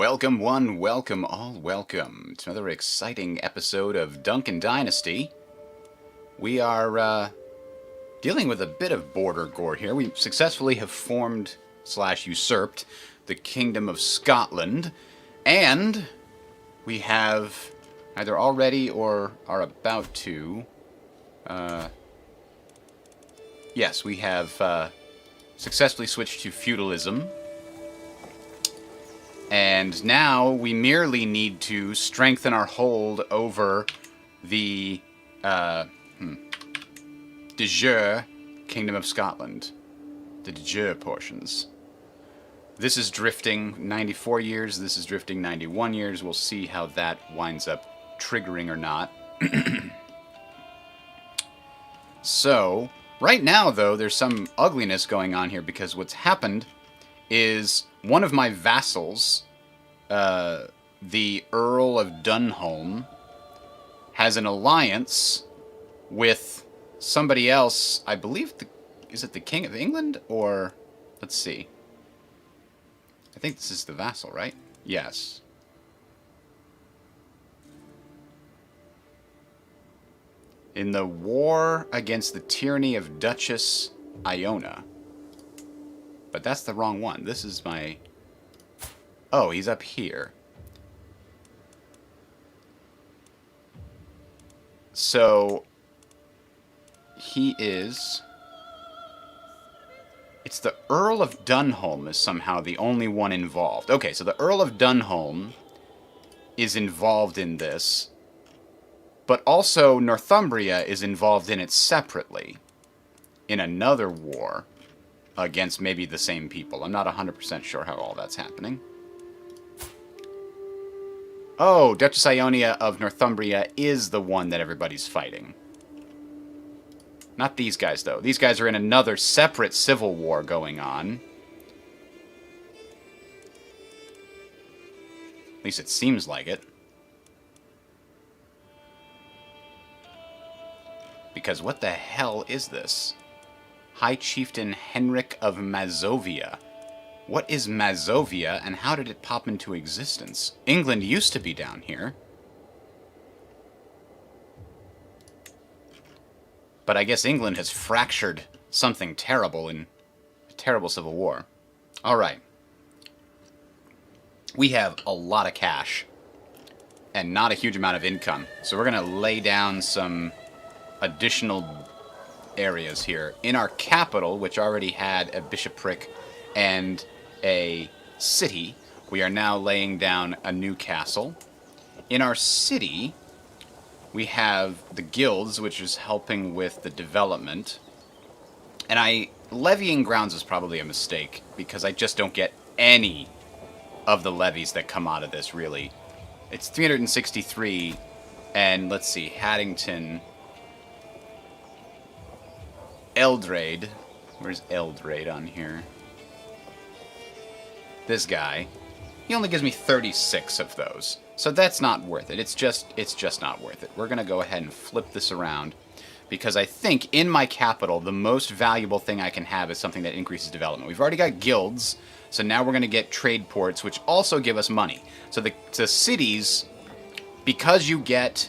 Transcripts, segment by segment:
Welcome one, welcome all, welcome to another exciting episode of Duncan Dynasty. We are dealing with a bit of border gore here. We successfully have formed / usurped the Kingdom of Scotland, and we have either already or are about to, yes, we have successfully switched to feudalism. And now we merely need to strengthen our hold over the de jure Kingdom of Scotland. The de jure portions. This is drifting 94 years. This is drifting 91 years. We'll see how that winds up triggering or not. So, right now, though, there's some ugliness going on here because what's happened is one of my vassals, the Earl of Dunholm, has an alliance with somebody else. I believe, is it the King of England? Or, let's see. I think this is the vassal, right? Yes. In the war against the tyranny of Duchess Iona. But that's the wrong one. This is my... Oh, he's up here. So, he is... It's the Earl of Dunholm is somehow the only one involved. Okay, so the Earl of Dunholm is involved in this, but also Northumbria is involved in it separately in another war against maybe the same people. I'm not 100% sure how all that's happening. Oh, Duchess Iona of Northumbria is the one that everybody's fighting. Not these guys, though. These guys are in another separate civil war going on. At least it seems like it. Because what the hell is this? High Chieftain Henrik of Mazovia. What is Mazovia, and how did it pop into existence? England used to be down here. But I guess England has fractured something terrible in a terrible civil war. Alright. We have a lot of cash. And not a huge amount of income. So we're going to lay down some additional areas here. In our capital, which already had a bishopric and a city, we are now laying down a new castle. In our city, we have the guilds, which is helping with the development. And levying grounds is probably a mistake, because I just don't get any of the levies that come out of this, really. It's 363, and let's see, Haddington... Eldrade. Where's Eldrade on here? This guy. He only gives me 36 of those. So that's not worth it. It's just not worth it. We're going to go ahead and flip this around. Because I think in my capital, the most valuable thing I can have is something that increases development. We've already got guilds. So now we're going to get trade ports, which also give us money. So the cities, because you get...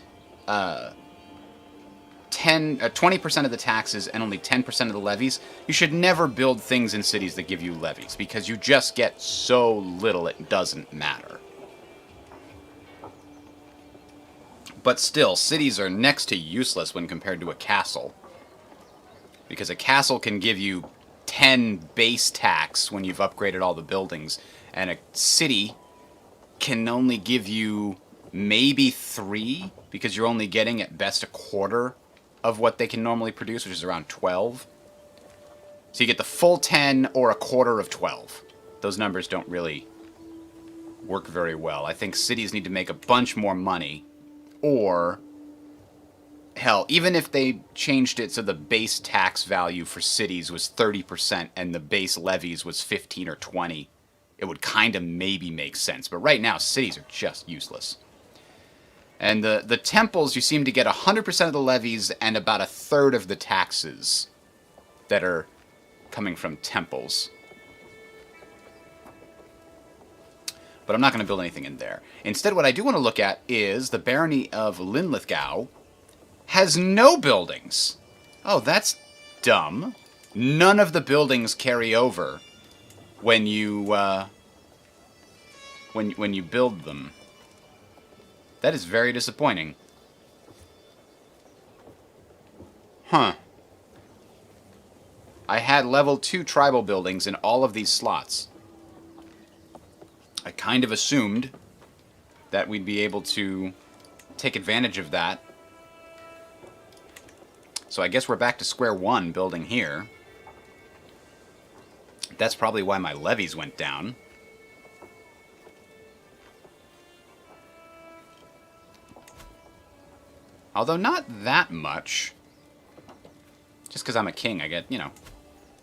20% of the taxes and only 10% of the levies, you should never build things in cities that give you levies, because you just get so little it doesn't matter. But still, cities are next to useless when compared to a castle. Because a castle can give you 10 base tax when you've upgraded all the buildings, and a city can only give you maybe 3, because you're only getting at best a quarter of what they can normally produce, which is around 12. So you get the full 10 or a quarter of 12. Those numbers don't really work very well. I think cities need to make a bunch more money, or, hell, even if they changed it so the base tax value for cities was 30% and the base levies was 15 or 20, it would kind of maybe make sense. But right now, cities are just useless. And the temples, you seem to get 100% of the levies and about a third of the taxes that are coming from temples. But I'm not going to build anything in there. Instead, what I do want to look at is the Barony of Linlithgow has no buildings. Oh, that's dumb. None of the buildings carry over when you when you build them. That is very disappointing. Huh. I had level 2 tribal buildings in all of these slots. I kind of assumed that we'd be able to take advantage of that. So I guess we're back to square one building here. That's probably why my levies went down. Although not that much. Just because I'm a king, I get, you know,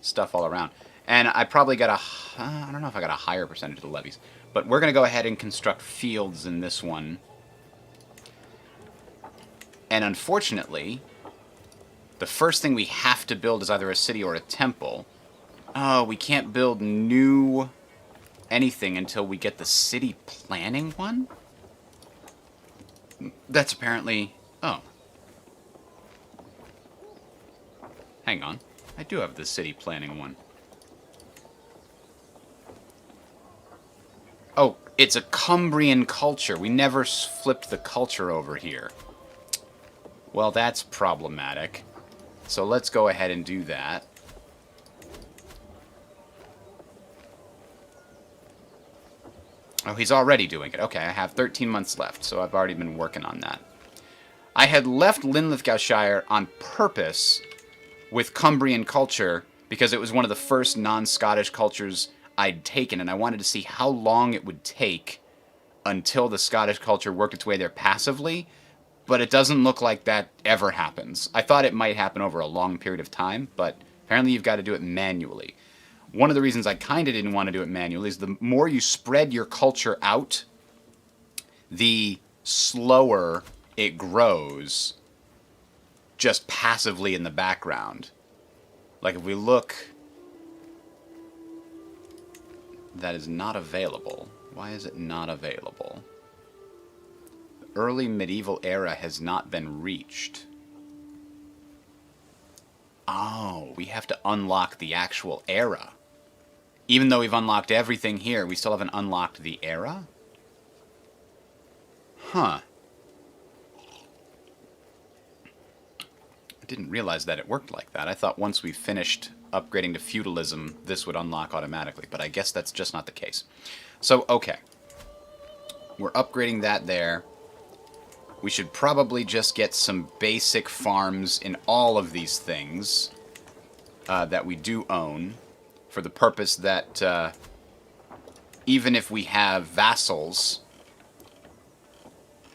stuff all around. And I probably got a... I don't know if I got a higher percentage of the levies. But we're going to go ahead and construct fields in this one. And unfortunately, the first thing we have to build is either a city or a temple. Oh, we can't build new anything until we get the city planning one? That's apparently... Oh. Hang on. I do have the city planning one. Oh, it's a Cumbrian culture. We never flipped the culture over here. Well, that's problematic. So let's go ahead and do that. Oh, he's already doing it. Okay, I have 13 months left, so I've already been working on that. I had left Linlithgowshire on purpose with Cumbrian culture because it was one of the first non-Scottish cultures I'd taken, and I wanted to see how long it would take until the Scottish culture worked its way there passively, but it doesn't look like that ever happens. I thought it might happen over a long period of time, but apparently you've got to do it manually. One of the reasons I kind of didn't want to do it manually is the more you spread your culture out, the slower it grows just passively in the background. Like if we look... That is not available. Why is it not available? The early medieval era has not been reached. Oh, we have to unlock the actual era. Even though we've unlocked everything here, we still haven't unlocked the era? Huh. I didn't realize that it worked like that. I thought once we finished upgrading to feudalism, this would unlock automatically, but I guess that's just not the case. So, okay. We're upgrading that there. We should probably just get some basic farms in all of these things that we do own, for the purpose that even if we have vassals...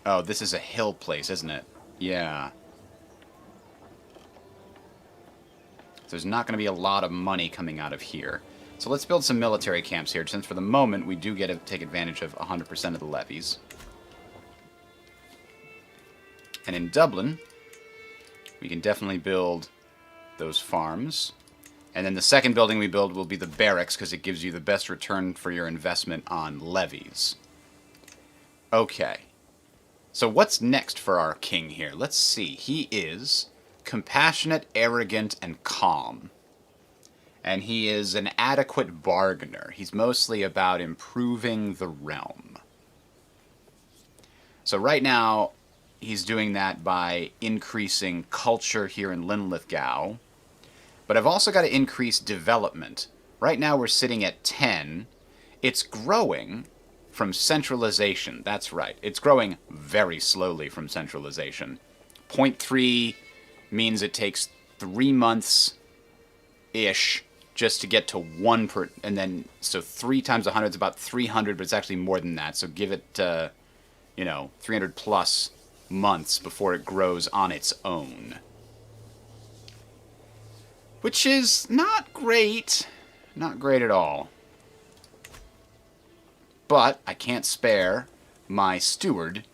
Oh, this is a hill place, isn't it? Yeah. There's not going to be a lot of money coming out of here. So let's build some military camps here, since for the moment we do get to take advantage of 100% of the levies. And in Dublin, we can definitely build those farms. And then the second building we build will be the Barracks, because it gives you the best return for your investment on levies. Okay. So what's next for our king here? Let's see. He is compassionate, arrogant, and calm. And he is an adequate bargainer. He's mostly about improving the realm. So right now, he's doing that by increasing culture here in Linlithgow. But I've also got to increase development. Right now we're sitting at 10. It's growing from centralization. That's right. It's growing very slowly from centralization. 0.3 means it takes 3 months-ish just to get to 1 per... And then, so 3 times 100 is about 300, but it's actually more than that. So give it, you know, 300 plus months before it grows on its own. Which is not great. Not great at all. But I can't spare my steward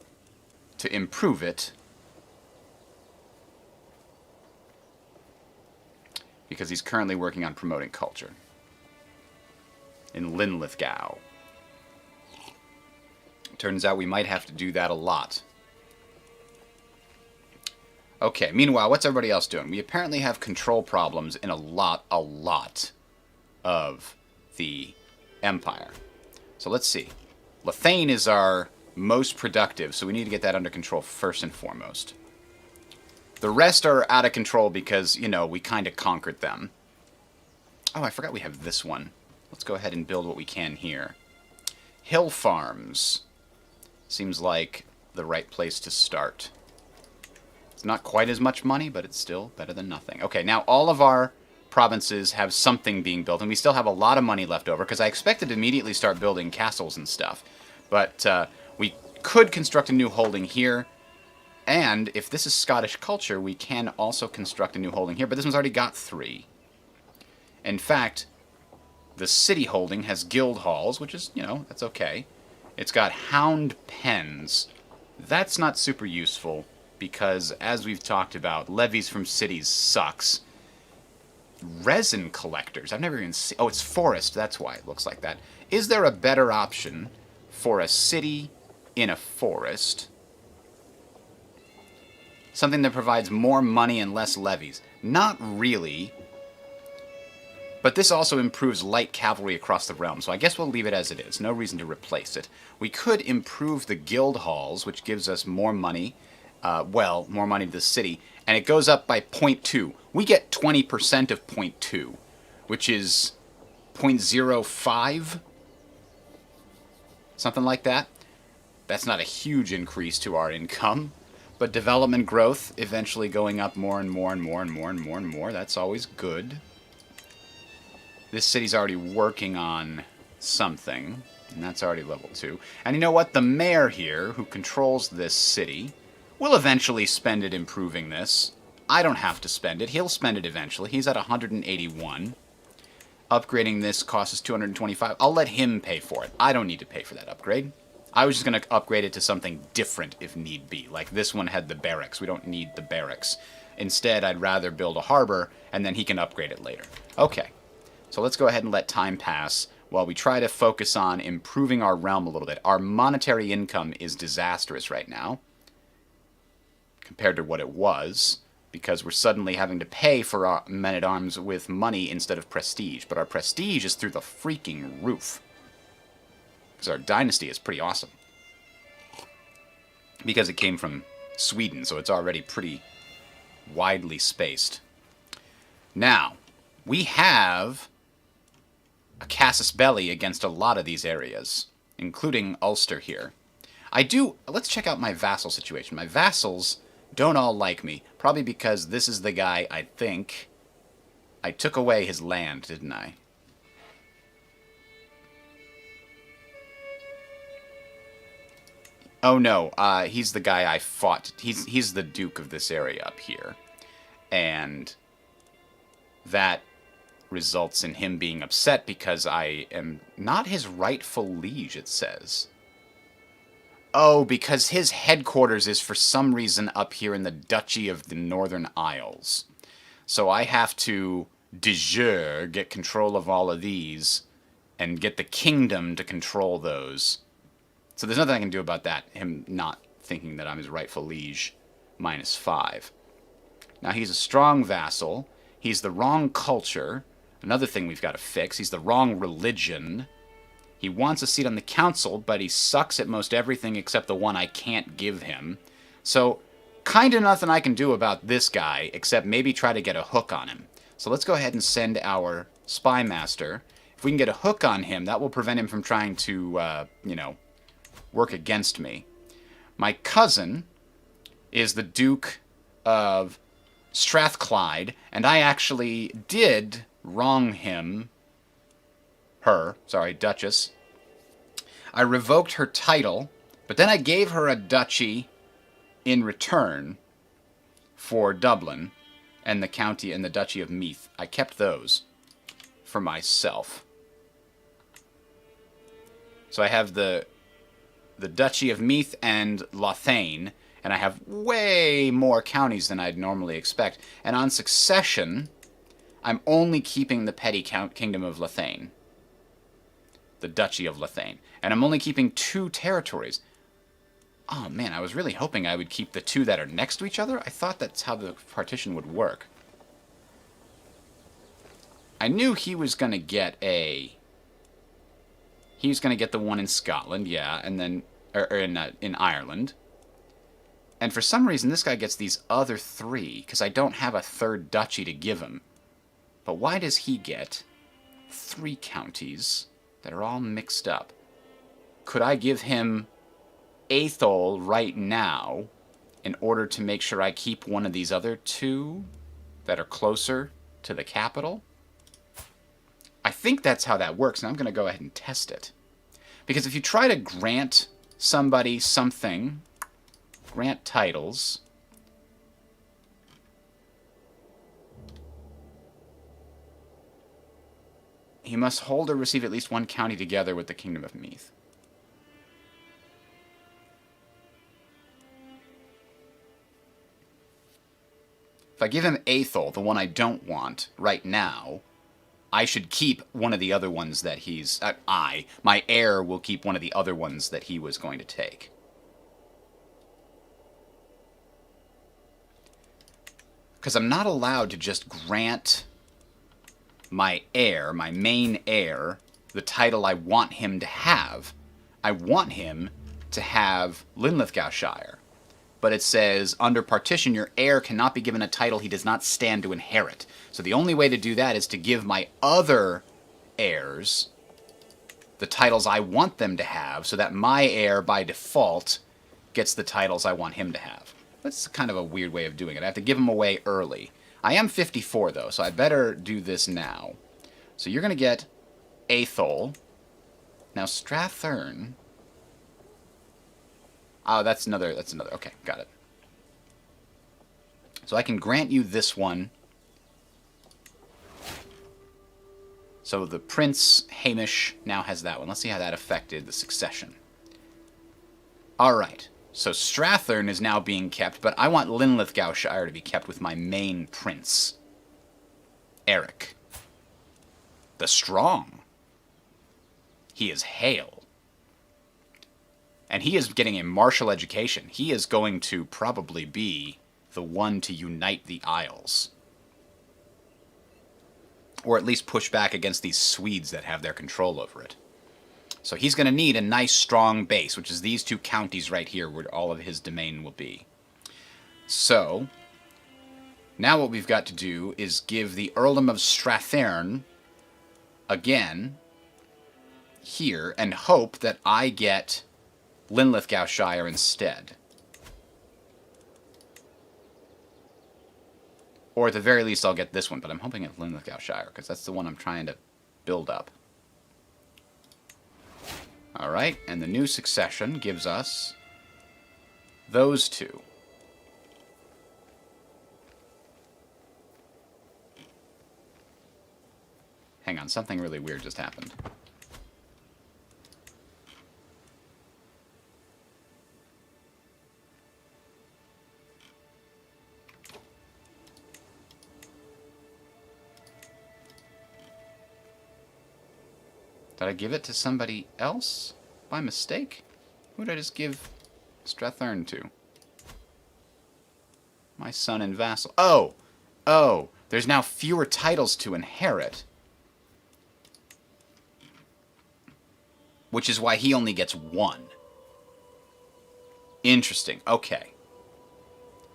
to improve it, because he's currently working on promoting culture in Linlithgow. Turns out we might have to do that a lot. Okay, meanwhile, what's everybody else doing? We apparently have control problems in a lot of the Empire. So let's see. Lethane is our most productive, so we need to get that under control first and foremost. The rest are out of control because, you know, we kind of conquered them. Oh, I forgot we have this one. Let's go ahead and build what we can here. Hill farms. Seems like the right place to start. It's not quite as much money, but it's still better than nothing. Okay, now all of our provinces have something being built, and we still have a lot of money left over, because I expected to immediately start building castles and stuff. But we could construct a new holding here, and if this is Scottish culture, we can also construct a new holding here, but this one's already got 3. In fact, the city holding has guild halls, which is, you know, that's okay. It's got hound pens. That's not super useful, because, as we've talked about, levies from cities sucks. Resin collectors. I've never even seen... Oh, it's forest. That's why it looks like that. Is there a better option for a city in a forest? Something that provides more money and less levies. Not really. But this also improves light cavalry across the realm, so I guess we'll leave it as it is. No reason to replace it. We could improve the guild halls, which gives us more money. Well, more money to the city, and it goes up by 0.2. We get 20% of 0.2, which is 0.05, something like that. That's not a huge increase to our income, but development growth eventually going up more and more and more and more and more and more. That's always good. This city's already working on something, and that's already level 2. And you know what? The mayor here, who controls this city, will eventually spend it improving this. I don't have to spend it. He'll spend it eventually. He's at 181. Upgrading this costs us 225. I'll let him pay for it. I don't need to pay for that upgrade. I was just going to upgrade it to something different if need be. Like this one had the barracks. We don't need the barracks. Instead, I'd rather build a harbor, and then he can upgrade it later. Okay. So let's go ahead and let time pass while we try to focus on improving our realm a little bit. Our monetary income is disastrous right now compared to what it was, because we're suddenly having to pay for our men-at-arms with money instead of prestige. But our prestige is through the freaking roof, because our dynasty is pretty awesome. Because it came from Sweden, so it's already pretty widely spaced. Now, we have a casus belli against a lot of these areas, including Ulster here. Let's check out my vassal situation. My vassals don't all like me, probably because this is the guy I think I took away his land, didn't I? Oh no, he's the guy I fought. He's the duke of this area up here. And that results in him being upset because I am not his rightful liege, it says. Oh, because his headquarters is for some reason up here in the Duchy of the Northern Isles. So I have to, de jure, get control of all of these and get the kingdom to control those. So there's nothing I can do about that, him not thinking that I'm his rightful liege, -5. Now, he's a strong vassal. He's the wrong culture. Another thing we've got to fix. He's the wrong religion. He wants a seat on the council, but he sucks at most everything except the one I can't give him. So, kind of nothing I can do about this guy, except maybe try to get a hook on him. So let's go ahead and send our spy master. If we can get a hook on him, that will prevent him from trying to, work against me. My cousin is the Duke of Strathclyde, and I actually did wrong Duchess. I revoked her title, but then I gave her a duchy in return for Dublin and the county and the Duchy of Meath. I kept those for myself. So I have the Duchy of Meath and Lothain, and I have way more counties than I'd normally expect. And on succession, I'm only keeping the petty kingdom of Lothain. The Duchy of Lothain. And I'm only keeping 2 territories. Oh, man, I was really hoping I would keep the two that are next to each other. I thought that's how the partition would work. I knew he was going to get a... He was going to get the one in Scotland, yeah, and then... Or in Ireland. And for some reason, this guy gets these other three, because I don't have a third duchy to give him. But why does he get 3 counties that are all mixed up? Could I give him Atholl right now in order to make sure I keep one of these other 2 that are closer to the capital? I think that's how that works, and I'm going to go ahead and test it. Because if you try to grant somebody something, grant titles, he must hold or receive at least 1 county together with the Kingdom of Meath. If I give him Atholl, the one I don't want, right now, I should keep one of the other ones that he's... my heir will keep one of the other ones that he was going to take. Because I'm not allowed to just grant my heir, my main heir, the title I want him to have. I want him to have Linlithgowshire. But it says, under partition, your heir cannot be given a title he does not stand to inherit. So the only way to do that is to give my other heirs the titles I want them to have, so that my heir, by default, gets the titles I want him to have. That's kind of a weird way of doing it. I have to give them away early. I am 54, though, so I better do this now. So you're going to get Atholl. Now, Strathern... Oh, that's another. Okay, got it. So I can grant you this one. So the Prince Hamish now has that one. Let's see how that affected the succession. Alright, so Strathern is now being kept, but I want Linlithgowshire to be kept with my main prince, Eric. The Strong. He is hale. And he is getting a martial education. He is going to probably be the one to unite the Isles. Or at least push back against these Swedes that have their control over it. So he's going to need a nice strong base, which is these 2 counties right here where all of his domain will be. So, now what we've got to do is give the Earldom of Strathern, again, here, and hope that I get Linlithgowshire instead. Or at the very least I'll get this one, but I'm hoping it's Linlithgowshire, because that's the one I'm trying to build up. Alright, and the new succession gives us those 2. Hang on, something really weird just happened. Did I give it to somebody else by mistake? Who did I just give Strathern to? My son and vassal. Oh! Oh! There's now fewer titles to inherit. Which is why he only gets 1. Interesting. Okay.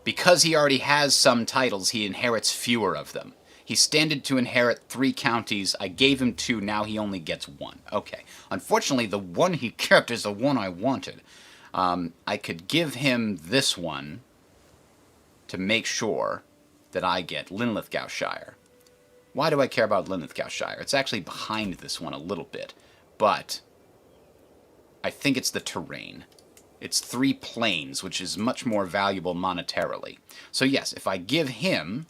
Because he already has some titles, he inherits fewer of them. He standed to inherit 3 counties. I gave him 2. Now he only gets 1. Okay. Unfortunately, the one he kept is the one I wanted. I could give him this one to make sure that I get Linlithgowshire. Why do I care about Linlithgowshire? It's actually behind this one a little bit. But I think it's the terrain. It's 3 plains, which is much more valuable monetarily. So yes, if I give him...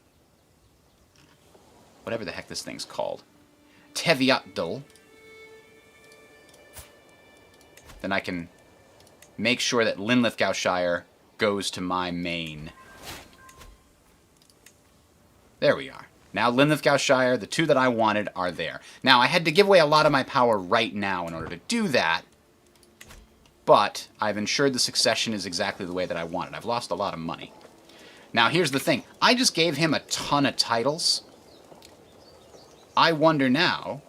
whatever the heck this thing's called, Teviotdal, then I can make sure that Linlithgowshire goes to my main. There we are. Now Linlithgowshire, the 2 that I wanted, are there. Now, I had to give away a lot of my power right now in order to do that. But I've ensured the succession is exactly the way that I wanted. I've lost a lot of money. Now, here's the thing. I just gave him a ton of titles. I wonder now...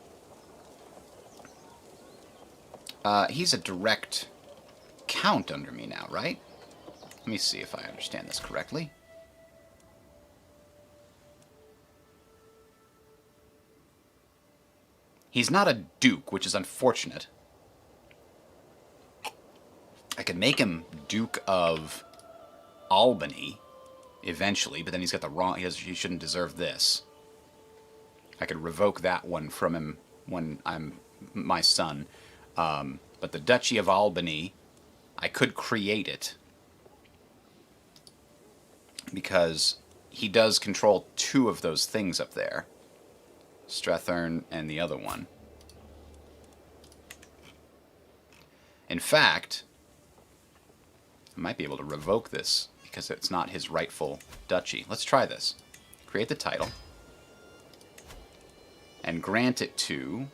he's a direct count under me now, right? Let me see if I understand this correctly. He's not a duke, which is unfortunate. I could make him Duke of Albany eventually, but then he's got the wrong... He shouldn't deserve this. I could revoke that one from him when I'm my son. But the Duchy of Albany, I could create it. Because he does control 2 of those things up there. Strathern and the other one. In fact, I might be able to revoke this because it's not his rightful duchy. Let's try this. Create the title. And grant it to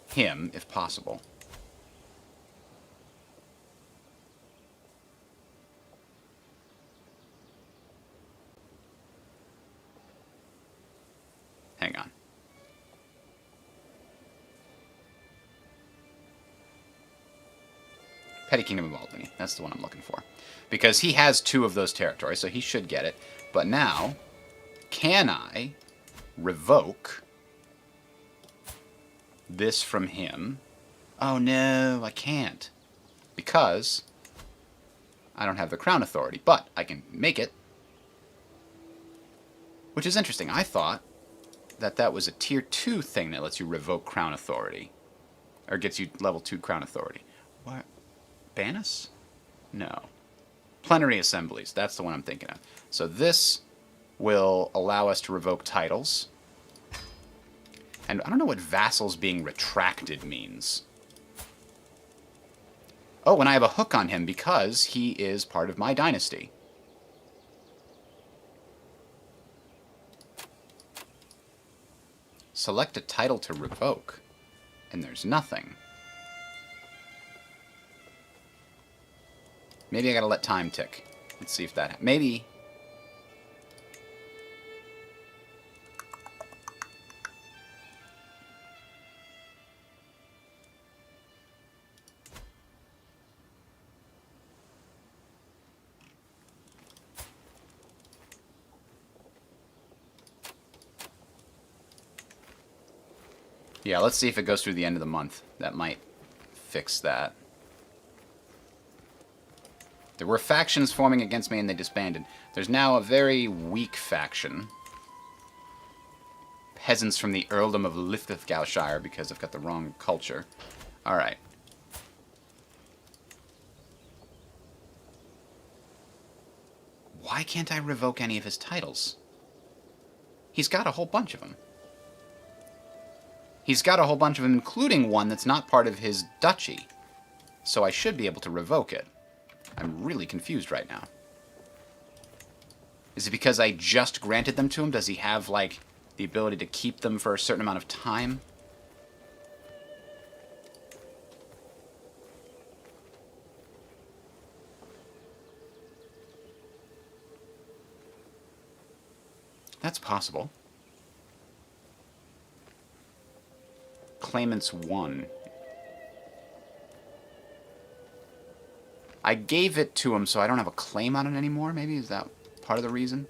him, if possible. Hang on. Petty Kingdom of Albany. That's the one I'm looking for. Because he has 2 of those territories, so he should get it. But now, can I revoke this from him? Oh no, I can't. Because I don't have the crown authority. But I can make it. Which is interesting. I thought that that was a tier 2 thing that lets you revoke crown authority. Or gets you level 2 crown authority. What? Banus? No. Plenary assemblies. That's the one I'm thinking of. So this will allow us to revoke titles. And I don't know what vassals being retracted means. Oh, and I have a hook on him because he is part of my dynasty. Select a title to revoke. And there's nothing. Maybe I gotta let time tick. Let's see if that... Maybe... Yeah, let's see if it goes through the end of the month. That might fix that. There were factions forming against me and they disbanded. There's now a very weak faction. Peasants from the earldom of Linlithgowshire, because I've got the wrong culture. Alright. Why can't I revoke any of his titles? He's got a whole bunch of them. He's got a whole bunch of them, including one that's not part of his duchy. So I should be able to revoke it. I'm really confused right now. Is it because I just granted them to him? Does he have, like, the ability to keep them for a certain amount of time? That's possible. Claimants 1. I gave it to him so I don't have a claim on it anymore, maybe? Is that part of the reason?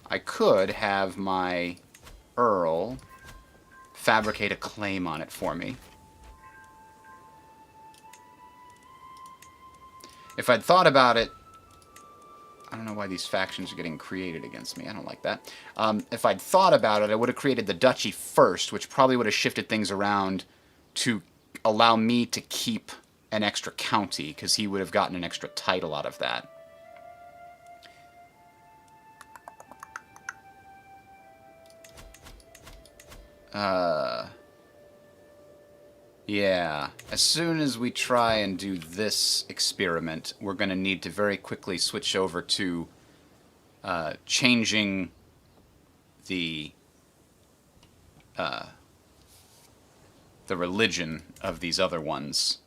I could have my Earl fabricate a claim on it for me. If I'd thought about it... I don't know why these factions are getting created against me. I don't like that. If I'd thought about it, I would have created the duchy first, which probably would have shifted things around to allow me to keep an extra county, because he would have gotten an extra title out of that. Yeah. As soon as we try and do this experiment, we're going to need to very quickly switch over to changing the the religion of these other ones.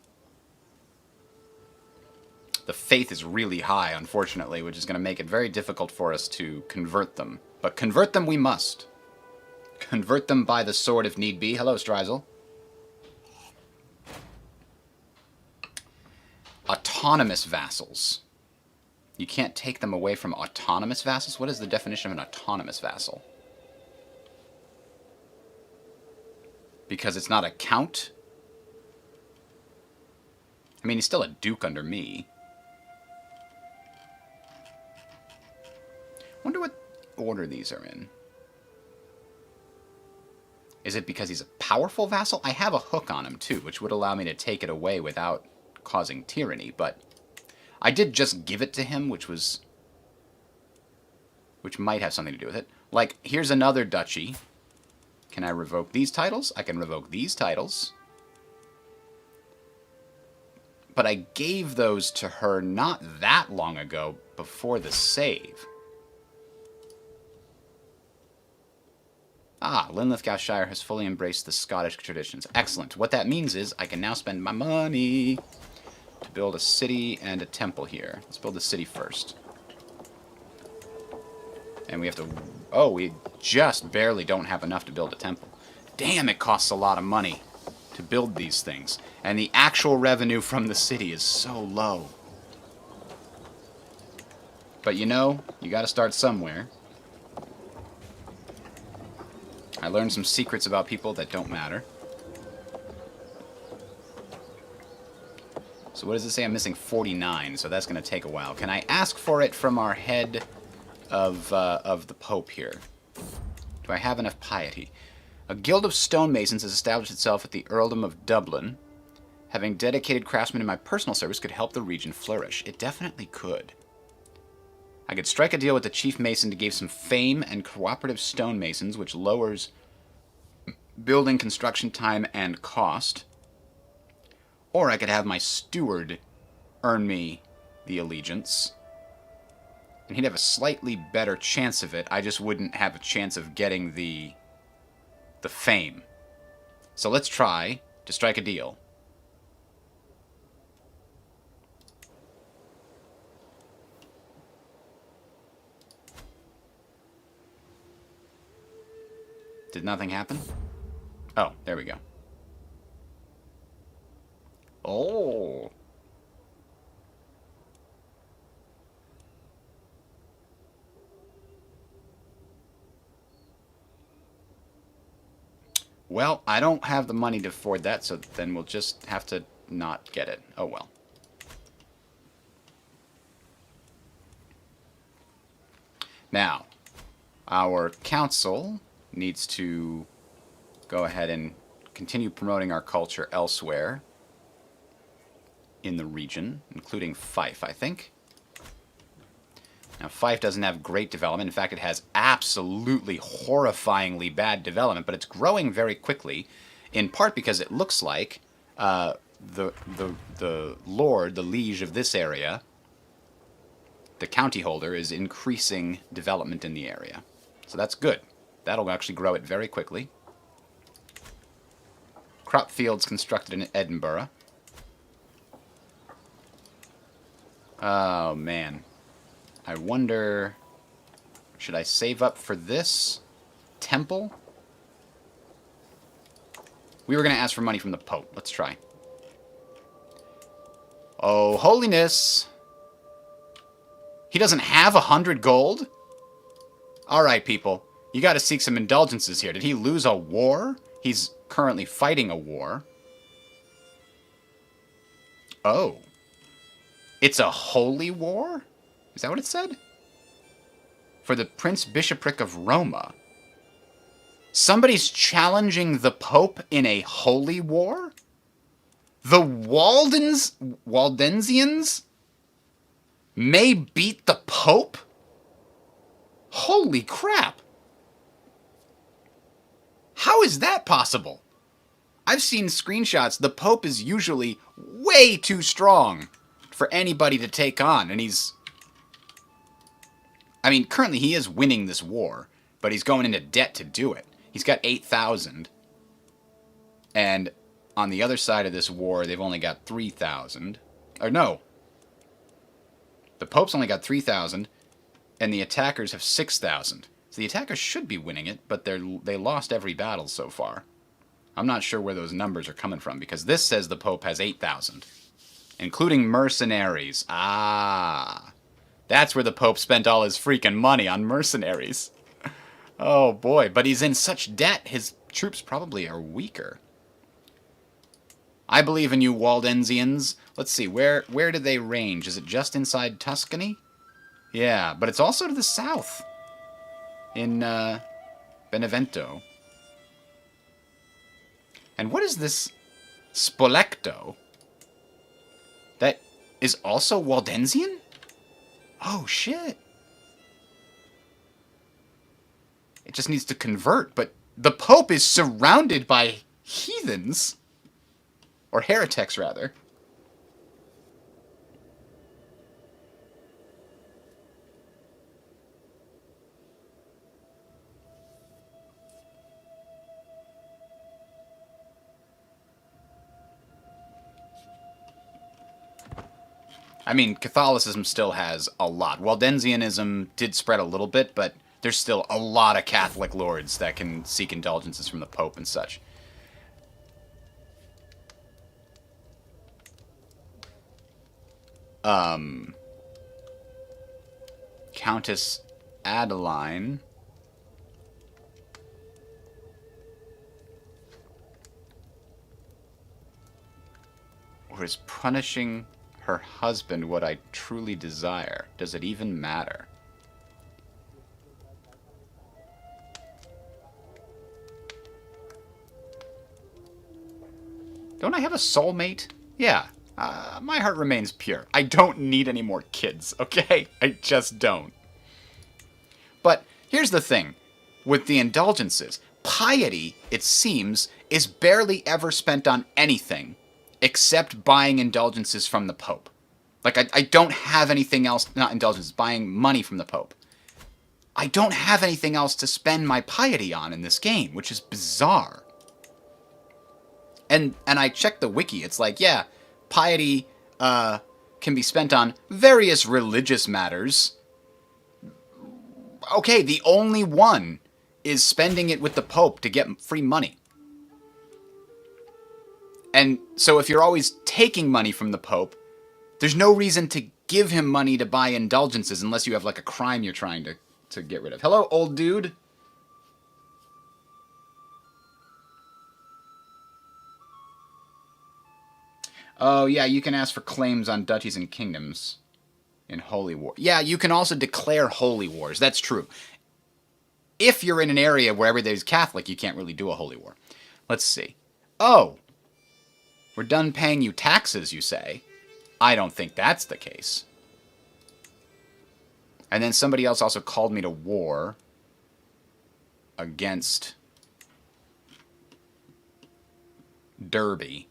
The faith is really high, unfortunately, which is going to make it very difficult for us to convert them. But convert them we must. Convert them by the sword if need be. Hello, Strizel. Autonomous vassals. You can't take them away from autonomous vassals? What is the definition of an autonomous vassal? Because it's not a count? I mean, he's still a duke under me. Wonder what order these are in. Is it because he's a powerful vassal? I have a hook on him, too, which would allow me to take it away without causing tyranny, but I did just give it to him, which might have something to do with it. Like, here's another duchy. Can I revoke these titles? I can revoke these titles. But I gave those to her not that long ago, before the save. Ah, Linlithgowshire has fully embraced the Scottish traditions. Excellent. What that means is I can now spend my money to build a city and a temple here. Let's build the city first. And we have to... Oh, we just barely don't have enough to build a temple. Damn, it costs a lot of money to build these things. And the actual revenue from the city is so low. But you know, you gotta start somewhere. I learned some secrets about people that don't matter. So what does it say? I'm missing 49, so that's going to take a while. Can I ask for it from our head of the Pope here? Do I have enough piety? A guild of stonemasons has established itself at the Earldom of Dublin. Having dedicated craftsmen in my personal service could help the region flourish. It definitely could. I could strike a deal with the chief mason to give some fame and cooperative stonemasons, which lowers building construction time and cost. Or I could have my steward earn me the allegiance. And he'd have a slightly better chance of it. I just wouldn't have a chance of getting the fame. So let's try to strike a deal. Did nothing happen? Oh, there we go. Oh. Well, I don't have the money to afford that, so then we'll just have to not get it. Oh well. Now, our council needs to go ahead and continue promoting our culture elsewhere in the region, including Fife, I think. Now, Fife doesn't have great development. In fact, it has absolutely horrifyingly bad development, but it's growing very quickly, in part because it looks like the lord, the liege of this area, the county holder, is increasing development in the area. So that's good. That'll actually grow it very quickly. Crop fields constructed in Edinburgh. Oh, man. I wonder... Should I save up for this temple? We were going to ask for money from the Pope. Let's try. Oh, holiness! He doesn't have 100 gold? Alright, people. You gotta seek some indulgences here. Did he lose a war? He's currently fighting a war. Oh. It's a holy war? Is that what it said? For the Prince Bishopric of Roma. Somebody's challenging the Pope in a holy war? The Waldensians may beat the Pope? Holy crap! How is that possible? I've seen screenshots. The Pope is usually way too strong for anybody to take on, and he's... I mean, currently he is winning this war, but he's going into debt to do it. He's got 8,000, and on the other side of this war, they've only got 3,000. Or no. The Pope's only got 3,000, and the attackers have 6,000. So the attackers should be winning it, but they lost every battle so far. I'm not sure where those numbers are coming from, because this says the Pope has 8,000, including mercenaries. Ah, that's where the Pope spent all his freaking money, on mercenaries. Oh boy, but he's in such debt, his troops probably are weaker. I believe in you, Waldensians. Let's see, where do they range? Is it just inside Tuscany? Yeah, but it's also to the south, in Benevento. And what is this Spolecto? That is also Waldensian? Oh, shit. It just needs to convert, but the Pope is surrounded by heathens. Or heretics, rather. I mean, Catholicism still has a lot. Waldensianism did spread a little bit, but there's still a lot of Catholic lords that can seek indulgences from the Pope and such. Countess Adeline. Or is punishing her husband what I truly desire? Does it even matter? Don't I have a soulmate? Yeah. My heart remains pure. I don't need any more kids, okay? I just don't. But here's the thing. With the indulgences, piety, it seems, is barely ever spent on anything except buying indulgences from the Pope. Like, I don't have anything else, not indulgences, buying money from the Pope. I don't have anything else to spend my piety on in this game, which is bizarre. And I checked the wiki, it's like, yeah, piety can be spent on various religious matters. Okay, the only one is spending it with the Pope to get free money. And so if you're always taking money from the Pope, there's no reason to give him money to buy indulgences unless you have like a crime you're trying to get rid of. Hello, old dude. Oh, yeah, you can ask for claims on duchies and kingdoms in holy war. Yeah, you can also declare holy wars. That's true. If you're in an area where everybody's Catholic, you can't really do a holy war. Let's see. Oh, we're done paying you taxes, you say. I don't think that's the case. And then somebody else also called me to war against Derby.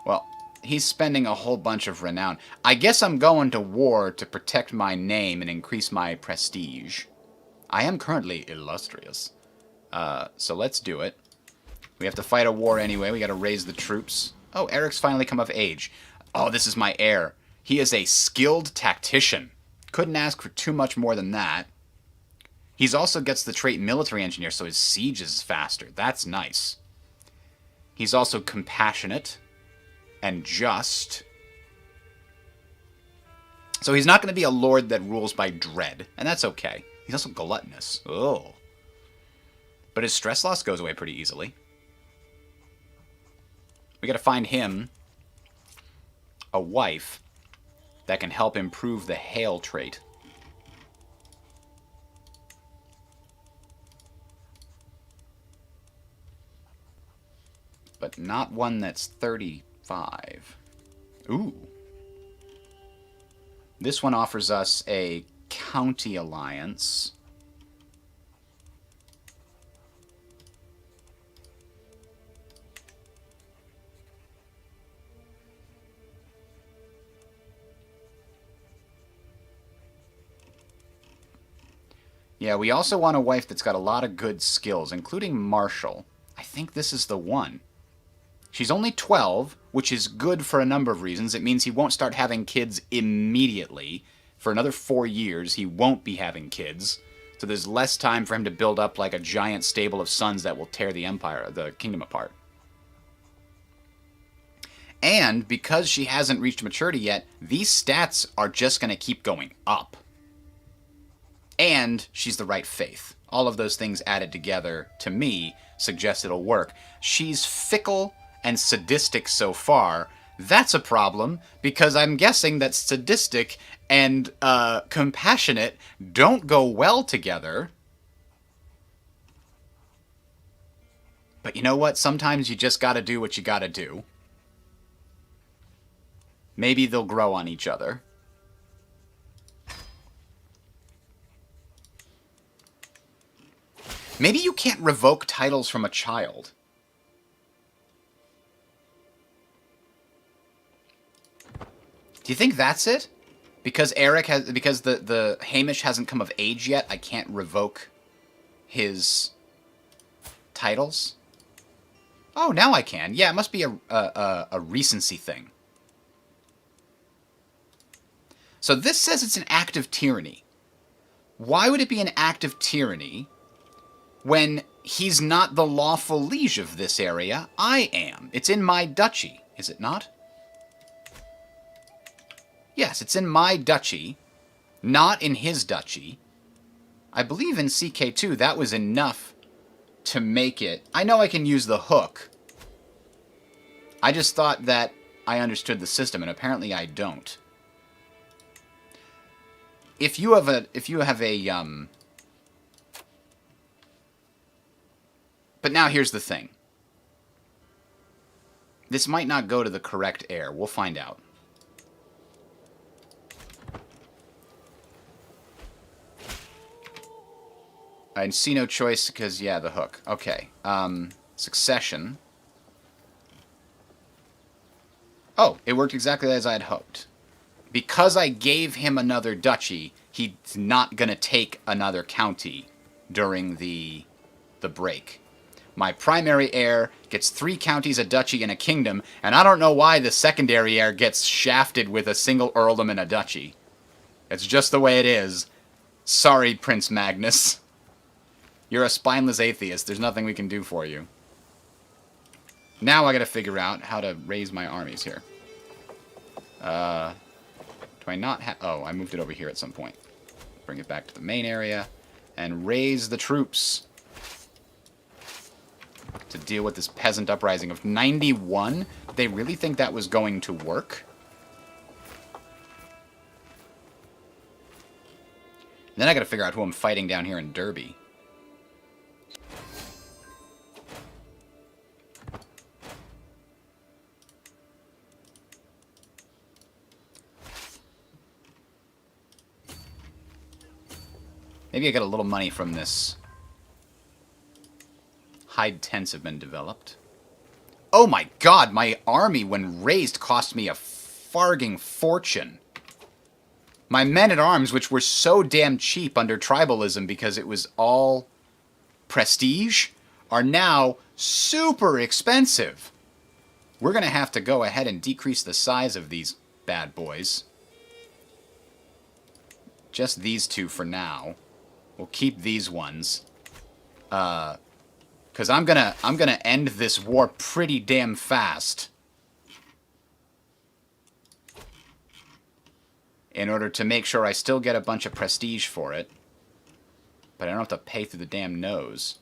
Well, he's spending a whole bunch of renown. I guess I'm going to war to protect my name and increase my prestige. I am currently illustrious. So let's do it. We have to fight a war anyway. We got to raise the troops. Oh, Eric's finally come of age. Oh, this is my heir. He is a skilled tactician. Couldn't ask for too much more than that. He's also gets the trait military engineer, so his siege is faster. That's nice. He's also compassionate and just. So he's not going to be a lord that rules by dread, and that's okay. He's also gluttonous. Oh. But his stress loss goes away pretty easily. We got to find him a wife that can help improve the hail trait. But not one that's 35. Ooh. This one offers us a county alliance. Yeah, we also want a wife that's got a lot of good skills, including martial. I think this is the one. She's only 12, which is good for a number of reasons. It means he won't start having kids immediately. For another 4 years, he won't be having kids. So there's less time for him to build up like a giant stable of sons that will tear the kingdom apart. And because she hasn't reached maturity yet, these stats are just going to keep going up. And she's the right faith. All of those things added together, to me, suggest it'll work. She's fickle and sadistic so far. That's a problem, because I'm guessing that sadistic and compassionate don't go well together. But you know what? Sometimes you just gotta do what you gotta do. Maybe they'll grow on each other. Maybe you can't revoke titles from a child. Do you think that's it? Because the Hamish hasn't come of age yet, I can't revoke his titles? Oh, now I can. Yeah, it must be a recency thing. So this says it's an act of tyranny. Why would it be an act of tyranny when he's not the lawful liege of this area? I am. It's in my duchy, is it not? Yes, it's in my duchy, not in his duchy. I believe in CK2 that was enough to make it. I know I can use the hook. I just thought that I understood the system, and apparently I don't. If you have a but now here's the thing. This might not go to the correct heir. We'll find out. I see no choice because, yeah, the hook. Okay. Succession. Oh, it worked exactly as I had hoped. Because I gave him another duchy, he's not going to take another county during the break. My primary heir gets 3 counties, a duchy, and a kingdom, and I don't know why the secondary heir gets shafted with a single earldom and a duchy. It's just the way it is. Sorry, Prince Magnus. You're a spineless atheist. There's nothing we can do for you. Now I gotta figure out how to raise my armies here. Do I not have... Oh, I moved it over here at some point. Bring it back to the main area. And raise the troops. To deal with this peasant uprising of 91? Did they really think that was going to work? And then I gotta figure out who I'm fighting down here in Derby. Maybe I get a little money from this. Hide tents have been developed. Oh my god, my army, when raised, cost me a farging fortune. My men-at-arms, which were so damn cheap under tribalism because it was all prestige, are now super expensive. We're going to have to go ahead and decrease the size of these bad boys. Just these 2 for now. We'll keep these ones. Because I'm gonna end this war pretty damn fast. In order to make sure I still get a bunch of prestige for it. But I don't have to pay through the damn nose.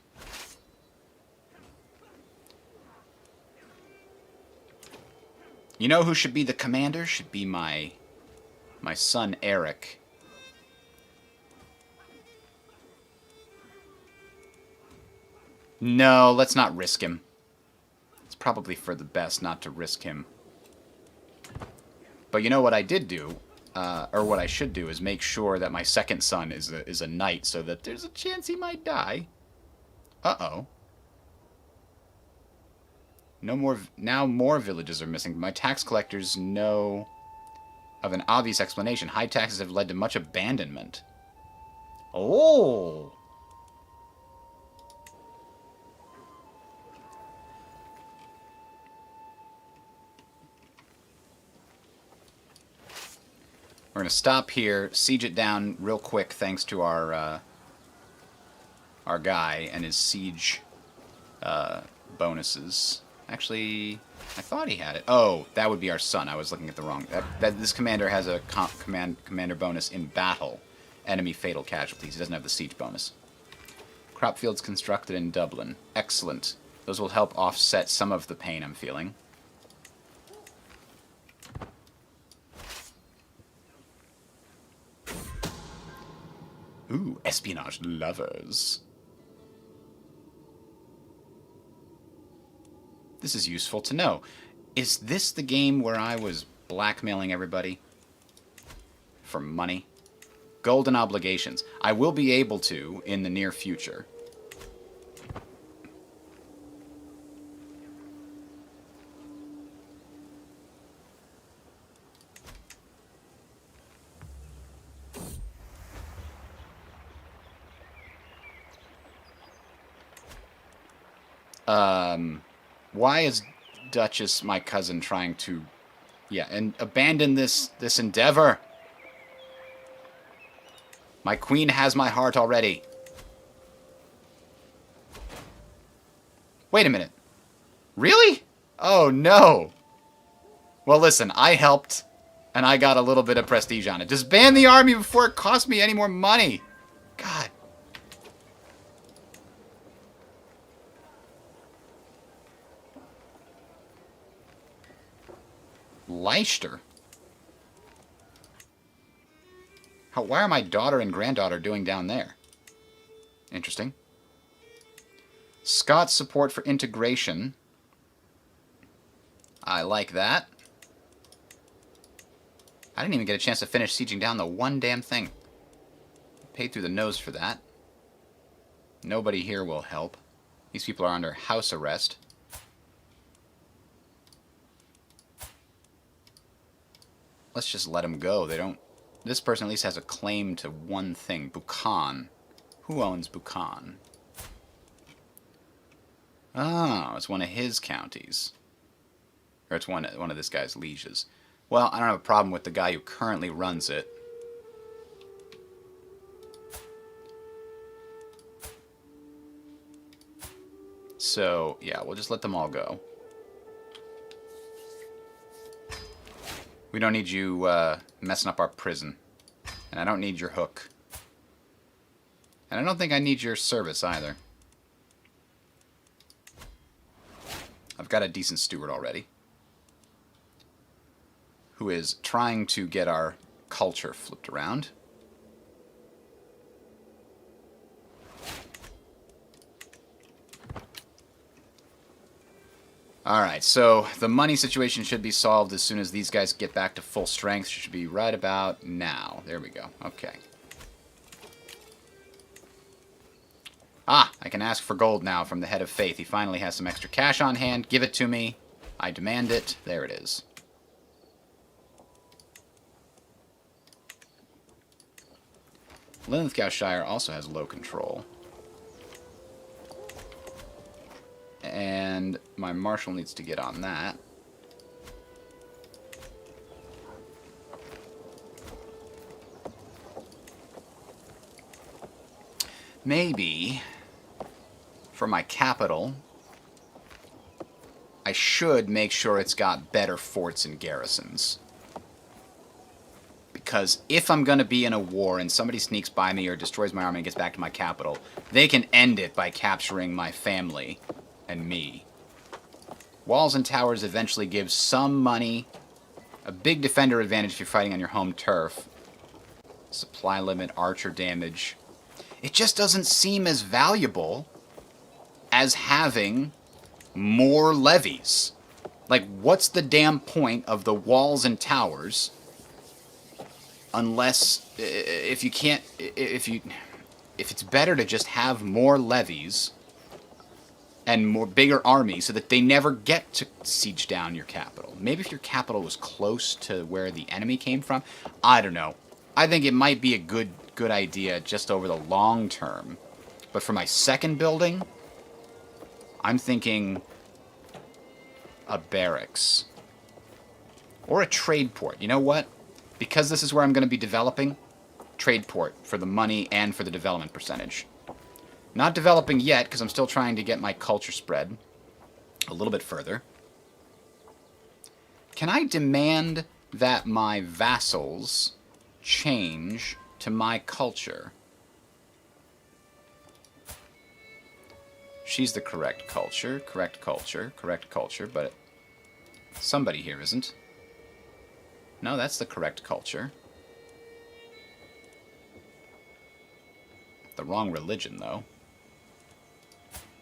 You know who should be the commander? Should be my son Eric. No, let's not risk him. It's probably for the best not to risk him. But you know what I did do, or what I should do, is make sure that my second son is a knight, so that there's a chance he might die. Uh-oh. No more. Now more villages are missing. My tax collectors know of an obvious explanation. High taxes have led to much abandonment. Oh. We're going to stop here, siege it down real quick thanks to our guy and his siege bonuses. Actually, I thought he had it. Oh, that would be our son. I was looking at the wrong... This commander has a commander bonus in battle. Enemy fatal casualties. He doesn't have the siege bonus. Crop fields constructed in Dublin. Excellent. Those will help offset some of the pain I'm feeling. Ooh, espionage lovers. This is useful to know. Is this the game where I was blackmailing everybody for money? Golden obligations. I will be able to in the near future. Why is Duchess, my cousin, trying to... Yeah, and abandon this endeavor? My queen has my heart already. Wait a minute. Really? Oh, no. Well, listen, I helped, and I got a little bit of prestige on it. Disband the army before it costs me any more money. God. Leicester? Why are my daughter and granddaughter doing down there? Interesting. Scots support for integration. I like that. I didn't even get a chance to finish sieging down the one damn thing. Paid through the nose for that. Nobody here will help. These people are under house arrest. Let's just let them go. They don't... This person at least has a claim to one thing. Buchan. Who owns Buchan? Oh, it's one of his counties. Or it's one of this guy's lieges. Well, I don't have a problem with the guy who currently runs it. So, yeah, we'll just let them all go. We don't need you messing up our prison. And I don't need your hook. And I don't think I need your service either. I've got a decent steward already. Who is trying to get our culture flipped around. Alright, so the money situation should be solved as soon as these guys get back to full strength. Should be right about now. There we go. Okay. Ah, I can ask for gold now from the head of faith. He finally has some extra cash on hand. Give it to me. I demand it. There it is. Linlithgowshire also has low control. And my marshal needs to get on that. Maybe, for my capital, I should make sure it's got better forts and garrisons. Because if I'm going to be in a war and somebody sneaks by me or destroys my army and gets back to my capital, they can end it by capturing my family and me. Walls and towers eventually give some money. A big defender advantage if you're fighting on your home turf. Supply limit, archer damage. It just doesn't seem as valuable as having more levies. Like, what's the damn point of the walls and towers unless if you can't if it's better to just have more levies and more bigger armies so that they never get to siege down your capital. Maybe if your capital was close to where the enemy came from. I don't know. I think it might be a good idea just over the long term. But for my second building, I'm thinking a barracks. Or a trade port. You know what? Because this is where I'm going to be developing, trade port for the money and for the development percentage. Not developing yet, because I'm still trying to get my culture spread a little bit further. Can I demand that my vassals change to my culture? She's the correct culture, but somebody here isn't. No, that's the correct culture. The wrong religion, though.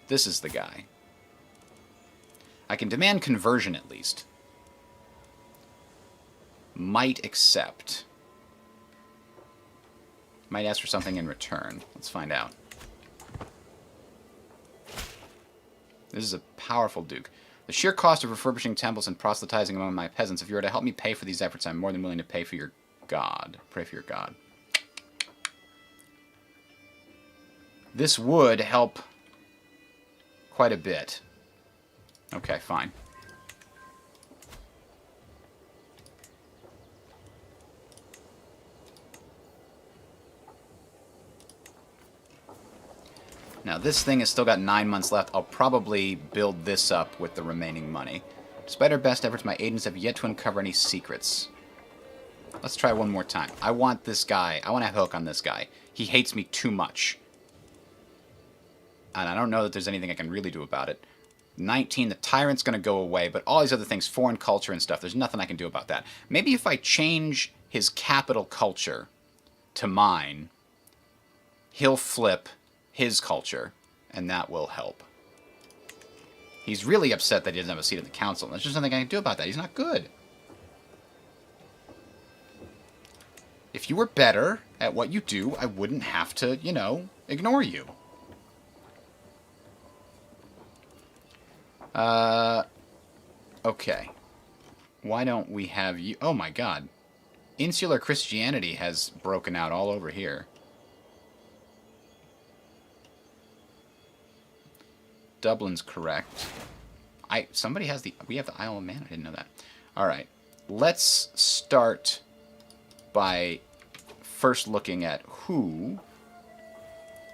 This is the guy. I can demand conversion, at least. Might accept. Might ask for something in return. Let's find out. This is a powerful duke. The sheer cost of refurbishing temples and proselytizing among my peasants. If you were to help me pay for these efforts, I'm more than willing to pay for your god. Pray for your god. This would help quite a bit. Okay, fine. Now, this thing has still got 9 months left. I'll probably build this up with the remaining money. Despite our best efforts, my agents have yet to uncover any secrets. Let's try one more time. I want this guy. I want to hook on this guy. He hates me too much. And I don't know that there's anything I can really do about it. 19, the tyrant's going to go away, but all these other things, foreign culture and stuff, there's nothing I can do about that. Maybe if I change his capital culture to mine, he'll flip his culture, and that will help. He's really upset that he doesn't have a seat in the council, and there's just nothing I can do about that. He's not good. If you were better at what you do, I wouldn't have to, you know, ignore you. Okay. Why don't we have you... Oh my god. Insular Christianity has broken out all over here. Dublin's correct. Somebody has the... We have the Isle of Man. I didn't know that. Alright. Let's start by first looking at who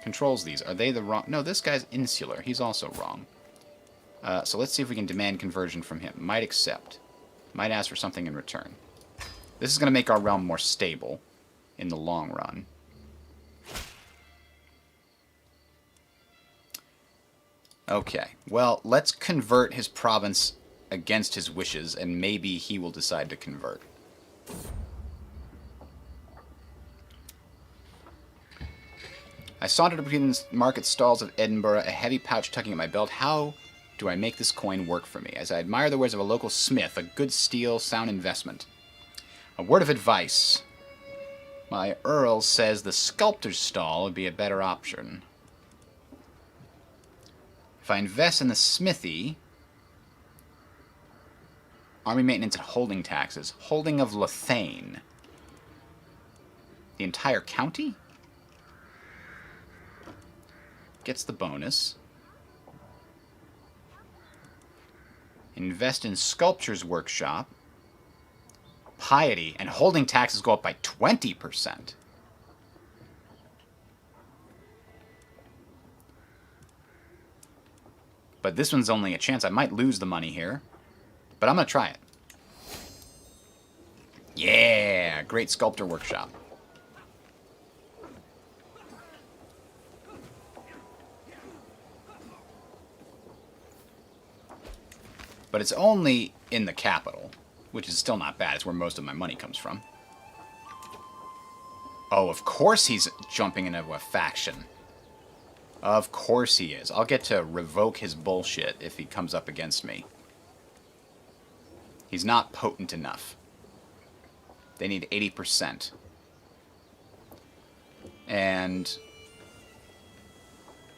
controls these. Are they the wrong... No, this guy's insular. He's also wrong. So let's see if we can demand conversion from him. Might accept. Might ask for something in return. This is going to make our realm more stable in the long run. Okay, well, let's convert his province against his wishes, and maybe he will decide to convert. I sauntered between the market stalls of Edinburgh, a heavy pouch tugging at my belt. How do I make this coin work for me? As I admire the wares of a local smith, a good steel, sound investment. A word of advice. My Earl says the sculptor's stall would be a better option. If I invest in the smithy, army maintenance and holding taxes, holding of Lothain, the entire county gets the bonus. Invest in sculpture's workshop, piety, and holding taxes go up by 20%. But this one's only a chance. I might lose the money here. But I'm going to try it. Yeah! Great sculptor workshop. But it's only in the capital, which is still not bad. It's where most of my money comes from. Oh, of course he's jumping into a faction. Of course he is. I'll get to revoke his bullshit if he comes up against me. He's not potent enough. They need 80%. And...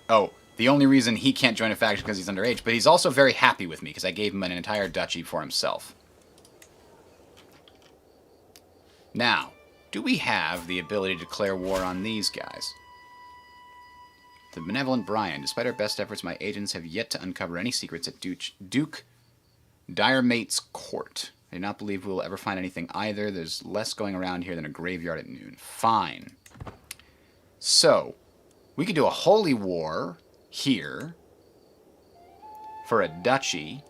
Oh, the only reason he can't join a faction is because he's underage, but he's also very happy with me because I gave him an entire duchy for himself. Now, do we have the ability to declare war on these guys? The benevolent Brian. Despite our best efforts, my agents have yet to uncover any secrets at Duke Diremate's court. I do not believe we will ever find anything either. There's less going around here than a graveyard at noon. Fine. So, we could do a holy war here for a duchy,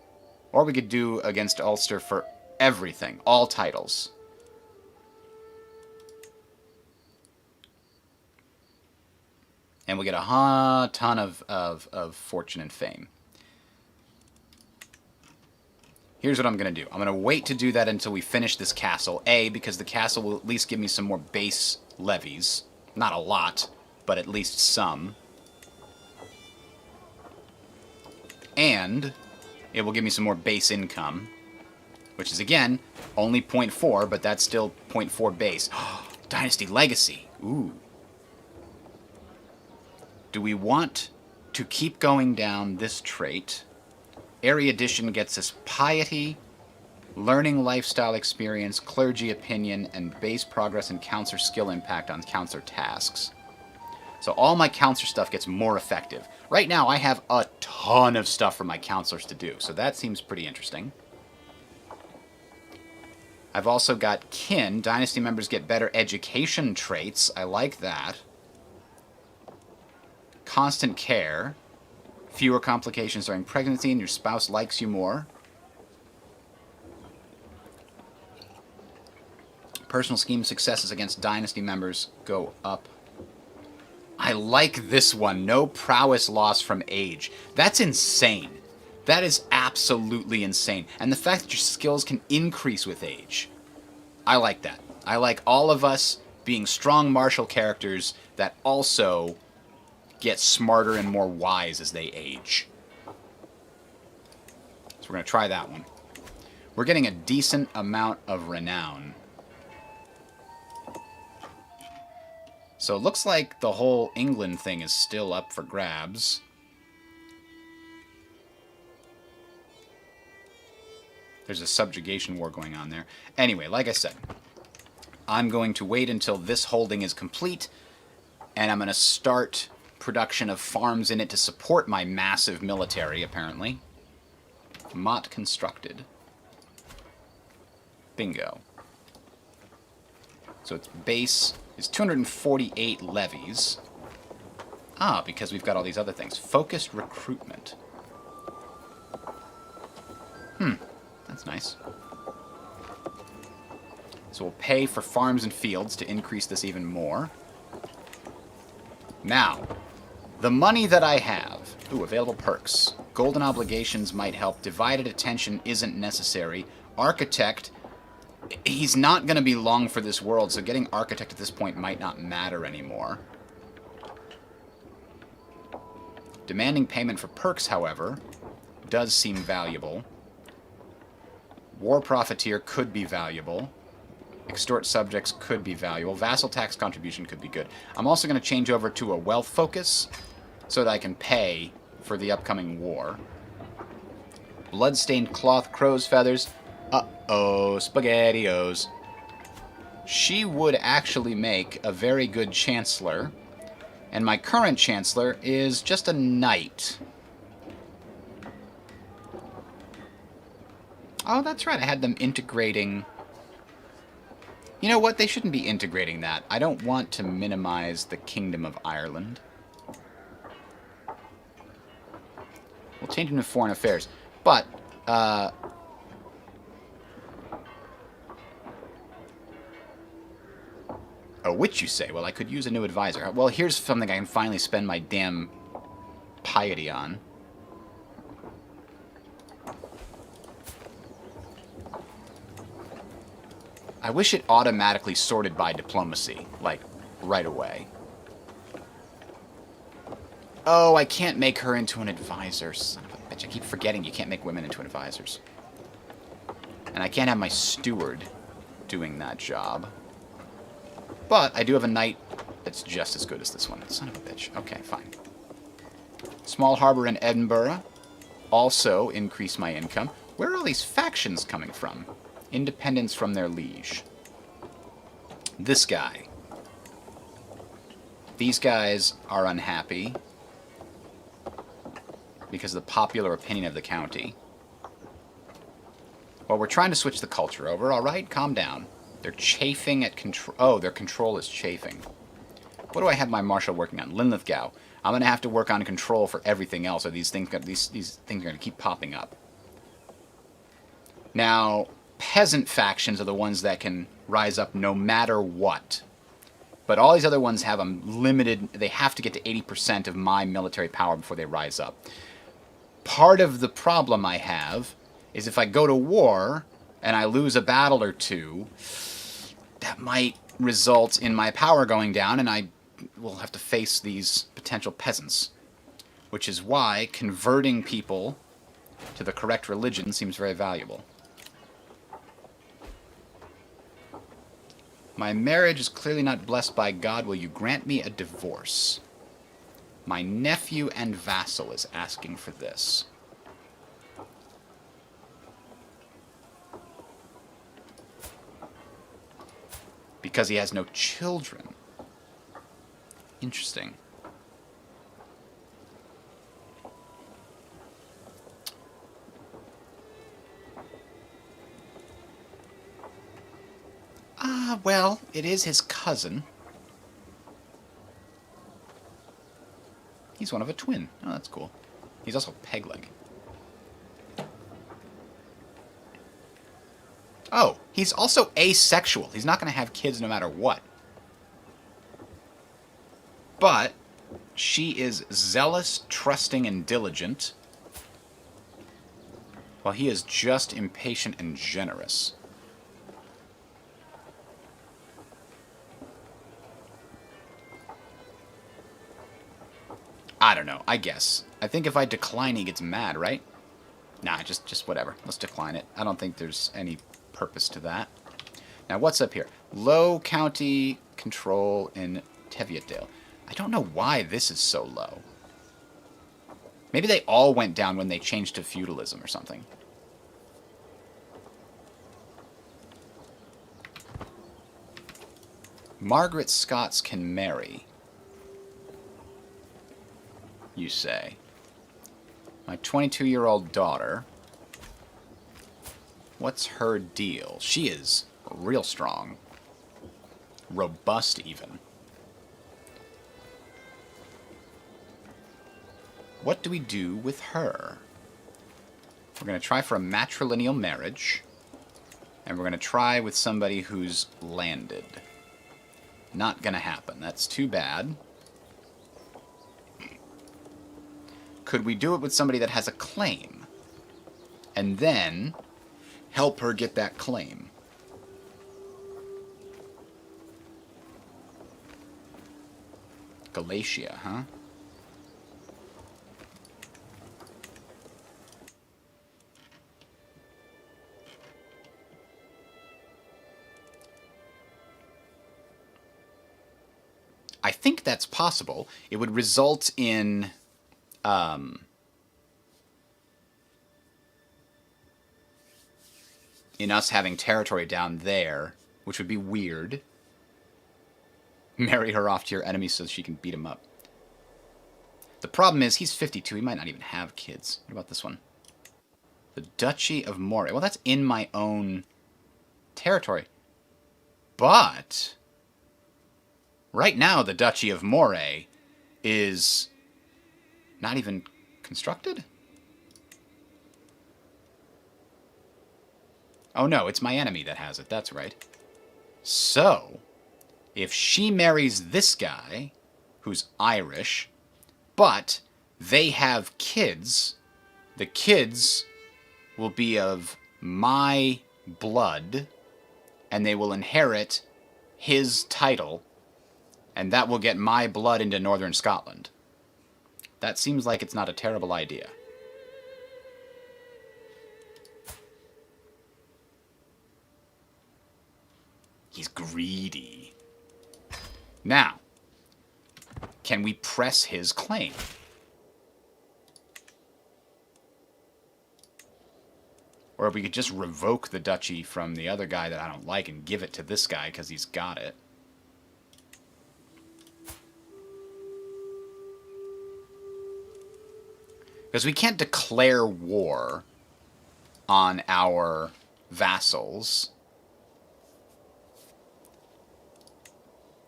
or we could do against Ulster for everything, all titles. And we get a ton of fortune and fame. Here's what I'm going to do. I'm going to wait to do that until we finish this castle. A, because the castle will at least give me some more base levies. Not a lot, but at least some. And it will give me some more base income, which is, again, only 0.4, but that's still 0.4 base. Dynasty Legacy. Ooh. Do we want to keep going down this trait? Erudition gets us piety, learning lifestyle experience, clergy opinion, and base progress and counselor skill impact on counselor tasks. So all my counselor stuff gets more effective. Right now I have a ton of stuff for my counselors to do, so that seems pretty interesting. I've also got kin. Dynasty members get better education traits. I like that. Constant care. Fewer complications during pregnancy, and your spouse likes you more. Personal scheme successes against dynasty members go up. I like this one. No prowess loss from age. That's insane. That is absolutely insane. And the fact that your skills can increase with age. I like that. I like all of us being strong martial characters that also get smarter and more wise as they age. So we're going to try that one. We're getting a decent amount of renown. So it looks like the whole England thing is still up for grabs. There's a subjugation war going on there. Anyway, like I said, I'm going to wait until this holding is complete, and I'm going to start production of farms in it to support my massive military, apparently. Mott constructed. Bingo. So its base is 248 levies. Ah, because we've got all these other things. Focused recruitment. That's nice. So we'll pay for farms and fields to increase this even more. Now, the money that I have... Ooh, available perks. Golden obligations might help. Divided attention isn't necessary. Architect... He's not going to be long for this world, so getting Architect at this point might not matter anymore. Demanding payment for perks, however, does seem valuable. War Profiteer could be valuable. Extort subjects could be valuable. Vassal tax contribution could be good. I'm also going to change over to a wealth focus so that I can pay for the upcoming war. Bloodstained cloth, crow's feathers. Uh-oh, SpaghettiOs. She would actually make a very good chancellor. And my current chancellor is just a knight. Oh, that's right. I had them integrating... You know what? They shouldn't be integrating that. I don't want to minimize the Kingdom of Ireland. We'll change them to foreign affairs. But, oh, which you say? Well, I could use a new advisor. Well, here's something I can finally spend my damn piety on. I wish it automatically sorted by diplomacy, like, right away. Oh, I can't make her into an advisor. Son of a bitch, I keep forgetting you can't make women into advisors. And I can't have my steward doing that job. But I do have a knight that's just as good as this one. Son of a bitch. Okay, fine. Small harbor in Edinburgh. Also increase my income. Where are all these factions coming from? Independence from their liege. This guy. These guys are unhappy because of the popular opinion of the county. Well, we're trying to switch the culture over, alright? Calm down. They're chafing at control. Oh, their control is chafing. What do I have my marshal working on? Linlithgow. I'm going to have to work on control for everything else, or these things are going to keep popping up. Now, peasant factions are the ones that can rise up no matter what. But all these other ones have a limited... They have to get to 80% of my military power before they rise up. Part of the problem I have is if I go to war and I lose a battle or two, that might result in my power going down, and I will have to face these potential peasants. Which is why converting people to the correct religion seems very valuable. My marriage is clearly not blessed by God. Will you grant me a divorce? My nephew and vassal is asking for this. Because he has no children. Interesting. Well, it is his cousin. He's one of a twin. Oh, that's cool. He's also peg-leg. Oh, he's also asexual. He's not going to have kids no matter what. But she is zealous, trusting, and diligent, while he is just impatient and generous. I don't know, I guess. I think if I decline, he gets mad, right? Nah, just whatever. Let's decline it. I don't think there's any purpose to that. Now, what's up here? Low county control in Teviotdale. I don't know why this is so low. Maybe they all went down when they changed to feudalism or something. Margaret Scots can marry, you say. My 22-year-old daughter. What's her deal? She is real strong. Robust, even. What do we do with her? We're going to try for a matrilineal marriage. And we're going to try with somebody who's landed. Not going to happen. That's too bad. Could we do it with somebody that has a claim? And then help her get that claim. Galatia, huh? I think that's possible. It would result in us having territory down there, which would be weird. Marry her off to your enemy so she can beat him up. The problem is, he's 52. He might not even have kids. What about this one? The Duchy of Moray. Well, that's in my own territory. But right now, the Duchy of Moray is not even constructed? Oh no, it's my enemy that has it. That's right. So, if she marries this guy, who's Irish, but they have kids, the kids will be of my blood, and they will inherit his title, and that will get my blood into northern Scotland. That seems like it's not a terrible idea. He's greedy. Now, can we press his claim? Or we could just revoke the duchy from the other guy that I don't like and give it to this guy because he's got it. Because we can't declare war on our vassals.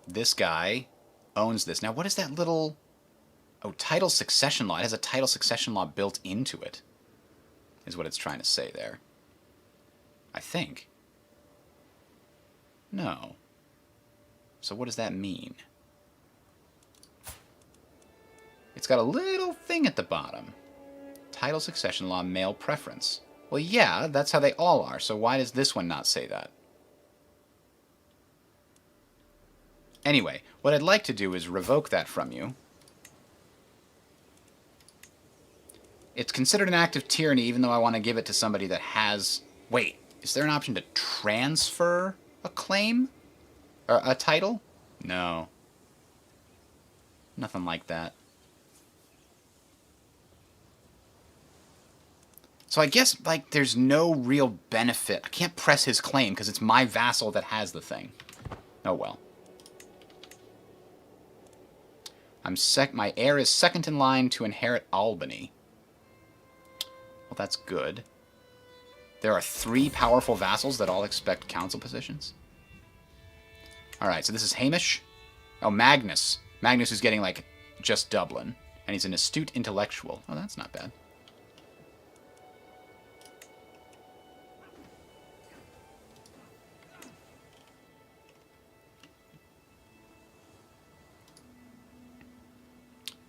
This guy owns this. Now, what is that little... Oh, title succession law. It has a title succession law built into it, is what it's trying to say there. I think. No. So what does that mean? It's got a little thing at the bottom. Title succession law, male preference. Well, yeah, that's how they all are, so why does this one not say that? Anyway, what I'd like to do is revoke that from you. It's considered an act of tyranny, even though I want to give it to somebody that has... Wait, is there an option to transfer a claim? Or a title? No. Nothing like that. So I guess, like, there's no real benefit. I can't press his claim, because it's my vassal that has the thing. Oh well. My heir is second in line to inherit Albany. Well, that's good. There are 3 powerful vassals that all expect council positions. Alright, so this is Hamish. Oh, Magnus. Magnus is getting, like, just Dublin. And he's an astute intellectual. Oh, that's not bad.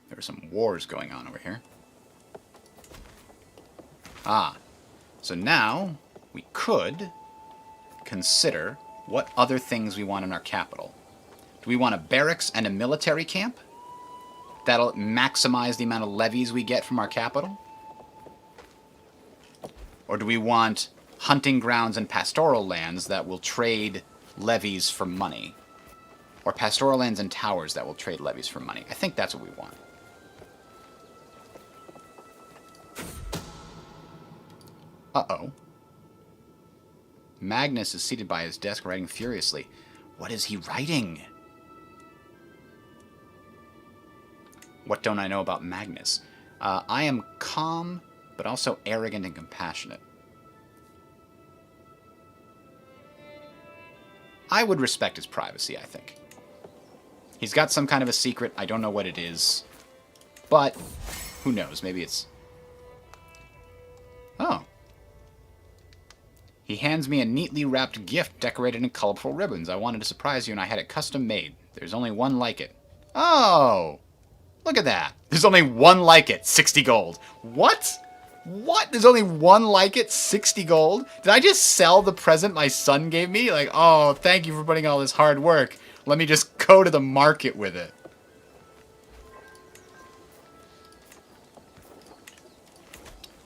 There are some wars going on over here. Ah, so now we could consider what other things we want in our capital. Do we want a barracks and a military camp? That'll maximize the amount of levies we get from our capital? Or do we want hunting grounds and pastoral lands that will trade levies for money? Or pastoral lands and towers that will trade levies for money? I think that's what we want. Uh-oh. Magnus is seated by his desk writing furiously. What is he writing? What don't I know about Magnus? I am calm, but also arrogant and compassionate. I would respect his privacy, I think. He's got some kind of a secret. I don't know what it is. But, who knows? Maybe it's... Oh. He hands me a neatly wrapped gift decorated in colorful ribbons. I wanted to surprise you, and I had it custom made. There's only one like it. Oh! Look at that. There's only one like it. 60 gold. What? What? There's only one like it? 60 gold? Did I just sell the present my son gave me? Like, oh, thank you for putting all this hard work. Let me just go to the market with it.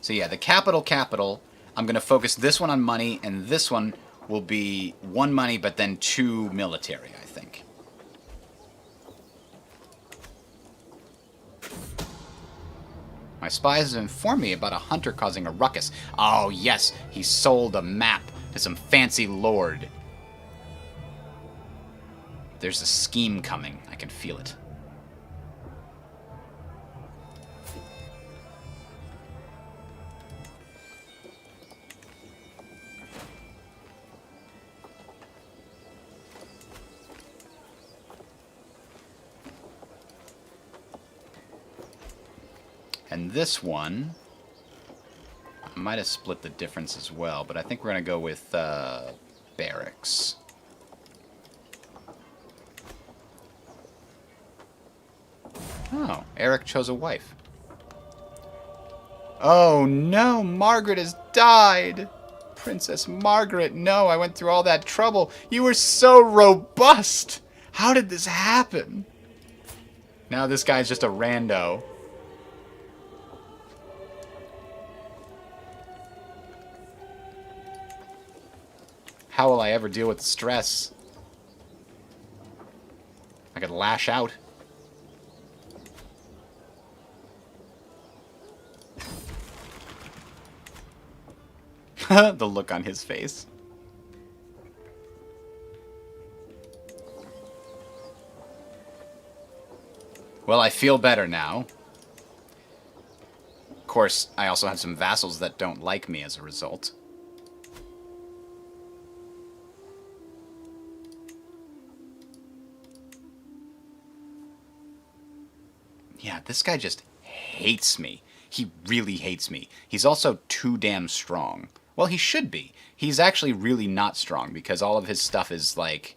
So yeah, the capital... I'm going to focus this one on money, and this one will be 1 money, but then 2 military, I think. My spies have informed me about a hunter causing a ruckus. Oh, yes, he sold a map to some fancy lord. There's a scheme coming. I can feel it. And this one, I might have split the difference as well, but I think we're going to go with Barracks. Oh, Eric chose a wife. Oh no, Margaret has died! Princess Margaret, no, I went through all that trouble. You were so robust! How did this happen? Now this guy's just a rando. How will I ever deal with the stress? I could lash out. The look on his face. Well, I feel better now. Of course, I also have some vassals that don't like me as a result. Yeah, this guy just hates me. He really hates me. He's also too damn strong. Well, he should be. He's actually really not strong because all of his stuff is, like,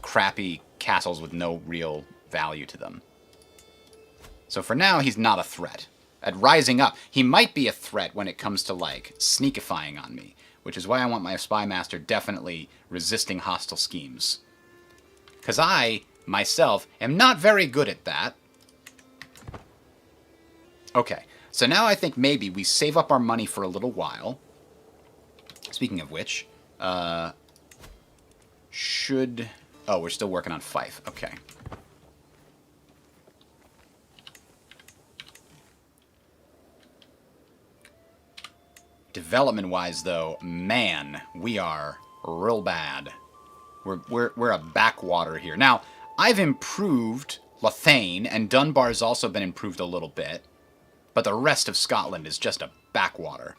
crappy castles with no real value to them. So for now, he's not a threat. At rising up, he might be a threat when it comes to, like, sneakifying on me, which is why I want my spy master definitely resisting hostile schemes. Because I, myself, am not very good at that. Okay, so now I think maybe we save up our money for a little while. Speaking of which, oh, we're still working on Fife. Okay. Development-wise, though, man, we are real bad. We're a backwater here. Now, I've improved Lothain, and Dunbar's also been improved a little bit, but the rest of Scotland is just a backwater.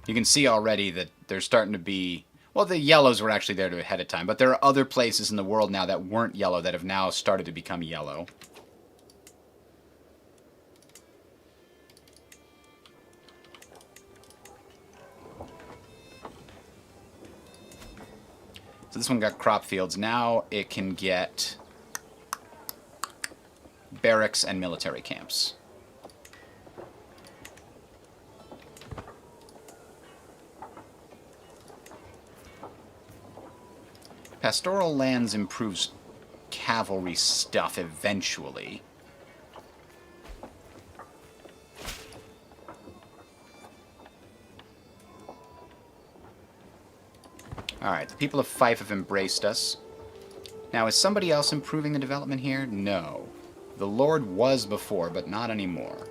You can see already that there's starting to be... Well, the yellows were actually there ahead of time, but there are other places in the world now that weren't yellow that have now started to become yellow. So this one got crop fields. Now it can get barracks and military camps. Pastoral lands improves cavalry stuff eventually. Alright, the people of Fife have embraced us. Now, is somebody else improving the development here? No. The Lord was before, but not anymore.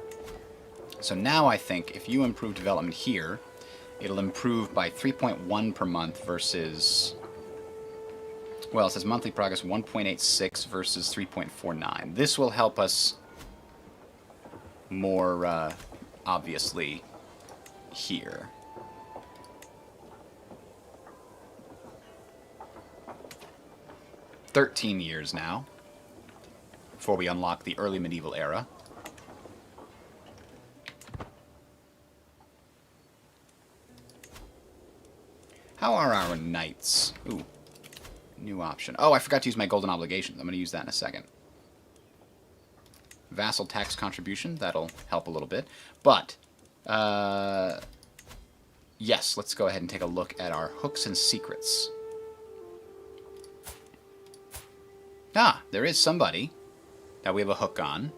So now I think if you improve development here, it'll improve by 3.1 per month versus... Well, it says monthly progress 1.86 versus 3.49. This will help us more, obviously, here. "13 years now before we unlock the early medieval era. How are our knights? Ooh, new option. Oh, I forgot to use my golden obligations. I'm going to use that in a second. Vassal tax contribution. That'll help a little bit. But, yes, let's go ahead and take a look at our hooks and secrets. Ah, there is somebody that we have a hook on.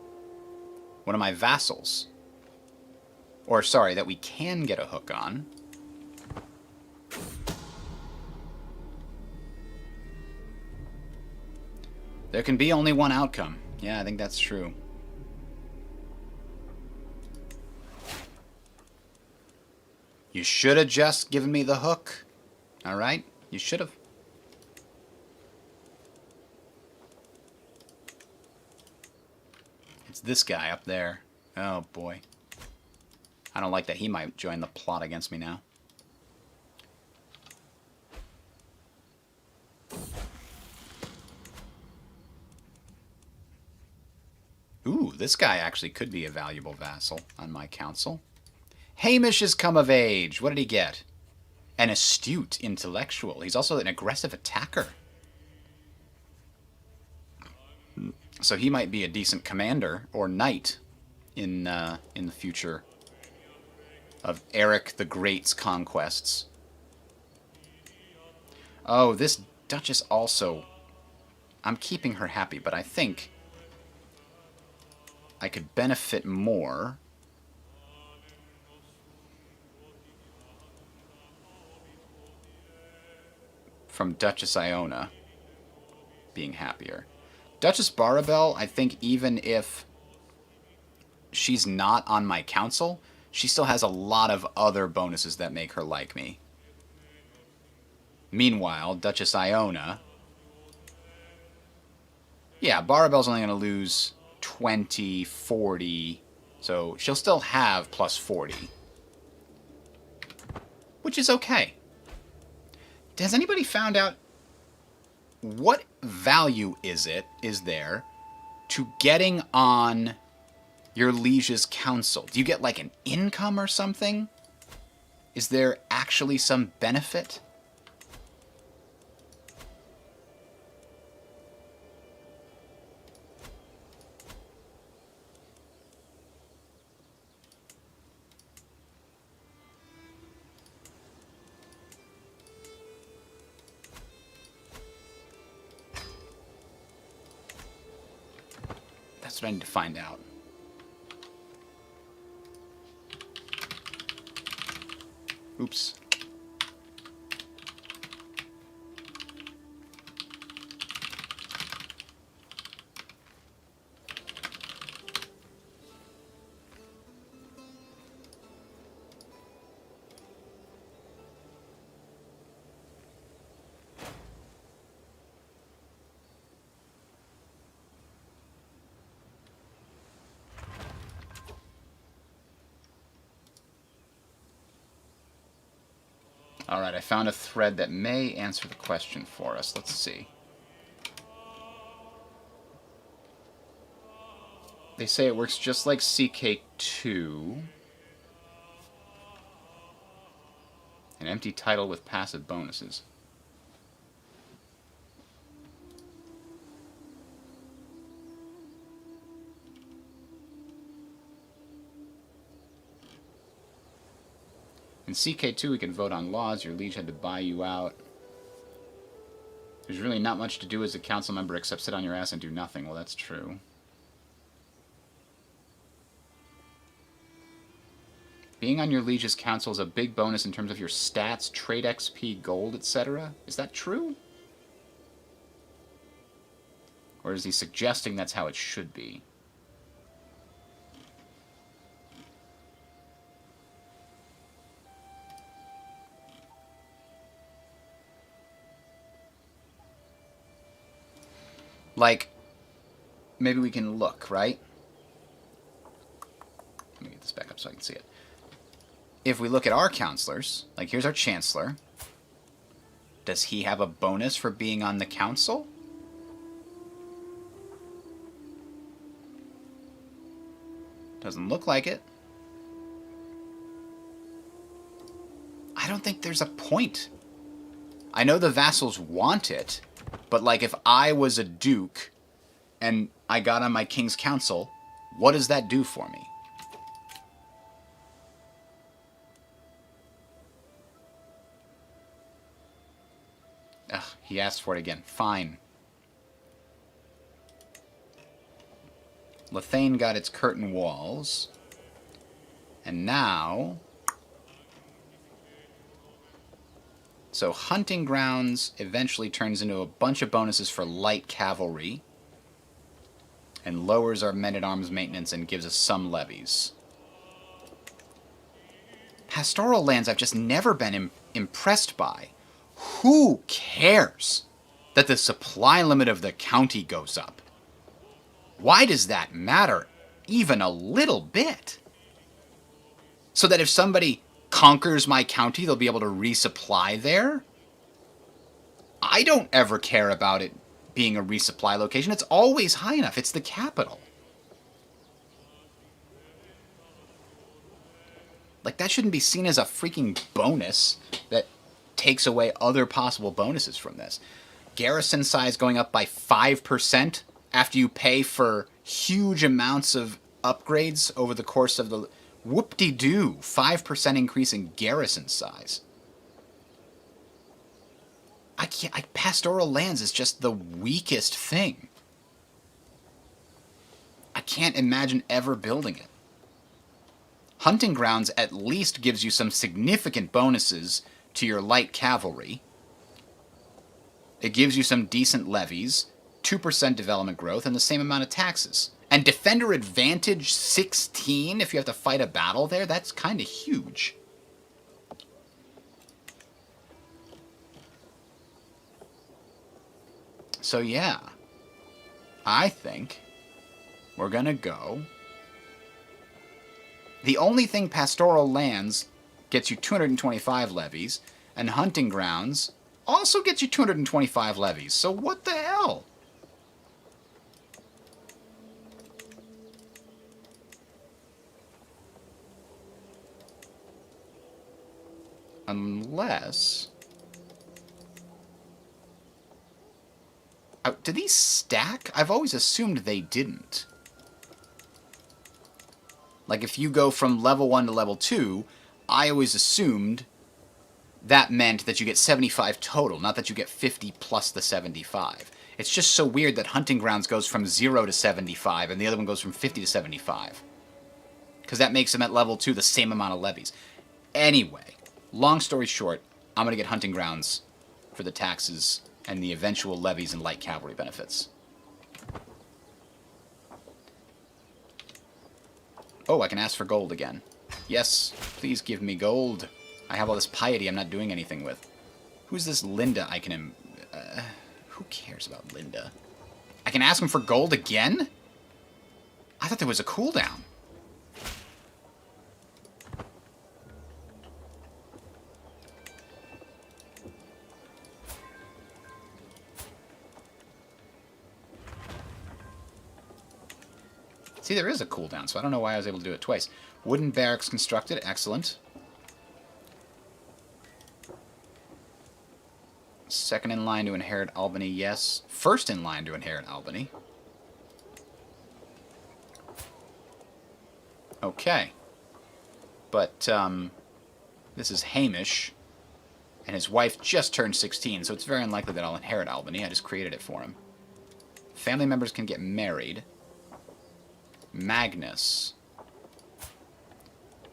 One of my vassals. Or, sorry, that we can get a hook on. There can be only one outcome. Yeah, I think that's true. You should have just given me the hook. Alright? You should have. It's this guy up there. Oh, boy. I don't like that he might join the plot against me now. Ooh, this guy actually could be a valuable vassal on my council. Hamish has come of age. What did he get? An astute intellectual. He's also an aggressive attacker. So he might be a decent commander or knight in the future of Eric the Great's conquests. Oh, this Duchess also... I'm keeping her happy, but I think I could benefit more from Duchess Iona being happier. Duchess Barabel, I think even if she's not on my council, she still has a lot of other bonuses that make her like me. Meanwhile, Duchess Iona... Yeah, Barabel's only going to lose 20, 40, so she'll still have plus 40. Which is okay. Has anybody found out what value is there to getting on your liege's council? Do you get like an income or something? Is there actually some benefit? That's what I need to find out. Oops. Alright, I found a thread that may answer the question for us. Let's see. They say it works just like CK2. An empty title with passive bonuses. In CK2, we could vote on laws. Your liege had to buy you out. There's really not much to do as a council member except sit on your ass and do nothing. Well, that's true. Being on your liege's council is a big bonus in terms of your stats, trade XP, gold, etc. Is that true? Or is he suggesting that's how it should be? Like, maybe we can look, right? Let me get this back up so I can see it. If we look at our counselors, like here's our chancellor. Does he have a bonus for being on the council? Doesn't look like it. I don't think there's a point. I know the vassals want it, but like if I was a duke and I got on my king's council, what does that do for me? Ugh, he asked for it again. Fine. Lethane got its curtain walls. And now... So Hunting Grounds eventually turns into a bunch of bonuses for light cavalry. And lowers our men-at-arms maintenance and gives us some levies. Pastoral lands I've just never been impressed by. Who cares that the supply limit of the county goes up? Why does that matter even a little bit? So that if somebody conquers my county, they'll be able to resupply there? I don't ever care about it being a resupply location. It's always high enough. It's the capital. Like, that shouldn't be seen as a freaking bonus that takes away other possible bonuses from this. Garrison size going up by 5% after you pay for huge amounts of upgrades over the course of the... Whoop-de-doo, 5% increase in garrison size. I can't... Pastoral lands is just the weakest thing. I can't imagine ever building it. Hunting Grounds at least gives you some significant bonuses to your light cavalry. It gives you some decent levies, 2% development growth, and the same amount of taxes. And Defender Advantage 16 if you have to fight a battle there, that's kind of huge. So yeah, I think we're going to go... The only thing Pastoral Lands gets you 225 levies, and Hunting Grounds also gets you 225 levies. So what the hell? Unless... do these stack? I've always assumed they didn't. Like, if you go from level 1 to level 2, I always assumed that meant that you get 75 total, not that you get 50 plus the 75. It's just so weird that Hunting Grounds goes from 0 to 75, and the other one goes from 50 to 75. Because that makes them at level 2 the same amount of levies. Anyway, long story short, I'm going to get Hunting Grounds for the taxes and the eventual levies and light cavalry benefits. Oh, I can ask for gold again. Yes, please give me gold. I have all this piety I'm not doing anything with. Who's this Linda I can... who cares about Linda? I can ask him for gold again? I thought there was a cooldown. See, there is a cooldown, so I don't know why I was able to do it twice. Wooden barracks constructed. Excellent. Second in line to inherit Albany, yes. First in line to inherit Albany. Okay. But, this is Hamish, and his wife just turned 16, so it's very unlikely that I'll inherit Albany. I just created it for him. Family members can get married. Magnus.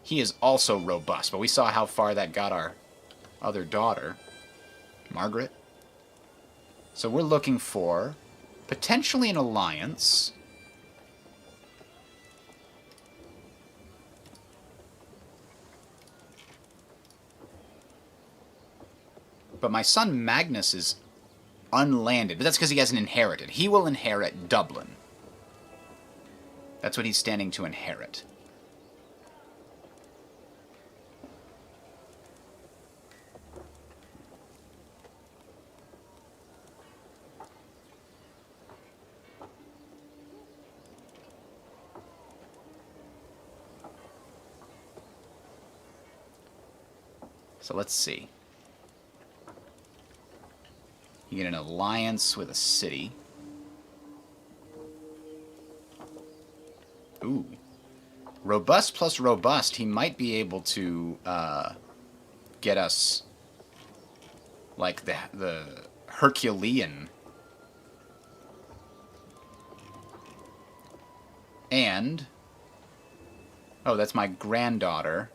He is also robust, but we saw how far that got our other daughter, Margaret. So we're looking for potentially an alliance. But my son Magnus is unlanded, but that's because he hasn't inherited. He will inherit Dublin. That's what he's standing to inherit. So let's see. You get an alliance with a city. Ooh. Robust plus robust, he might be able to get us like the Herculean. And oh, that's my granddaughter,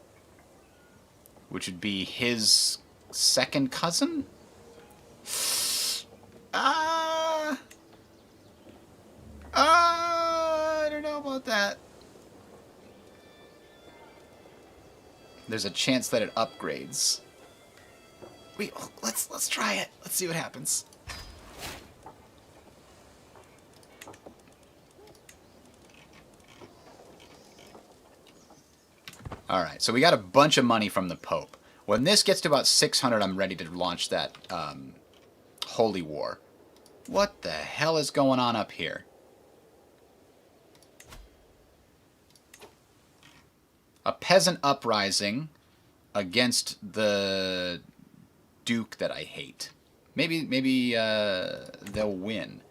which would be his second cousin? I don't know about that. There's a chance that it upgrades. Wait, let's try it. Let's see what happens. Alright, so we got a bunch of money from the Pope. When this gets to about 600, I'm ready to launch that Holy War. What the hell is going on up here? A peasant uprising against the Duke that I hate. Maybe they'll win.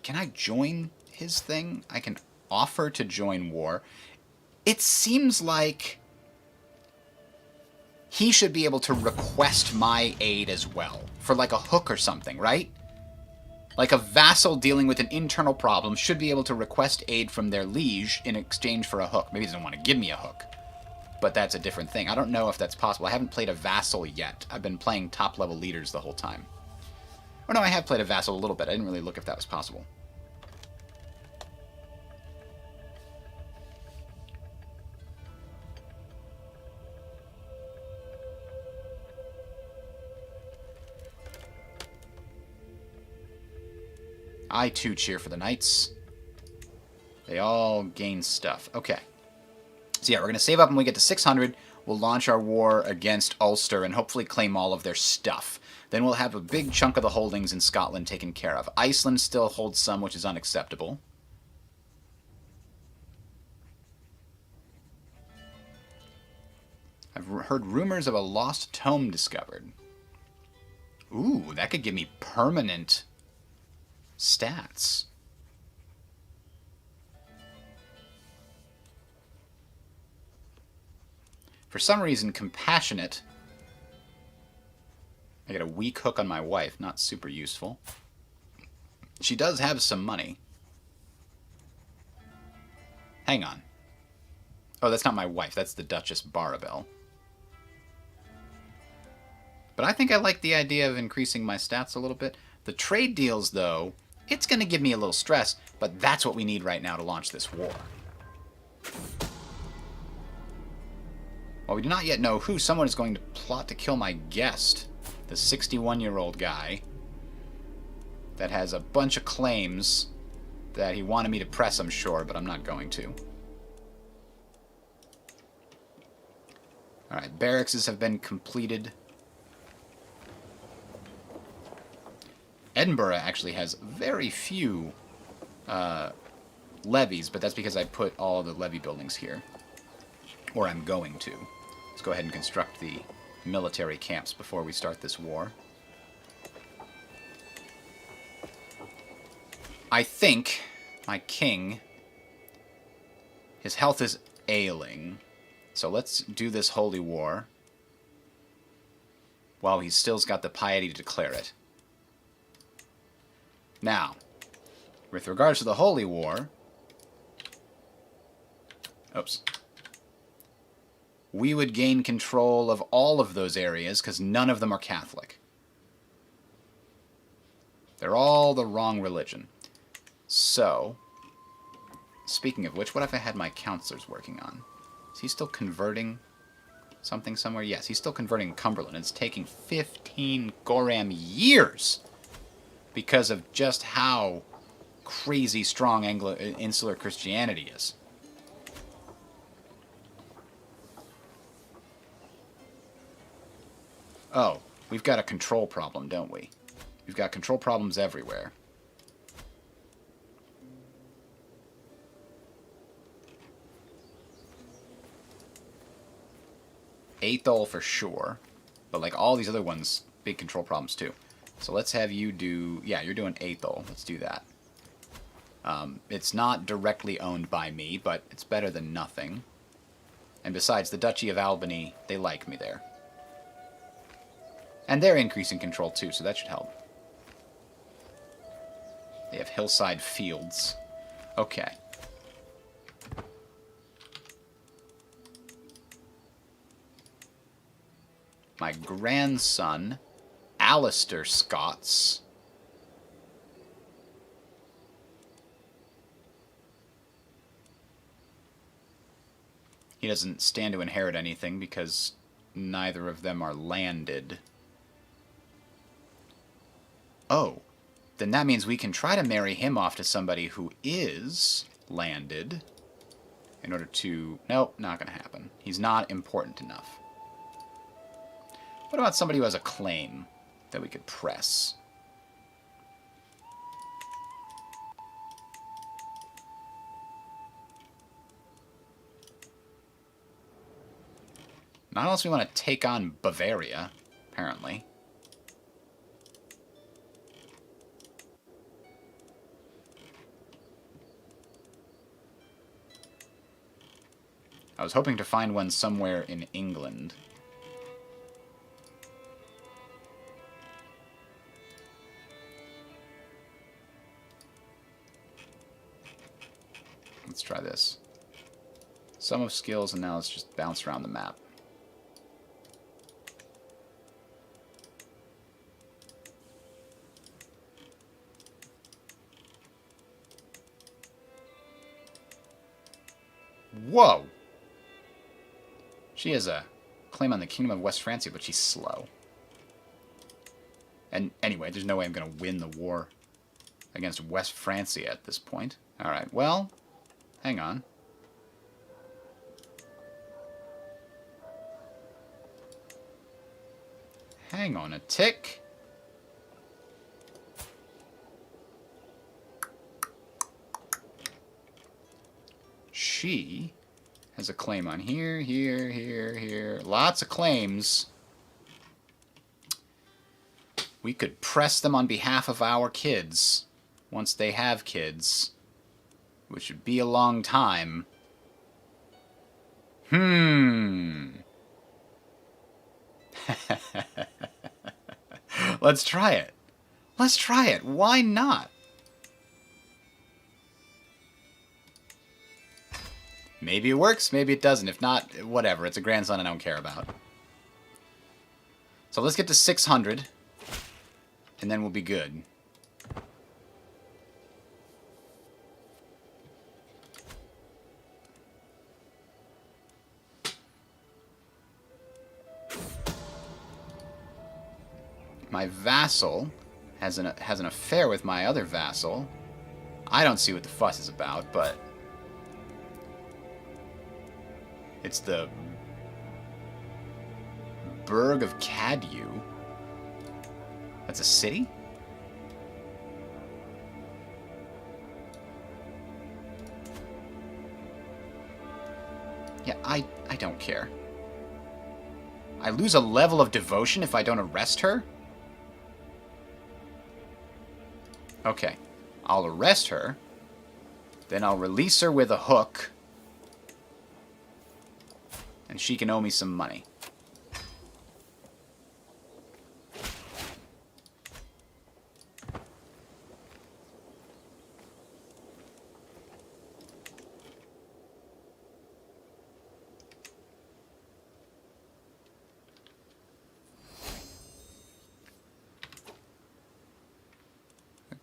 Can I join his thing? I can offer to join war. It seems like he should be able to request my aid as well, for like a hook or something, right? Like a vassal dealing with an internal problem should be able to request aid from their liege in exchange for a hook. Maybe he doesn't want to give me a hook, but that's a different thing. I don't know if that's possible. I haven't played a vassal yet. I've been playing top-level leaders the whole time. Or no, I have played a vassal a little bit. I didn't really look if that was possible. I, too, cheer for the knights. They all gain stuff. Okay. So, yeah, we're going to save up when we get to 600. We'll launch our war against Ulster and hopefully claim all of their stuff. Then we'll have a big chunk of the holdings in Scotland taken care of. Iceland still holds some, which is unacceptable. I've heard rumors of a lost tome discovered. Ooh, that could give me permanent stats. For some reason, compassionate. I get a weak hook on my wife. Not super useful. She does have some money. Hang on. Oh, that's not my wife. That's the Duchess Barabel. But I think I like the idea of increasing my stats a little bit. The trade deals, though, it's going to give me a little stress, but that's what we need right now to launch this war. While we do not yet know who, someone is going to plot to kill my guest, the 61-year-old guy that has a bunch of claims that he wanted me to press, I'm sure, but I'm not going to. Alright, barracks have been completed. Edinburgh actually has very few levies, but that's because I put all the levy buildings here. Or I'm going to. Let's go ahead and construct the military camps before we start this war. I think my king, his health is ailing, so let's do this holy war while he's still's got the piety to declare it. Now, with regards to the holy war, we would gain control of all of those areas because none of them are Catholic. They're all the wrong religion. So, speaking of which, what if I had my counselors working on? Is he still converting something somewhere? Yes, he's still converting Cumberland. It's taking 15 Goram years because of just how crazy strong insular Christianity is. Oh, we've got a control problem, don't we? We've got control problems everywhere. Athol for sure, but like all these other ones, big control problems too. So let's have you do, yeah, you're doing Athol. Let's do that. It's not directly owned by me, but it's better than nothing. And besides, the Duchy of Albany, they like me there. And they're increasing control too, so that should help. They have hillside fields. Okay. My grandson, Alistair Scots. He doesn't stand to inherit anything because neither of them are landed. Oh, then that means we can try to marry him off to somebody who is landed in order to... Nope, not going to happen. He's not important enough. What about somebody who has a claim that we could press? Not unless we want to take on Bavaria, apparently. I was hoping to find one somewhere in England. Let's try this. Sum of skills, and now let's just bounce around the map. Whoa! She has a claim on the Kingdom of West Francia, but she's slow. And anyway, there's no way I'm going to win the war against West Francia at this point. Alright, well, hang on. Hang on a tick. She Has a claim on here, here, here, here. Lots of claims. We could press them on behalf of our kids once they have kids, which would be a long time. Let's try it. Let's try it. Why not? Maybe it works, maybe it doesn't. If not, whatever. It's a grandson I don't care about. So let's get to 600, and then we'll be good. My vassal has an affair with my other vassal. I don't see what the fuss is about, but it's the Burg of Cadu. That's a city? Yeah, I don't care. I lose a level of devotion if I don't arrest her? Okay. I'll arrest her. Then I'll release her with a hook. And she can owe me some money.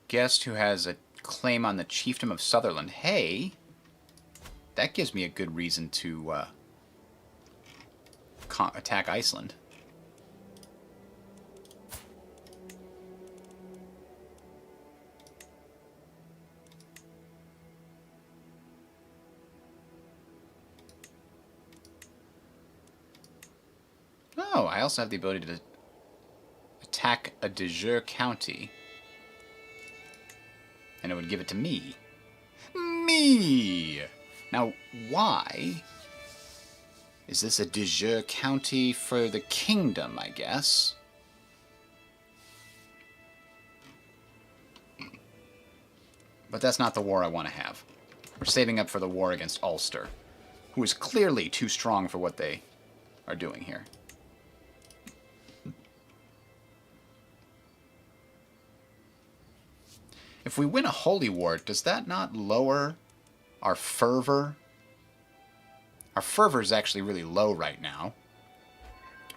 Guest who has a claim on the Chieftain of Sutherland. Hey, that gives me a good reason to attack Iceland. Oh, I also have the ability to attack a de jure county. And it would give it to me. Me! Now, why is this a de jure county for the kingdom, I guess? But that's not the war I want to have. We're saving up for the war against Ulster, who is clearly too strong for what they are doing here. If we win a holy war, does that not lower our fervor? Our fervor is actually really low right now,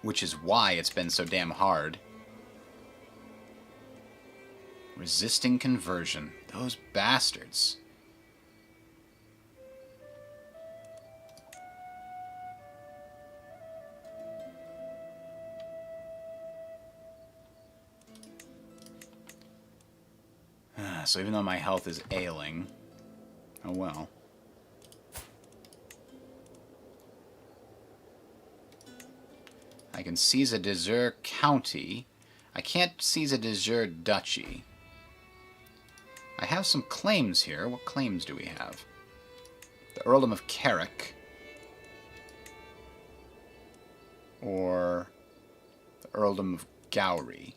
which is why it's been so damn hard. Resisting conversion. Those bastards. So even though my health is ailing, oh well. I can seize a de jure county. I can't seize a de jure duchy. I have some claims here. What claims do we have? The Earldom of Carrick. Or the Earldom of Gowrie.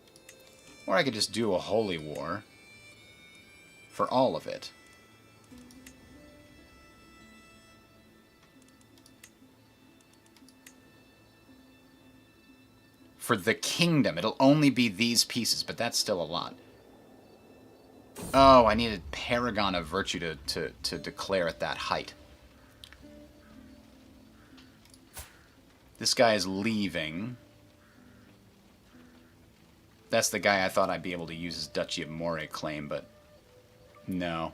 Or I could just do a holy war for all of it. For the kingdom, it'll only be these pieces, but that's still a lot. Oh, I needed Paragon of Virtue to declare at that height. This guy is leaving. That's the guy I thought I'd be able to use his Duchy of Moray claim, but no.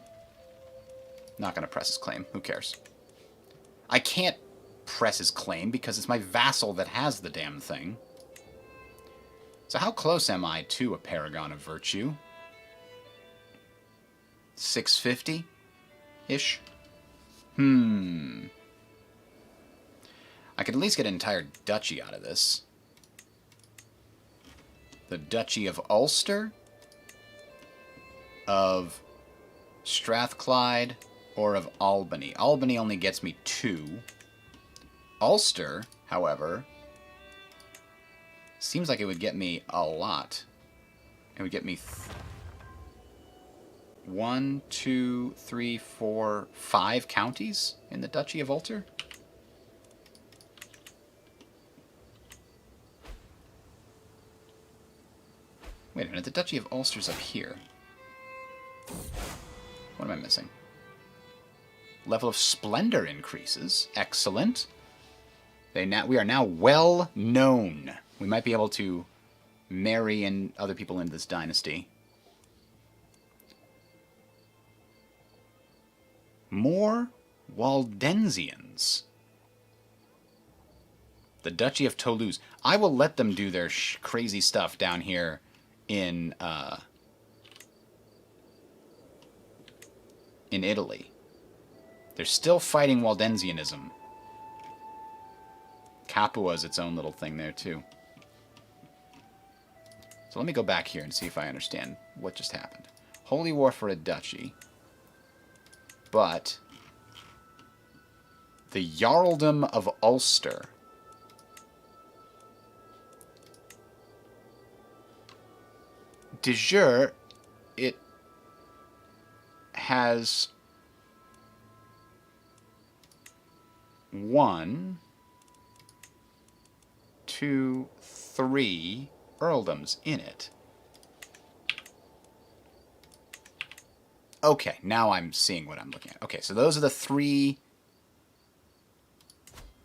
Not going to press his claim. Who cares? I can't press his claim because it's my vassal that has the damn thing. So how close am I to a Paragon of Virtue? 650-ish? I could at least get an entire duchy out of this. The Duchy of Ulster, of Strathclyde, or of Albany. Albany only gets me 2. Ulster, however, seems like it would get me a lot. It would get me 1, 2, 3, 4, 5 counties in the Duchy of Ulster. Wait a minute, the Duchy of Ulster's up here. What am I missing? Level of splendor increases. Excellent. We are now well known. We might be able to marry in other people in this dynasty. More Waldensians. The Duchy of Toulouse. I will let them do their crazy stuff down here in Italy. They're still fighting Waldensianism. Capua is its own little thing there, too. So let me go back here and see if I understand what just happened. Holy War for a duchy. But the Jarldom of Ulster de jure, it has 1, 2, 3 earldoms in it. Okay, now I'm seeing what I'm looking at. Okay, so those are the 3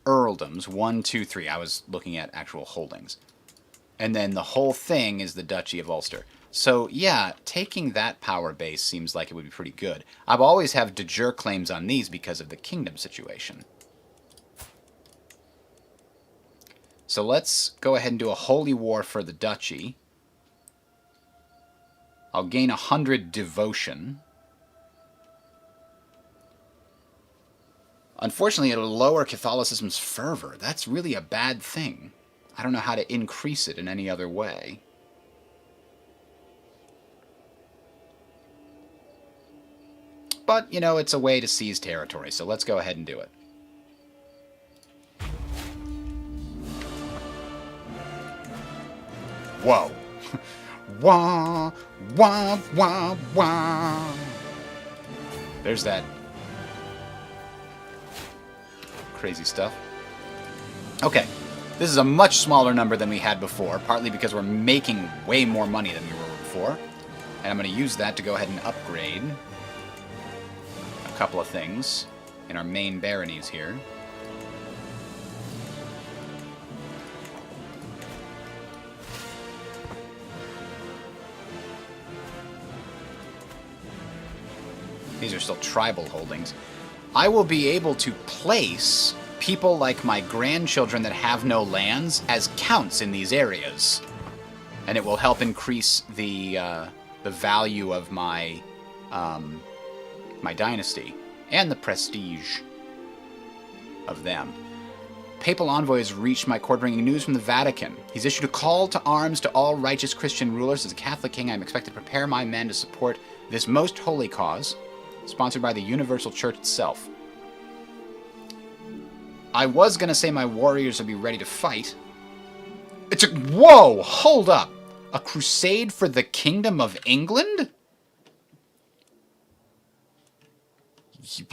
earldoms. 1, 2, 3. I was looking at actual holdings. And then the whole thing is the Duchy of Ulster. So, yeah, taking that power base seems like it would be pretty good. I've always have de jure claims on these because of the kingdom situation. So let's go ahead and do a holy war for the duchy. I'll gain 100 devotion. Unfortunately, it'll lower Catholicism's fervor. That's really a bad thing. I don't know how to increase it in any other way. But, you know, it's a way to seize territory, so let's go ahead and do it. Whoa. Wah, wah, wah, wah. There's that crazy stuff. Okay. This is a much smaller number than we had before, partly because we're making way more money than we were before. And I'm going to use that to go ahead and upgrade a couple of things in our main baronies here. These are still tribal holdings. I will be able to place people like my grandchildren that have no lands as counts in these areas. And it will help increase the value of my my dynasty and the prestige of them. Papal envoy has reached my court bringing news from the Vatican. He's issued a call to arms to all righteous Christian rulers. As a Catholic king, I am expected to prepare my men to support this most holy cause, sponsored by the Universal Church itself. I was going to say my warriors will be ready to fight. It's a... Whoa! Hold up! A crusade for the Kingdom of England?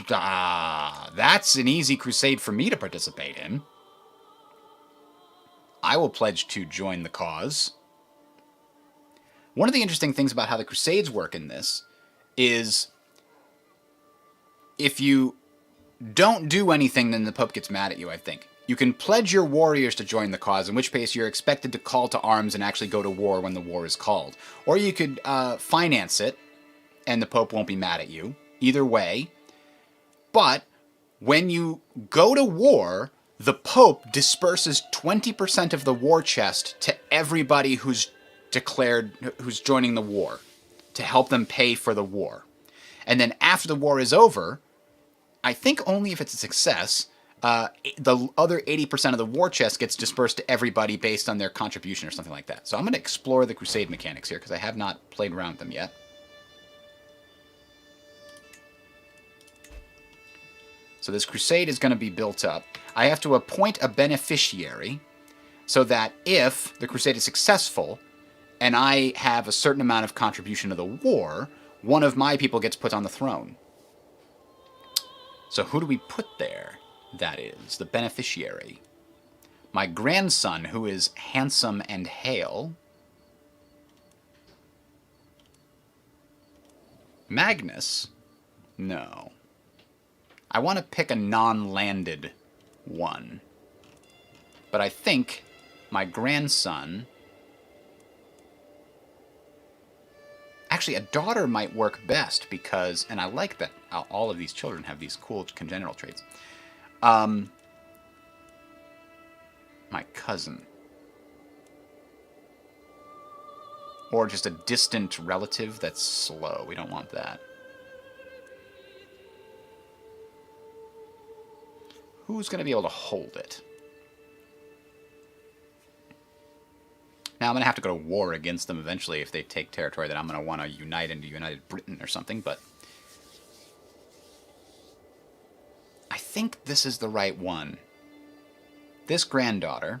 That's an easy crusade for me to participate in. I will pledge to join the cause. One of the interesting things about how the crusades work in this is if you don't do anything, then the Pope gets mad at you, I think. You can pledge your warriors to join the cause, in which case you're expected to call to arms and actually go to war when the war is called. Or you could finance it, and the Pope won't be mad at you. Either way. But when you go to war, the Pope disperses 20% of the war chest to everybody who's joining the war, to help them pay for the war. And then after the war is over, I think only if it's a success, the other 80% of the war chest gets dispersed to everybody based on their contribution or something like that. So I'm going to explore the Crusade mechanics here, because I have not played around with them yet. So this crusade is going to be built up. I have to appoint a beneficiary so that if the crusade is successful and I have a certain amount of contribution to the war, one of my people gets put on the throne. So who do we put there? That is, the beneficiary. My grandson, who is handsome and hale. Magnus? No. I want to pick a non-landed one. But I think my grandson... Actually, a daughter might work best because... And I like that all of these children have these cool congenital traits. My cousin. Or just a distant relative that's slow. We don't want that. Who's going to be able to hold it? Now, I'm going to have to go to war against them eventually if they take territory that I'm going to want to unite into United Britain or something, but... I think this is the right one. This granddaughter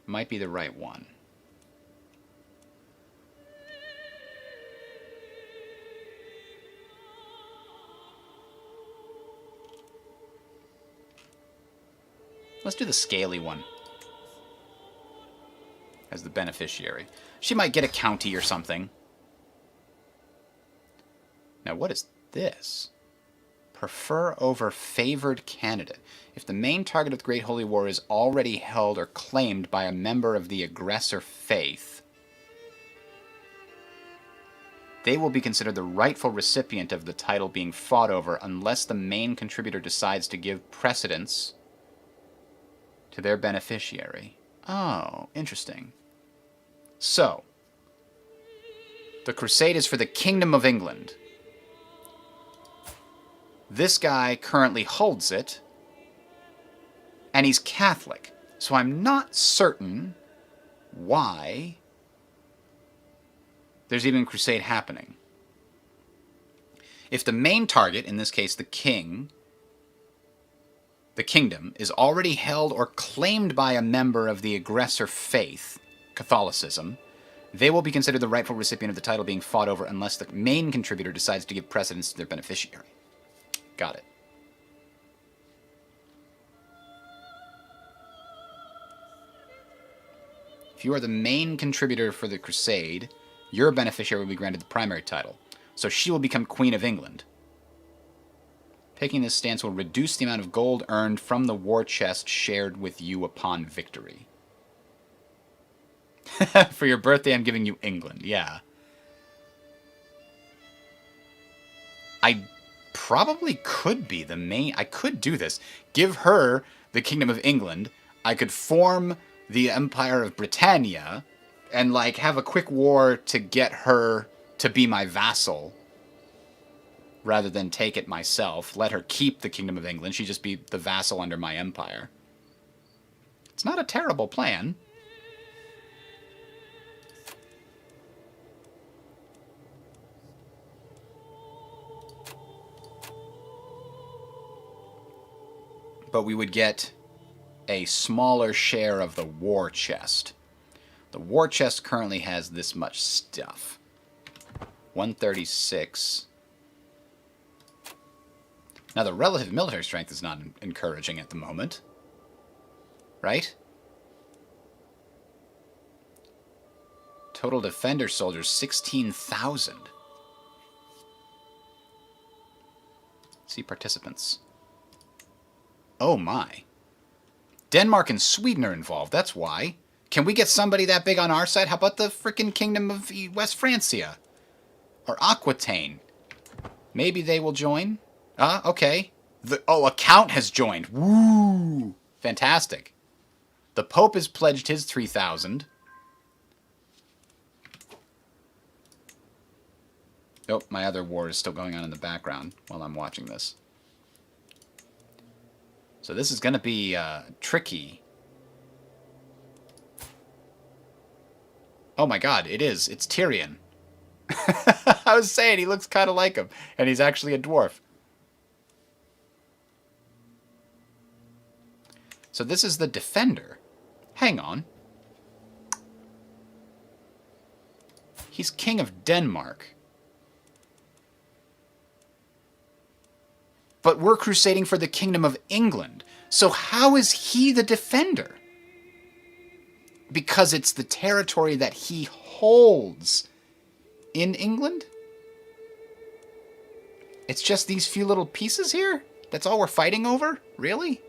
might be the right one. Let's do the scaly one as the beneficiary. She might get a county or something. Now, what is this? Prefer over favored candidate. If the main target of the Great Holy War is already held or claimed by a member of the aggressor faith, they will be considered the rightful recipient of the title being fought over unless the main contributor decides to give precedence to their beneficiary. Oh, interesting. So, the crusade is for the Kingdom of England. This guy currently holds it, and he's Catholic. So I'm not certain why there's even a crusade happening. If the main target, in this case the king, the kingdom, is already held or claimed by a member of the aggressor faith, Catholicism, they will be considered the rightful recipient of the title being fought over unless the main contributor decides to give precedence to their beneficiary. Got it. If you are the main contributor for the crusade, your beneficiary will be granted the primary title. So she will become Queen of England. Taking this stance will reduce the amount of gold earned from the war chest shared with you upon victory. For your birthday, I'm giving you England. Yeah. I probably could be the main... I could do this. Give her the Kingdom of England. I could form the Empire of Britannia and, like, have a quick war to get her to be my vassal rather than take it myself. Let her keep the Kingdom of England. She'd just be the vassal under my empire. It's not a terrible plan. But we would get a smaller share of the war chest. The war chest currently has this much stuff. 136. Now, the relative military strength is not encouraging at the moment. Right? Total defender soldiers, 16,000. See participants. Oh my. Denmark and Sweden are involved, that's why. Can we get somebody that big on our side? How about the frickin' Kingdom of West Francia? Or Aquitaine? Maybe they will join? Okay. A count has joined. Woo! Fantastic. The Pope has pledged his 3,000. Nope, my other war is still going on in the background while I'm watching this. So this is going to be tricky. Oh my god, it is. It's Tyrion. I was saying, he looks kind of like him. And he's actually a dwarf. So this is the defender. Hang on. He's King of Denmark. But we're crusading for the Kingdom of England. So how is he the defender? Because it's the territory that he holds in England? It's just these few little pieces here? That's all we're fighting over? Really?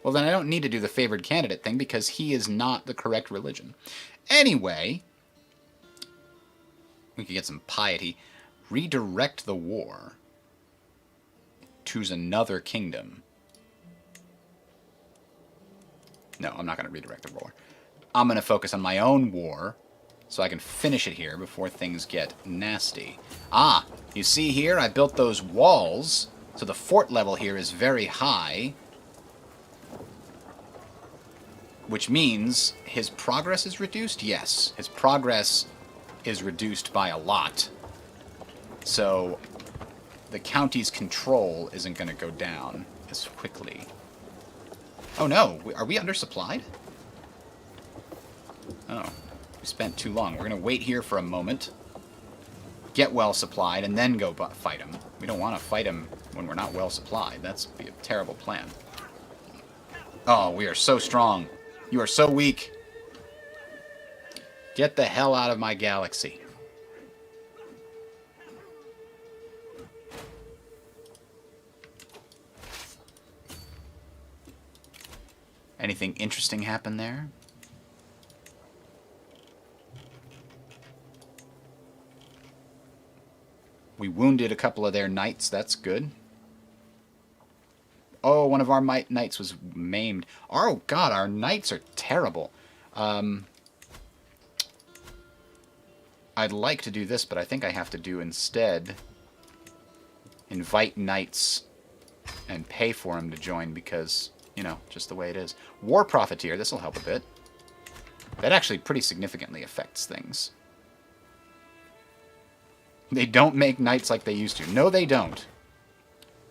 Well, then I don't need to do the favored candidate thing because he is not the correct religion. Anyway, we could get some piety. Redirect the war. Choose another kingdom. No, I'm not going to redirect the war. I'm going to focus on my own war so I can finish it here before things get nasty. Ah, you see here, I built those walls, so the fort level here is very high, which means his progress is reduced? Yes, his progress is reduced by a lot. So the county's control isn't going to go down as quickly. Oh no, are we undersupplied? Oh, we spent too long. We're going to wait here for a moment, get well supplied, and then go fight him. We don't want to fight him when we're not well supplied. That's be a terrible plan. Oh, we are so strong. You are so weak. Get the hell out of my galaxy. Anything interesting happen there? We wounded a couple of their knights. That's good. Oh, one of our knights was maimed. Oh, God, our knights are terrible. I'd like to do this, but I think I have to do instead invite knights and pay for them to join because, you know, just the way it is. War Profiteer, this will help a bit. That actually pretty significantly affects things. They don't make knights like they used to. No, they don't.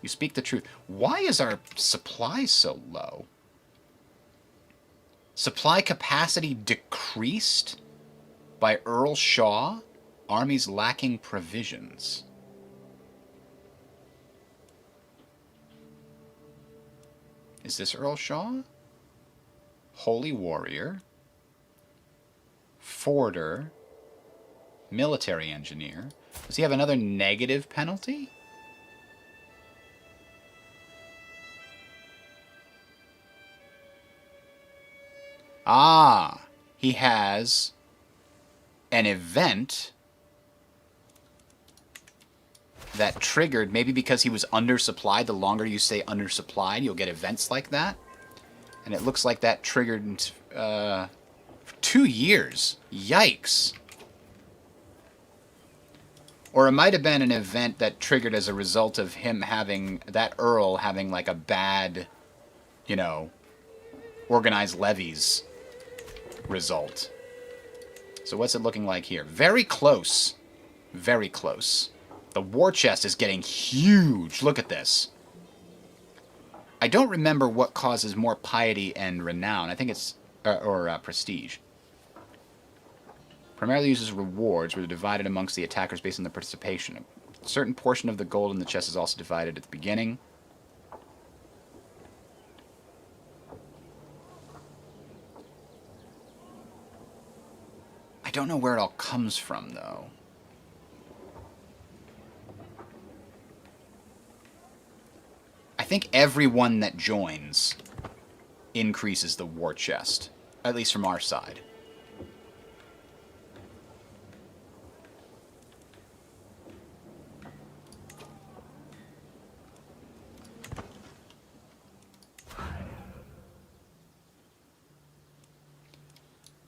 You speak the truth. Why is our supply so low? Supply capacity decreased by Earl Shaw? Armies lacking provisions. Is this Earl Shaw? Holy Warrior. Forder. Military Engineer. Does he have another negative penalty? Ah, he has an event that triggered, maybe because he was undersupplied. The longer you stay undersupplied, you'll get events like that. And it looks like that triggered 2 years. Yikes. Or it might have been an event that triggered as a result of him having, that Earl having like a bad, you know, organized levies result. So what's it looking like here? Very close. Very close. The war chest is getting huge. Look at this. I don't remember what causes more piety and renown. I think it's, prestige. Primarily uses rewards, which are divided amongst the attackers based on their participation. A certain portion of the gold in the chest is also divided at the beginning. I don't know where it all comes from, though. I think everyone that joins increases the war chest, at least from our side.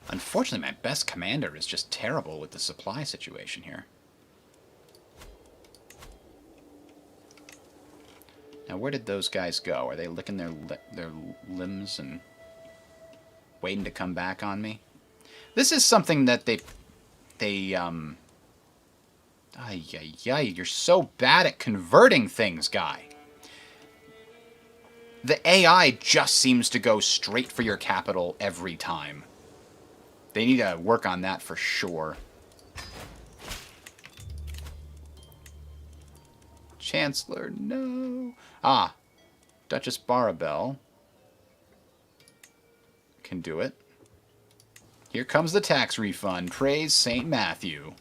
Unfortunately, my best commander is just terrible with the supply situation here. Now, where did those guys go? Are they licking their limbs and waiting to come back on me? This is something that you're so bad at converting things, guy. The AI just seems to go straight for your capital every time. They need to work on that for sure. Chancellor, no. Ah, Duchess Barabel can do it. Here comes the tax refund. Praise St. Matthew.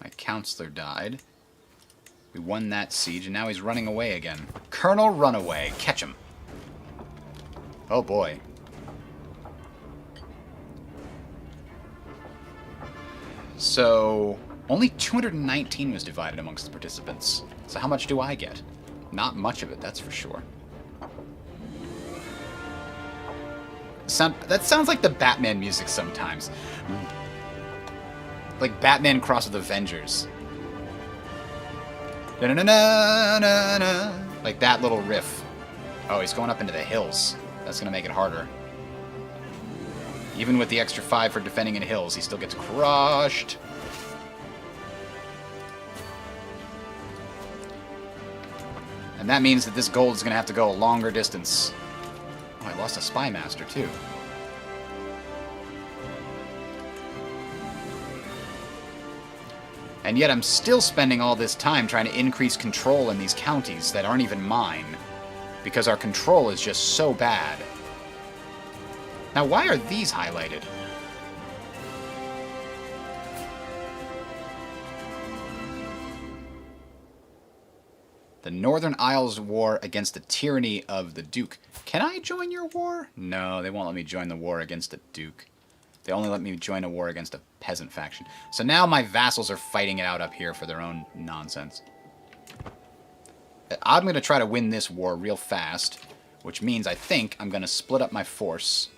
My counselor died. We won that siege, and now he's running away again. Colonel Runaway. Catch him. Oh, boy. So, only 219 was divided amongst the participants. So how much do I get? Not much of it, that's for sure. That sounds like the Batman music sometimes. Like Batman cross with Avengers. Da-na-na-na-na-na. Like that little riff. Oh, he's going up into the hills. That's going to make it harder. Even with the extra 5 for defending in hills, he still gets crushed. And that means that this gold is going to have to go a longer distance. Oh, I lost a spy master, too. And yet I'm still spending all this time trying to increase control in these counties that aren't even mine. Because our control is just so bad. Now, why are these highlighted? The Northern Isles War against the tyranny of the Duke. Can I join your war? No, they won't let me join the war against the Duke. They only let me join a war against a peasant faction. So now my vassals are fighting it out up here for their own nonsense. I'm going to try to win this war real fast, which means I think I'm going to split up my force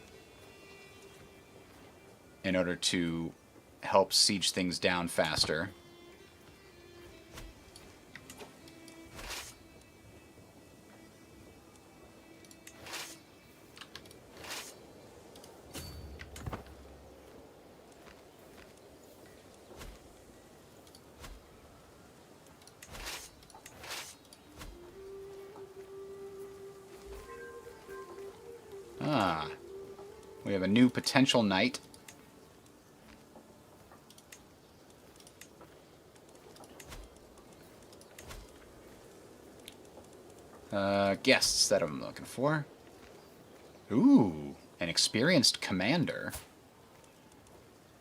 in order to help siege things down faster. Ah, we have a new potential knight. Guests that I'm looking for. Ooh, an experienced commander.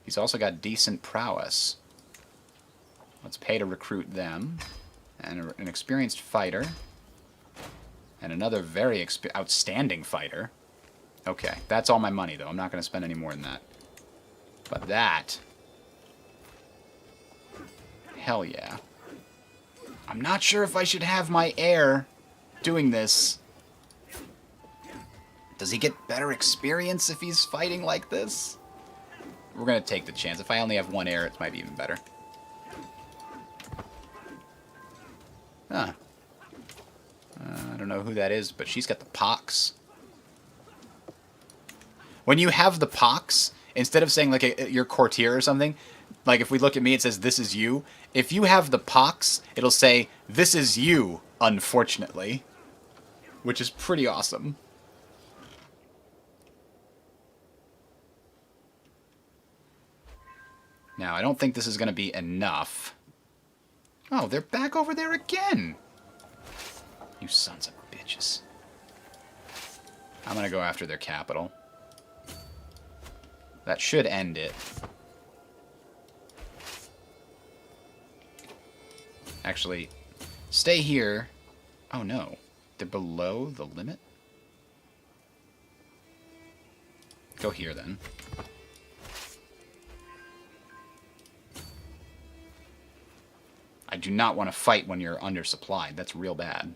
He's also got decent prowess. Let's pay to recruit them. And an experienced fighter. And another very outstanding fighter. Okay, that's all my money, though. I'm not going to spend any more than that. But that... hell yeah. I'm not sure if I should have my heir doing this. Does he get better experience if he's fighting like this? We're going to take the chance. If I only have one heir, it might be even better. Huh. I don't know who that is, but she's got the pox. When you have the pox, instead of saying like your courtier or something, like if we look at me, it says, this is you. If you have the pox, it'll say, this is you, unfortunately. Which is pretty awesome. Now, I don't think this is going to be enough. Oh, they're back over there again. You sons of bitches. I'm going to go after their capital. That should end it. Actually, stay here. Oh no, they're below the limit? Go here then. I do not want to fight when you're undersupplied. That's real bad.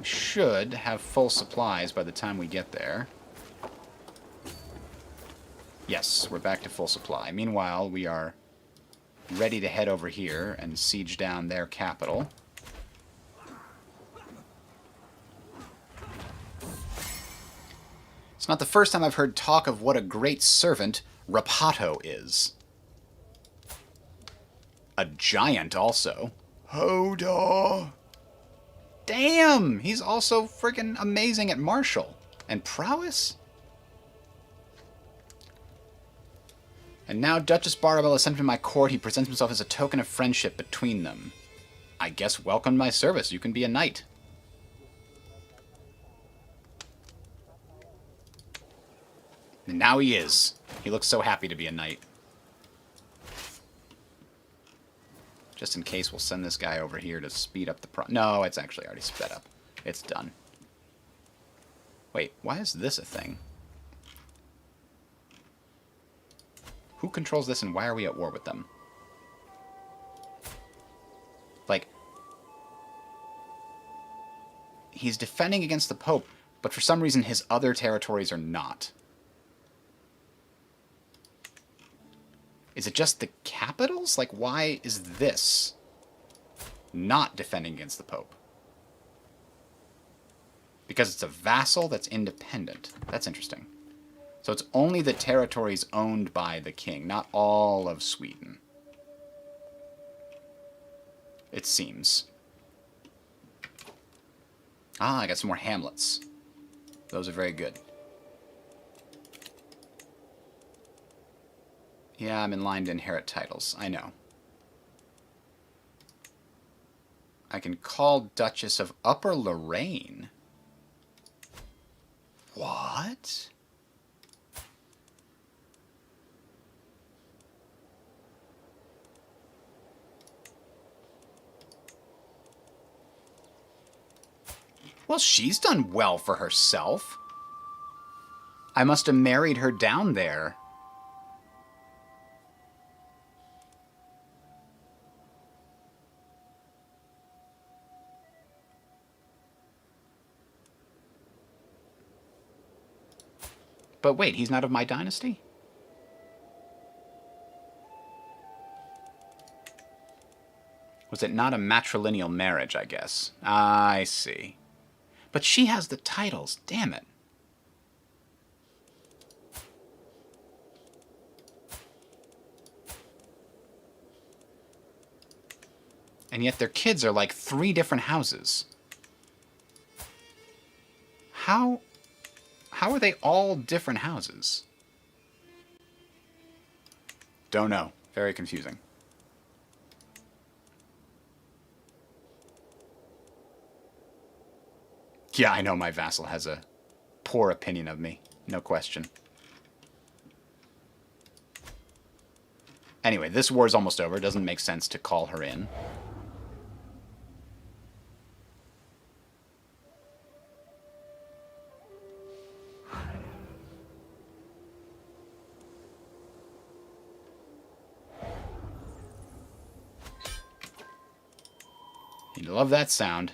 Should have full supplies by the time we get there. Yes, we're back to full supply. Meanwhile, we are ready to head over here and siege down their capital. It's not the first time I've heard talk of what a great servant Rapato is. A giant, also. Hoda! Damn! He's also freaking amazing at martial. And prowess? And now Duchess Barbell is sent to my court. He presents himself as a token of friendship between them. I guess welcome my service. You can be a knight. And now he is. He looks so happy to be a knight. Just in case, we'll send this guy over here to speed up the No, it's actually already sped up. It's done. Wait, why is this a thing? Who controls this and why are we at war with them? Like, he's defending against the Pope, but for some reason his other territories are not. Is it just the capitals? Like, why is this not defending against the Pope? Because it's a vassal that's independent. That's interesting. So it's only the territories owned by the king, not all of Sweden. It seems. Ah, I got some more hamlets. Those are very good. Yeah, I'm in line to inherit titles. I know. I can call Duchess of Upper Lorraine. What? Well, she's done well for herself. I must have married her down there. But wait, he's not of my dynasty? Was it not a matrilineal marriage, I guess? I see. But she has the titles, damn it. And yet their kids are like 3 different houses. How are they all different houses? Don't know. Very confusing. Yeah, I know my vassal has a poor opinion of me. No question. Anyway, this war is almost over. It doesn't make sense to call her in. You love that sound.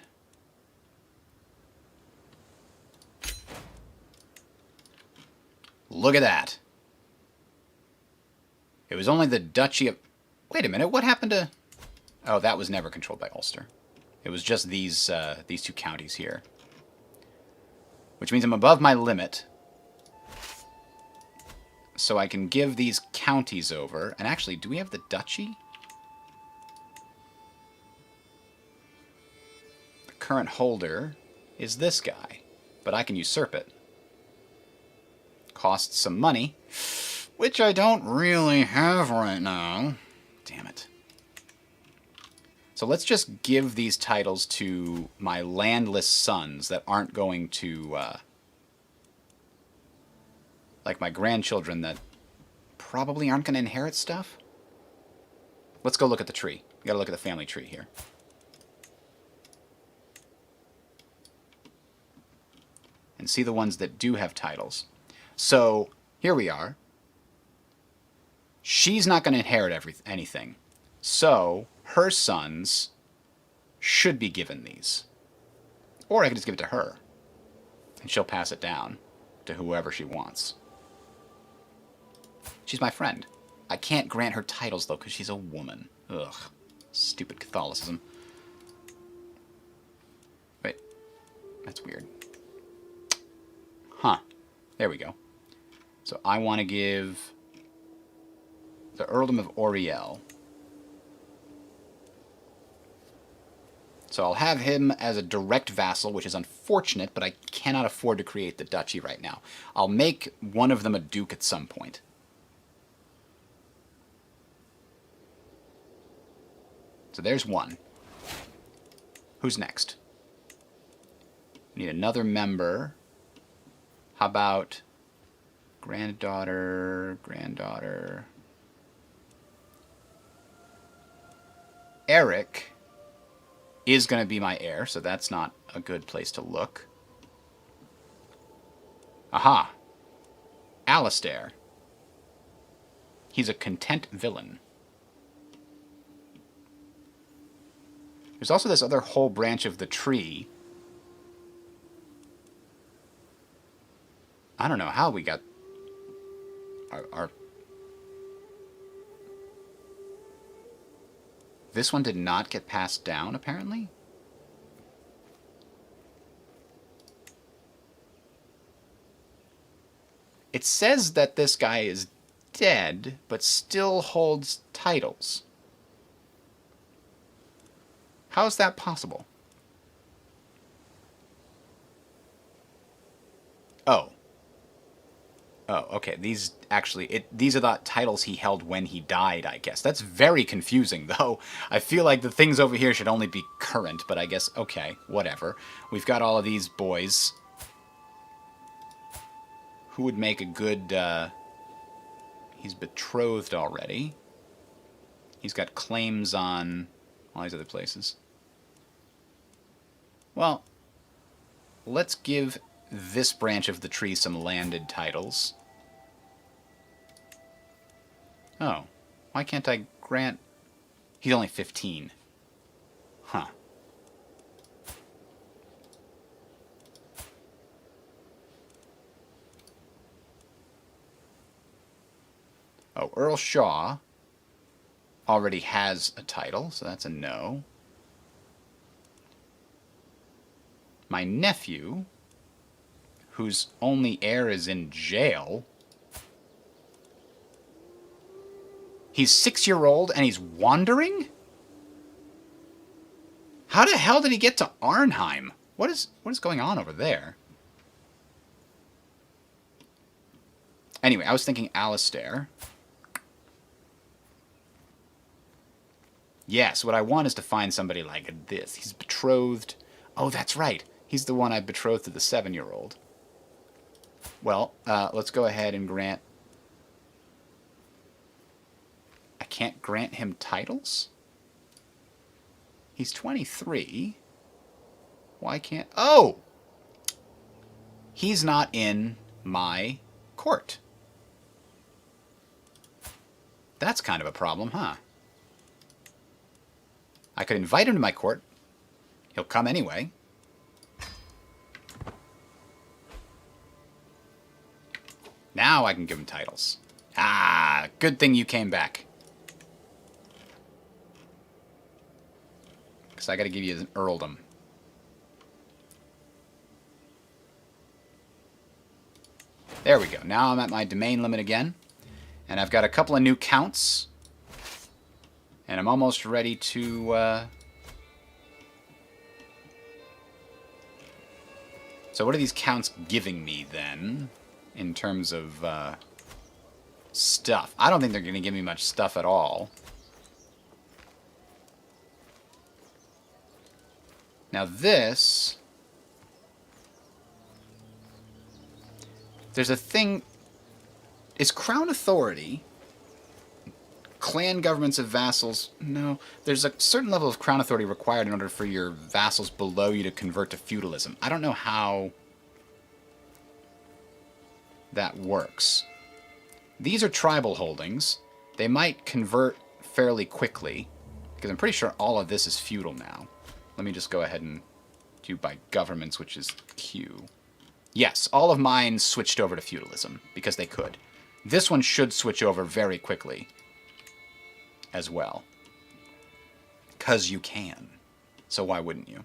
Look at that. It was only the Duchy of... Wait a minute, what happened to... Oh, that was never controlled by Ulster. It was just these 2 counties here. Which means I'm above my limit. So I can give these counties over. And actually, do we have the Duchy? The current holder is this guy. But I can usurp it. Costs some money, which I don't really have right now. Damn it. So let's just give these titles to my landless sons that aren't going to, like my grandchildren that probably aren't going to inherit stuff. Let's go look at the tree. You gotta look at the family tree here. And see the ones that do have titles. So, here we are. She's not going to inherit anything. So, her sons should be given these. Or I could just give it to her. And she'll pass it down to whoever she wants. She's my friend. I can't grant her titles, though, because she's a woman. Ugh. Stupid Catholicism. Wait. That's weird. Huh. There we go. So I want to give the Earldom of Oriel. So I'll have him as a direct vassal, which is unfortunate, but I cannot afford to create the duchy right now. I'll make one of them a duke at some point. So there's one. Who's next? We need another member. How about granddaughter, granddaughter? Eric is going to be my heir, so that's not a good place to look. Aha. Alistair. He's a content villain. There's also this other whole branch of the tree. I don't know how we got our... This one did not get passed down, apparently? It says that this guy is dead, but still holds titles. How is that possible? Oh. Oh, okay. These actually, these are the titles he held when he died, I guess. That's very confusing, though. I feel like the things over here should only be current, but I guess, okay, whatever. We've got all of these boys. Who would make a good, he's betrothed already. He's got claims on all these other places. Well, let's give this branch of the tree some landed titles. Oh, why can't I grant... He's only 15. Huh. Oh, Earl Shaw already has a title, so that's a no. My nephew, whose only heir is in jail. He's 6-year-old and he's wandering? How the hell did he get to Arnheim? What is going on over there? Anyway, I was thinking Alistair. Yes, what I want is to find somebody like this. He's betrothed. Oh, that's right. He's the one I betrothed to the 7-year-old. Well, let's go ahead and grant... I can't grant him titles? He's 23. Why can't... Oh! He's not in my court. That's kind of a problem, huh? I could invite him to my court. He'll come anyway. Now I can give him titles. Ah, good thing you came back. Because I got to give you an earldom. There we go. Now I'm at my domain limit again. And I've got a couple of new counts. And I'm almost ready to... So what are these counts giving me then? In terms of stuff. I don't think they're going to give me much stuff at all. Now this... There's a thing... Is Crown Authority... Clan governments of vassals... No. There's a certain level of Crown Authority required in order for your vassals below you to convert to feudalism. I don't know how... that works. These are tribal holdings. They might convert fairly quickly, because I'm pretty sure all of this is feudal now. Let me just go ahead and do by governments, which is Q. Yes, all of mine switched over to feudalism, because they could. This one should switch over very quickly as well. 'Cause you can. So why wouldn't you?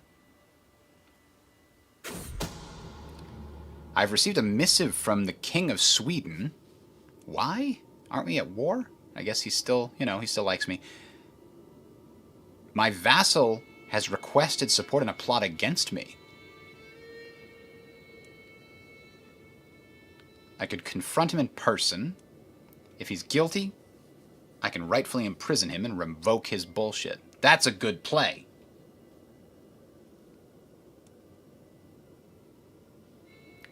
I've received a missive from the King of Sweden. Why? Aren't we at war? I guess he's still, he still likes me. My vassal has requested support in a plot against me. I could confront him in person. If he's guilty, I can rightfully imprison him and revoke his bullshit. That's a good play.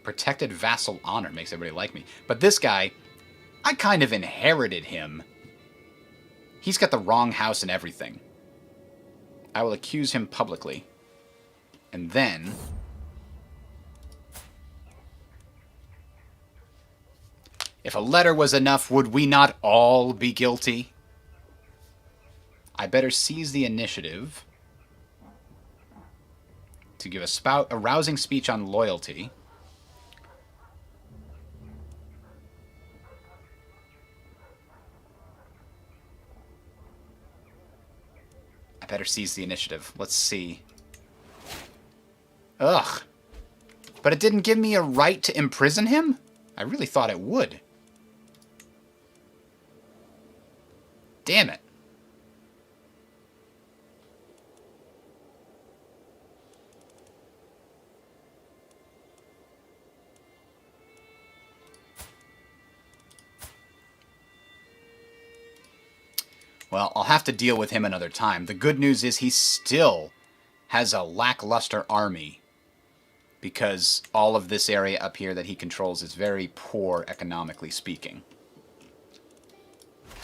Protected vassal honor makes everybody like me. But this guy, I kind of inherited him. He's got the wrong house and everything. I will accuse him publicly. And then... if a letter was enough, would we not all be guilty? I better seize the initiative to give a rousing speech on loyalty. I better seize the initiative. Let's see. Ugh. But it didn't give me a right to imprison him? I really thought it would. Damn it. Well, I'll have to deal with him another time. The good news is he still has a lackluster army because all of this area up here that he controls is very poor economically speaking.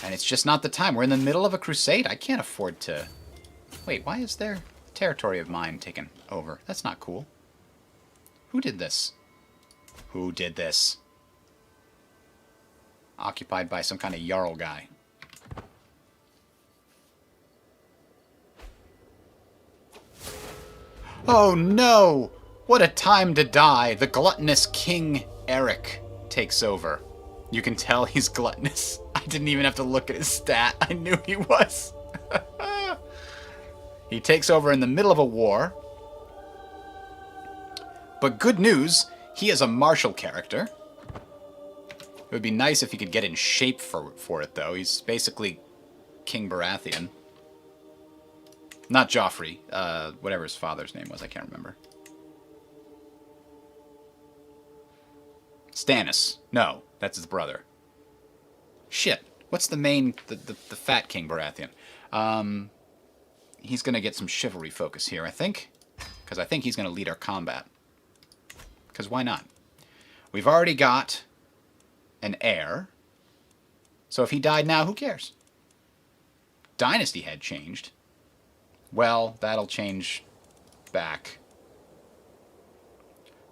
And it's just not the time. We're in the middle of a crusade. I can't afford to... Wait, why is there territory of mine taken over? That's not cool. Who did this? Who did this? Occupied by some kind of Jarl guy. Oh no! What a time to die! The gluttonous King Eric takes over. You can tell he's gluttonous. I didn't even have to look at his stat. I knew he was. He takes over in the middle of a war. But good news, he is a martial character. It would be nice if he could get in shape for it, though. He's basically King Baratheon. Not Joffrey. Whatever his father's name was, I can't remember. Stannis. No, that's his brother. Shit. What's the main... The fat King Baratheon? He's going to get some chivalry focus here, I think. Because I think he's going to lead our combat. Because why not? We've already got an heir. So if he died now, who cares? Dynasty had changed. Well, that'll change back.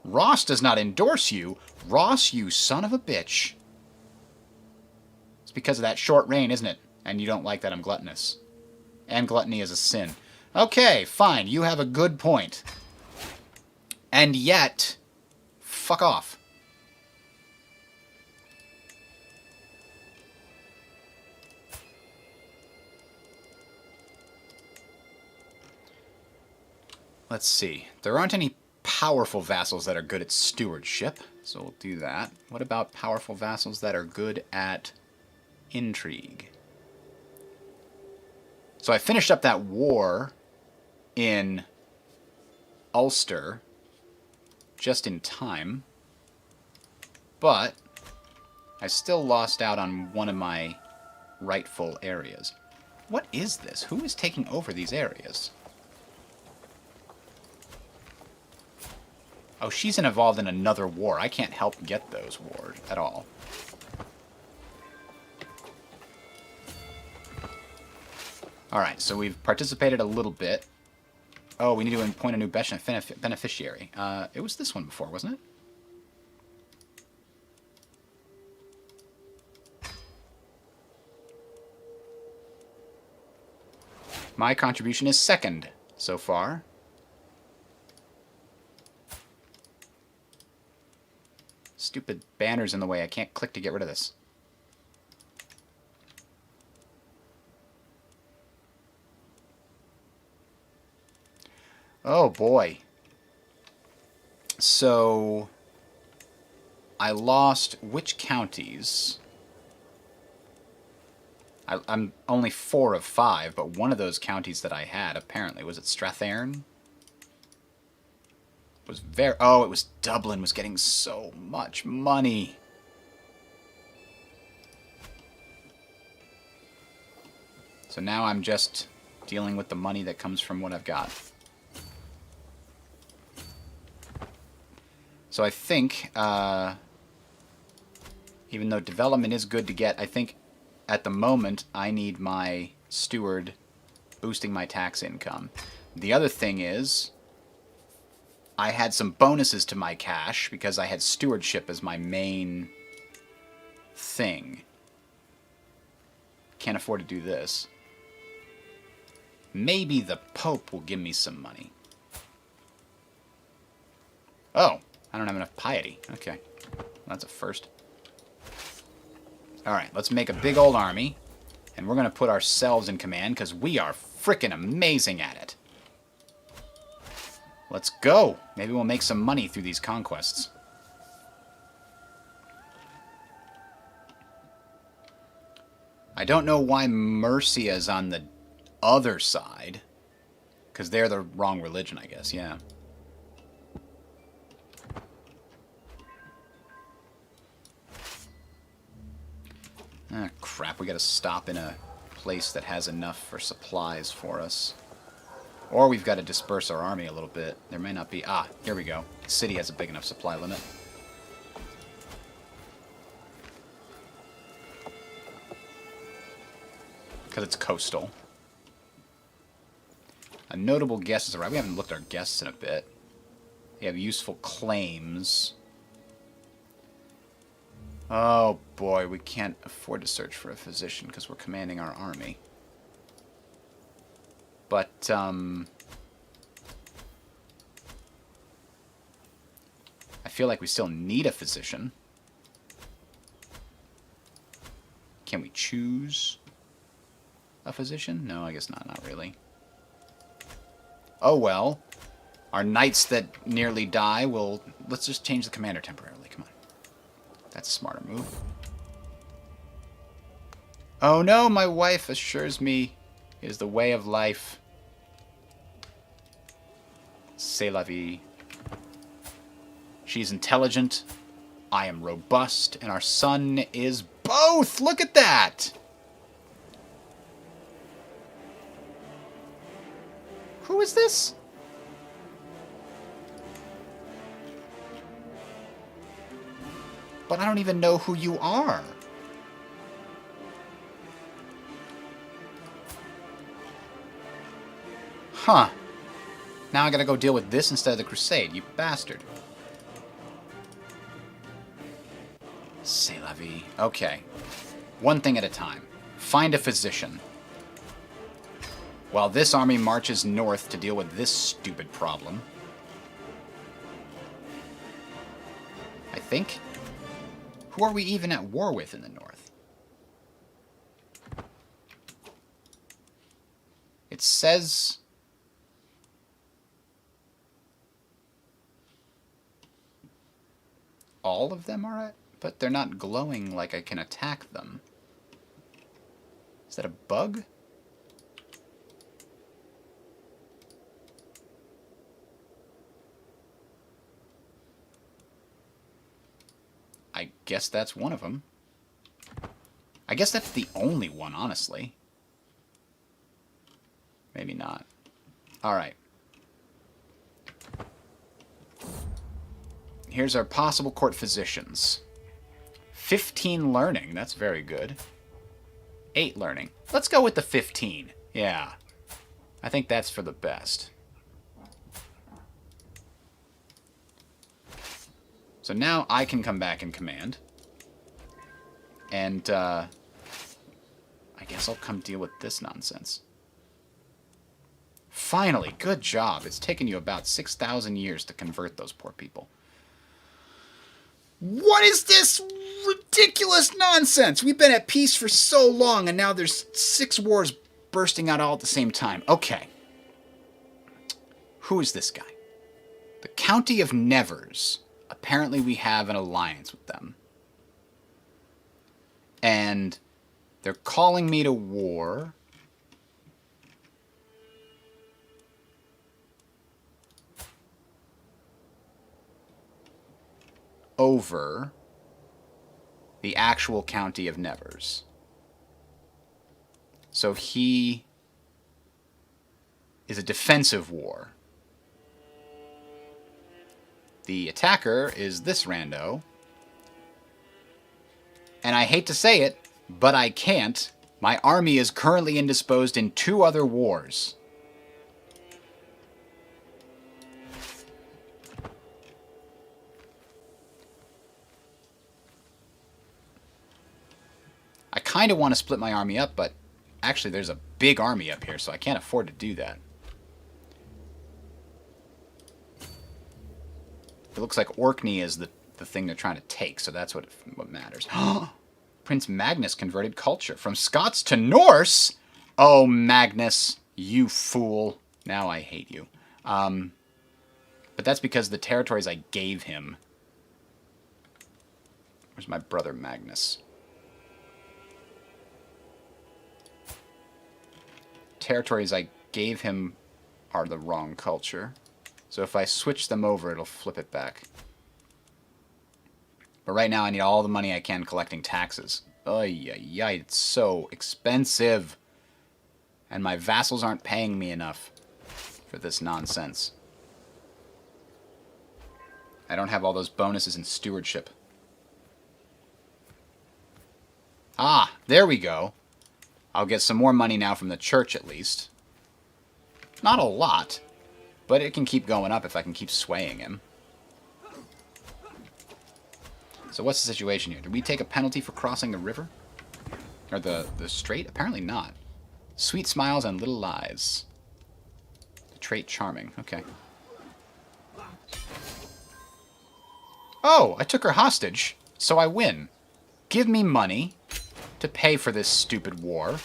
Ross does not endorse you. Ross, you son of a bitch. It's because of that short reign, isn't it? And you don't like that I'm gluttonous. And gluttony is a sin. Okay, fine. You have a good point. And yet, fuck off. Let's see. There aren't any powerful vassals that are good at stewardship, so we'll do that. What about powerful vassals that are good at intrigue? So I finished up that war in Ulster just in time, but I still lost out on one of my rightful areas. What is this? Who is taking over these areas? Oh, she's involved in another war. I can't help get those wars at all. Alright, so we've participated a little bit. Oh, we need to appoint a new beneficiary. It was this one before, wasn't it? My contribution is second so far. Stupid banner's in the way. I can't click to get rid of this. Oh, boy. So, I lost which counties? I'm only 4 of 5, but one of those counties that I had, apparently, was it Strathearn? Was very... Oh, it was Dublin was getting so much money. So now I'm just dealing with the money that comes from what I've got. So I think, even though development is good to get, I think at the moment I need my steward boosting my tax income. The other thing is, I had some bonuses to my cash because I had stewardship as my main thing. Can't afford to do this. Maybe the Pope will give me some money. Oh, I don't have enough piety. Okay, that's a first. Alright, let's make a big old army. And we're going to put ourselves in command because we are frickin' amazing at it. Let's go. Maybe we'll make some money through these conquests. I don't know why Mercia's on the other side. Because they're the wrong religion, I guess, yeah. Ah, crap, we gotta stop in a place that has enough for supplies for us. Or we've got to disperse our army a little bit. There may not be... Ah, here we go. The city has a big enough supply limit. Because it's coastal. A notable guest is arrived. We haven't looked at our guests in a bit. They have useful claims. Oh boy, we can't afford to search for a physician because we're commanding our army. But, I feel like we still need a physician. Can we choose a physician? No, I guess not. Not really. Oh well. Our knights that nearly die will... Let's just change the commander temporarily. Come on. That's a smarter move. Oh no, my wife assures me it is the way of life. C'est la vie. She's intelligent. I am robust. And our son is both! Look at that! Who is this? But I don't even know who you are. Huh. Now I gotta go deal with this instead of the Crusade, you bastard. C'est la vie. Okay. One thing at a time. Find a physician. While this army marches north to deal with this stupid problem. I think. Who are we even at war with in the north? It says... all of them are at... But they're not glowing like I can attack them. Is that a bug? I guess that's one of them. I guess that's the only one, honestly. Maybe not. Alright. Here's our possible court physicians. 15 learning. That's very good. 8 learning. Let's go with the 15. Yeah. I think that's for the best. So now I can come back in command. And, I guess I'll come deal with this nonsense. Finally, good job. It's taken you about 6,000 years to convert those poor people. What is this ridiculous nonsense? We've been at peace for so long, and now there's 6 wars bursting out all at the same time. Okay. Who is this guy? The County of Nevers. Apparently we have an alliance with them. And they're calling me to war. Over the actual County of Nevers. So he is a defensive war. The attacker is this rando. And I hate to say it, but I can't. My army is currently indisposed in 2 other wars. I kind of want to split my army up, but actually there's a big army up here, so I can't afford to do that. It looks like Orkney is the thing they're trying to take, so that's what matters. Prince Magnus converted culture. From Scots to Norse? Oh, Magnus, you fool. Now I hate you. But that's because the territories I gave him. Where's my brother Magnus? Territories I gave him are the wrong culture. So if I switch them over, it'll flip it back. But right now I need all the money I can collecting taxes. Ay, it's so expensive. And my vassals aren't paying me enough for this nonsense. I don't have all those bonuses in stewardship. Ah, there we go. I'll get some more money now from the church at least. Not a lot, but it can keep going up if I can keep swaying him. So what's the situation here? Did we take a penalty for crossing the river? Or the strait? Apparently not. Sweet smiles and little lies. The trait charming. Okay. Oh, I took her hostage, so I win. Give me money to pay for this stupid war.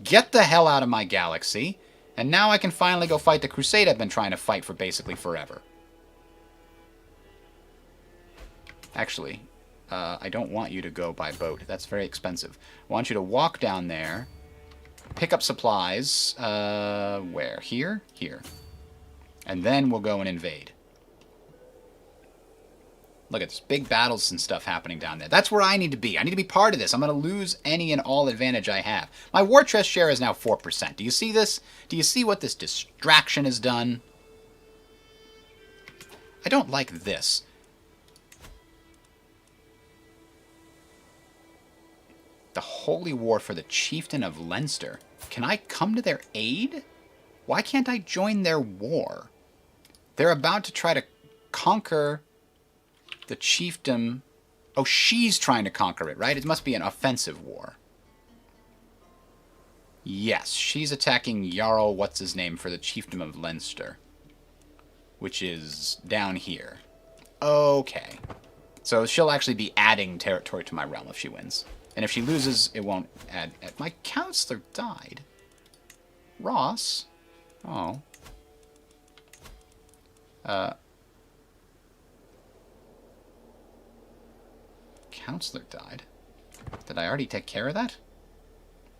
Get the hell out of my galaxy. And now I can finally go fight the crusade I've been trying to fight for basically forever. Actually, I don't want you to go by boat. That's very expensive. I want you to walk down there, pick up supplies. Where? Here? Here. And then we'll go and invade. Look at this. Big battles and stuff happening down there. That's where I need to be. I need to be part of this. I'm going to lose any and all advantage I have. My war chest share is now 4%. Do you see this? Do you see what this distraction has done? I don't like this. The Holy War for the Chieftain of Leinster. Can I come to their aid? Why can't I join their war? They're about to try to conquer the chiefdom. Oh, she's trying to conquer it, right? It must be an offensive war. Yes, she's attacking Jarl what's-his-name for the chiefdom of Leinster, which is down here. Okay. So she'll actually be adding territory to my realm if she wins. And if she loses, it won't add. My counselor died. Ross? Oh. Counselor died? Did I already take care of that?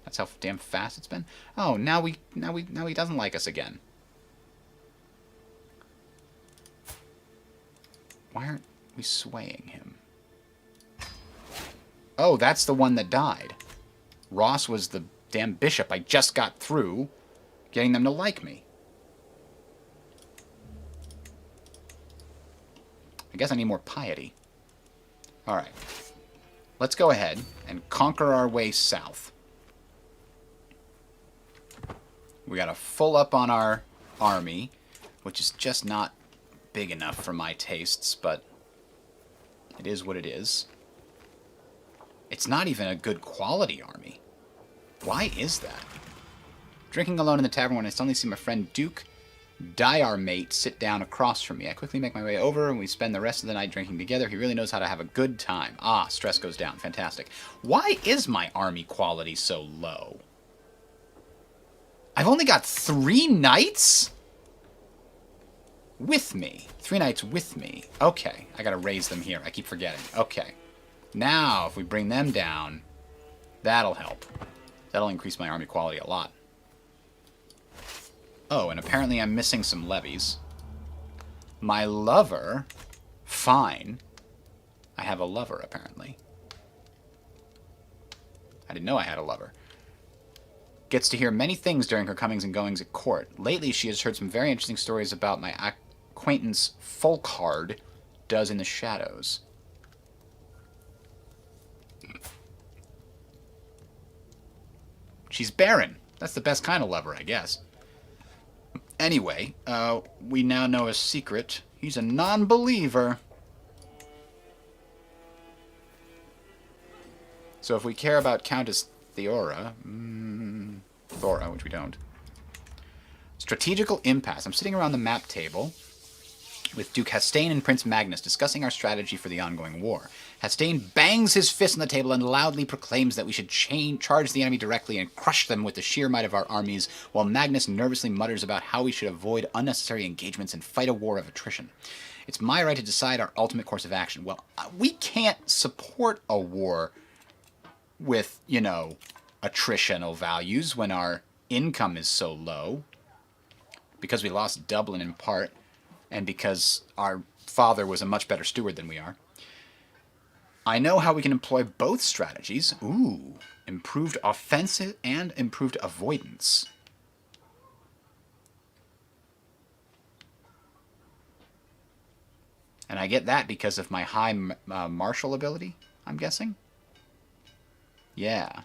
That's how damn fast it's been. Oh, now he doesn't like us again. Why aren't we swaying him? Oh, that's the one that died. Ross was the damn bishop I just got through getting them to like me. I guess I need more piety. Alright. Let's go ahead and conquer our way south. We got to full up on our army, which is just not big enough for my tastes, but it is what it is. It's not even a good quality army. Why is that? Drinking alone in the tavern when I suddenly see my friend Duke, our mate, sit down across from me. I quickly make my way over and we spend the rest of the night drinking together. He really knows how to have a good time. Ah, stress goes down. Fantastic. Why is my army quality so low? I've only got 3 knights? With me. 3 knights with me. Okay. I gotta raise them here. I keep forgetting. Okay. Now, if we bring them down, that'll help. That'll increase my army quality a lot. Oh, and apparently I'm missing some levies. My lover... Fine. I have a lover, apparently. I didn't know I had a lover. Gets to hear many things during her comings and goings at court. Lately, she has heard some very interesting stories about my acquaintance Folkhard does in the shadows. She's barren. That's the best kind of lover, I guess. Anyway, we now know his secret. He's a non-believer. So if we care about Countess Thora, which we don't. Strategical impasse. I'm sitting around the map table with Duke Hastane and Prince Magnus discussing our strategy for the ongoing war. Hastane bangs his fist on the table and loudly proclaims that we should charge the enemy directly and crush them with the sheer might of our armies, while Magnus nervously mutters about how we should avoid unnecessary engagements and fight a war of attrition. It's my right to decide our ultimate course of action. Well, we can't support a war with, you know, attritional values when our income is so low, because we lost Dublin in part, and because our father was a much better steward than we are. I know how we can employ both strategies. Ooh, improved offensive and improved avoidance. And I get that because of my high martial ability, I'm guessing? Yeah.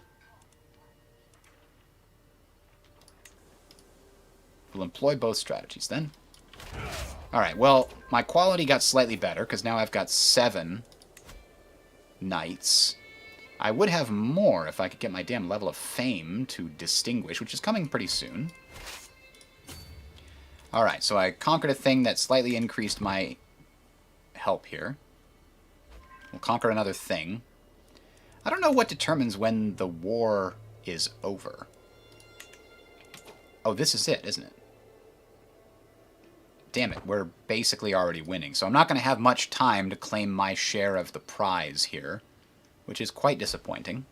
We'll employ both strategies then. Alright, well, my quality got slightly better, because now I've got 7 knights. I would have more if I could get my damn level of fame to distinguish, which is coming pretty soon. Alright, so I conquered a thing that slightly increased my help here. We'll conquer another thing. I don't know what determines when the war is over. Oh, this is it, isn't it? Damn it, we're basically already winning. So I'm not going to have much time to claim my share of the prize here, which is quite disappointing.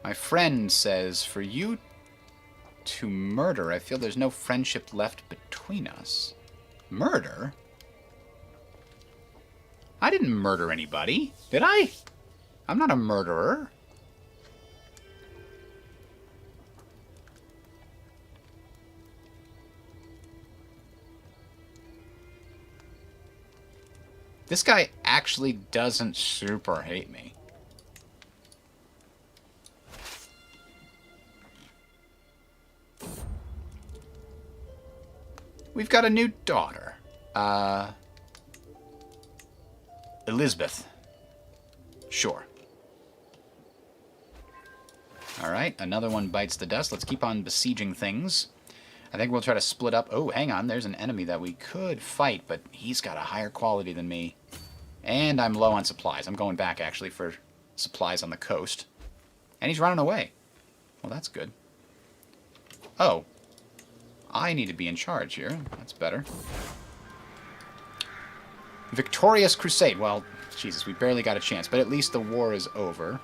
My friend says, for you to murder, I feel there's no friendship left between us. Murder? I didn't murder anybody, did I? I'm not a murderer. This guy actually doesn't super hate me. We've got a new daughter. Elizabeth. Sure. Alright, another one bites the dust. Let's keep on besieging things. I think we'll try to split up. Oh, hang on. There's an enemy that we could fight, but he's got a higher quality than me. And I'm low on supplies. I'm going back, actually, for supplies on the coast. And he's running away. Well, that's good. Oh. I need to be in charge here. That's better. Victorious Crusade. Well, Jesus, we barely got a chance. But at least the war is over.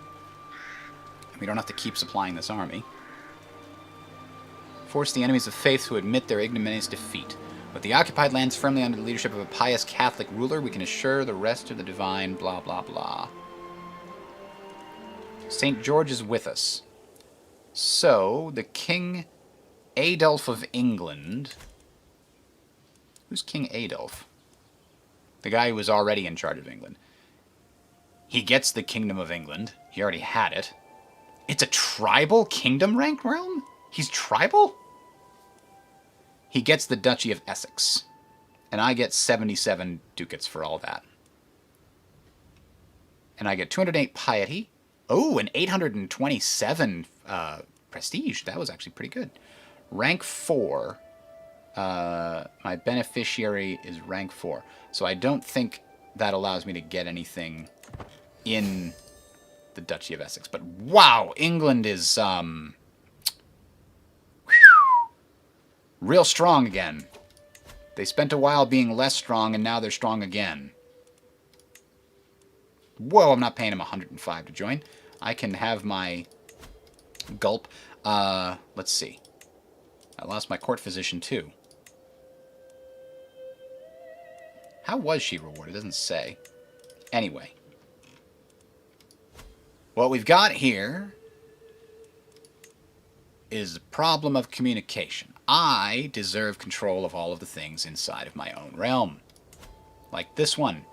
We don't have to keep supplying this army. Force the enemies of faith to admit their ignominious defeat. With the occupied lands firmly under the leadership of a pious Catholic ruler, we can assure the rest of the divine blah blah blah. St. George is with us. So, the King Adolf of England... Who's King Adolf? The guy who was already in charge of England. He gets the Kingdom of England. He already had it. It's a tribal kingdom rank realm? He's tribal? He gets the Duchy of Essex. And I get 77 ducats for all that. And I get 208 piety. Oh, and 827 prestige. That was actually pretty good. Rank 4. My beneficiary is rank 4. So I don't think that allows me to get anything in the Duchy of Essex. But wow, England is... Real strong again. They spent a while being less strong, and now they're strong again. Whoa, I'm not paying him 105 to join. I can have my gulp. Let's see. I lost my court physician, too. How was she rewarded? It doesn't say. Anyway. What we've got here is the problem of communication. I deserve control of all of the things inside of my own realm. Like this one.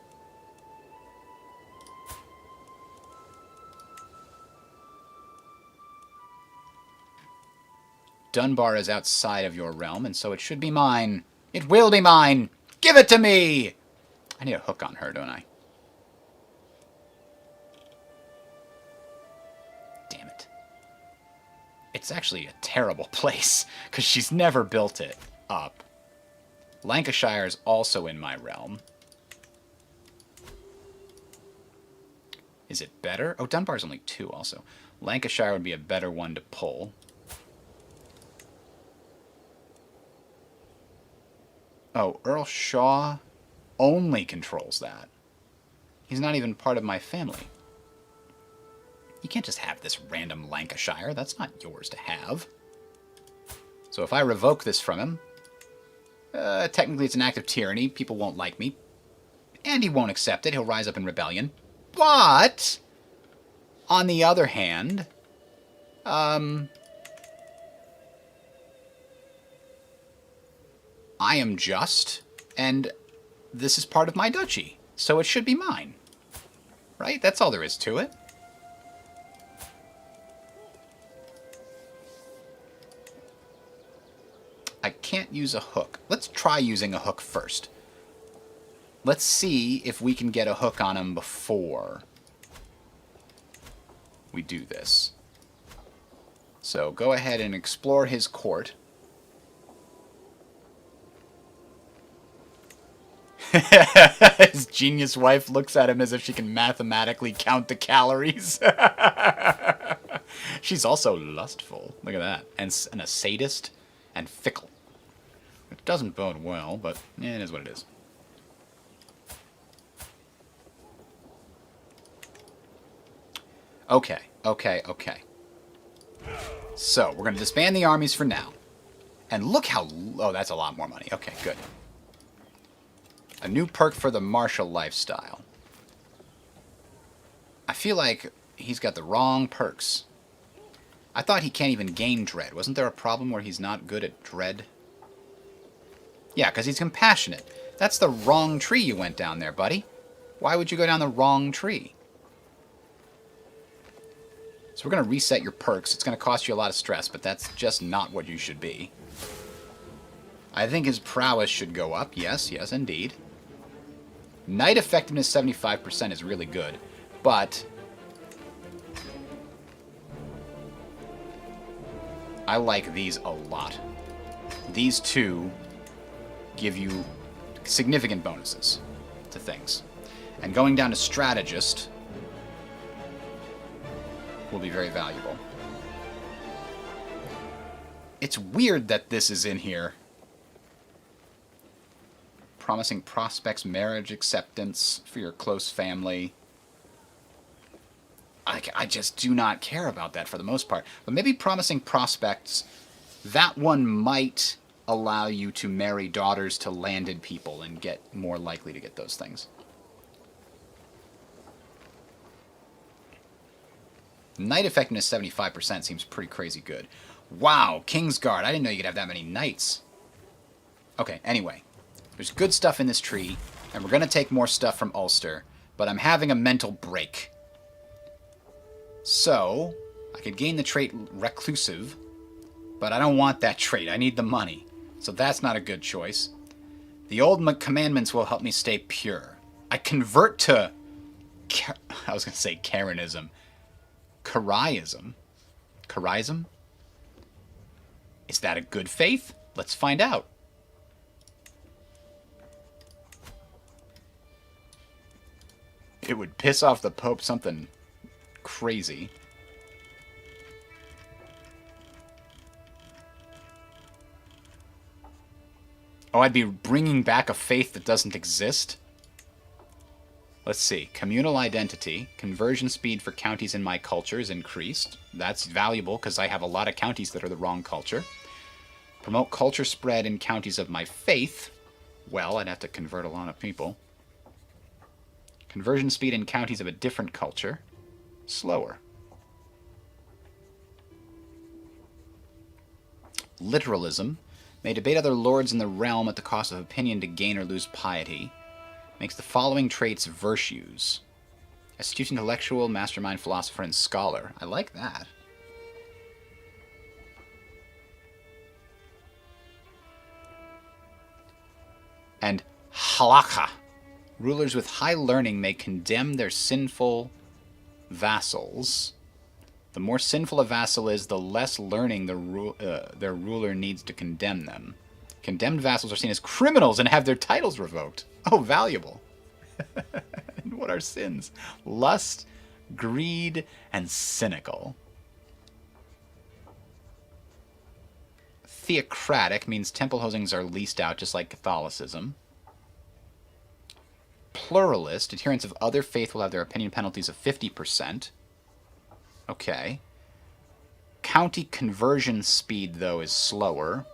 Dunbar is outside of your realm, and so it should be mine. It will be mine! Give it to me! I need a hook on her, don't I? Damn it. It's actually a terrible place, because she's never built it up. Lancashire is also in my realm. Is it better? Oh, Dunbar's only 2 also. Lancashire would be a better one to pull. Oh, Earl Shaw only controls that. He's not even part of my family. You can't just have this random Lancashire. That's not yours to have. So if I revoke this from him, technically it's an act of tyranny. People won't like me. And he won't accept it. He'll rise up in rebellion. But, on the other hand, I am just, and this is part of my duchy, so it should be mine. Right? That's all there is to it. I can't use a hook. Let's try using a hook first. Let's see if we can get a hook on him before we do this. So go ahead and explore his court. His genius wife looks at him as if she can mathematically count the calories. She's also lustful. Look at that. And a sadist and fickle. It doesn't bode well, but it is what it is. Okay. So, we're going to disband the armies for now. And look how... Oh, that's a lot more money. Okay, good. A new perk for the martial lifestyle. I feel like he's got the wrong perks. I thought he can't even gain dread. Wasn't there a problem where he's not good at dread? Yeah, because he's compassionate. That's the wrong tree you went down there, buddy. Why would you go down the wrong tree? So we're going to reset your perks. It's going to cost you a lot of stress, but that's just not what you should be. I think his prowess should go up. Yes, indeed. Knight effectiveness 75% is really good, but I like these a lot. These two give you significant bonuses to things. And going down to strategist will be very valuable. It's weird that this is in here. Promising prospects, marriage acceptance for your close family. I just do not care about that for the most part. But maybe promising prospects, that one might allow you to marry daughters to landed people and get more likely to get those things. Knight effectiveness 75% seems pretty crazy good. Wow, Kingsguard. I didn't know you could have that many knights. Okay, anyway. There's good stuff in this tree, and we're going to take more stuff from Ulster, but I'm having a mental break. So, I could gain the trait Reclusive, but I don't want that trait. I need the money. So that's not a good choice. The old commandments will help me stay pure. I convert to... I was going to say Karenism. Karaism? Karaism? Is that a good faith? Let's find out. It would piss off the Pope something crazy. Oh, I'd be bringing back a faith that doesn't exist? Let's see. Communal identity. Conversion speed for counties in my culture is increased. That's valuable because I have a lot of counties that are the wrong culture. Promote culture spread in counties of my faith. Well, I'd have to convert a lot of people. Conversion speed in counties of a different culture. Slower. Literalism. May debate other lords in the realm at the cost of opinion to gain or lose piety. Makes the following traits virtues. Astute intellectual, mastermind, philosopher, and scholar. I like that. And halakha. Rulers with high learning may condemn their sinful vassals. The more sinful a vassal is, the less learning their ruler needs to condemn them. Condemned vassals are seen as criminals and have their titles revoked. Oh, valuable. And what are sins? Lust, greed, and cynical. Theocratic means temple hostings are leased out, just like Catholicism. Pluralist, adherents of other faith will have their opinion penalties of 50%. Okay. County conversion speed, though, is slower.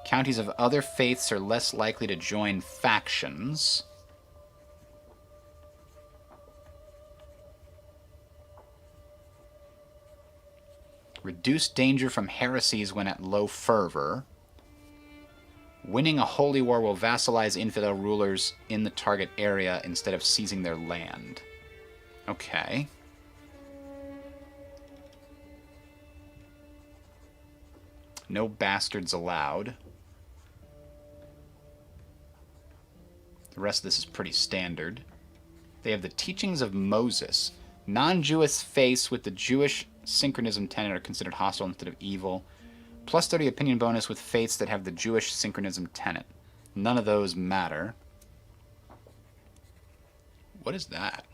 Counties of other faiths are less likely to join factions. Reduce danger from heresies when at low fervor. Winning a holy war will vassalize infidel rulers in the target area instead of seizing their land. Okay. No bastards allowed. The rest of this is pretty standard. They have the teachings of Moses. Non-Jewish faiths with the Jewish synchronism tenet are considered hostile instead of evil. Plus 30 opinion bonus with faiths that have the Jewish synchronism tenet. None of those matter. What is that?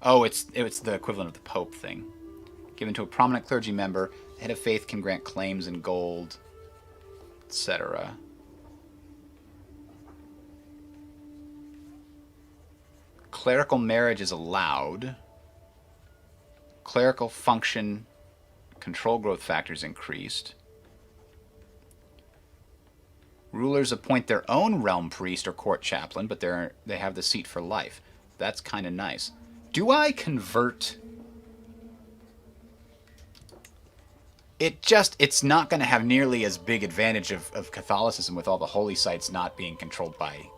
Oh, it's the equivalent of the Pope thing. Given to a prominent clergy member, the head of faith can grant claims in gold, etc. Clerical marriage is allowed. Clerical function control growth factors increased. Rulers appoint their own realm priest or court chaplain, but they have the seat for life. That's kind of nice. Do I convert? It's not going to have nearly as big advantage of Catholicism with all the holy sites not being controlled by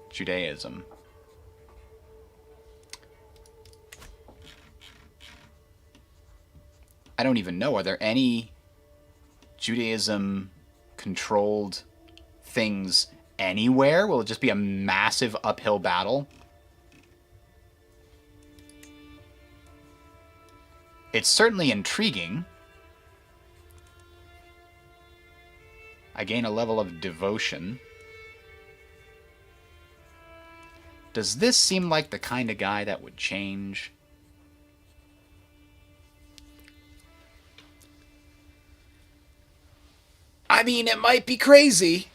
Judaism. I don't even know. Are there any Judaism-controlled things anywhere? Will it just be a massive uphill battle? It's certainly intriguing. I gain a level of devotion. Does this seem like the kind of guy that would change? I mean, it might be crazy.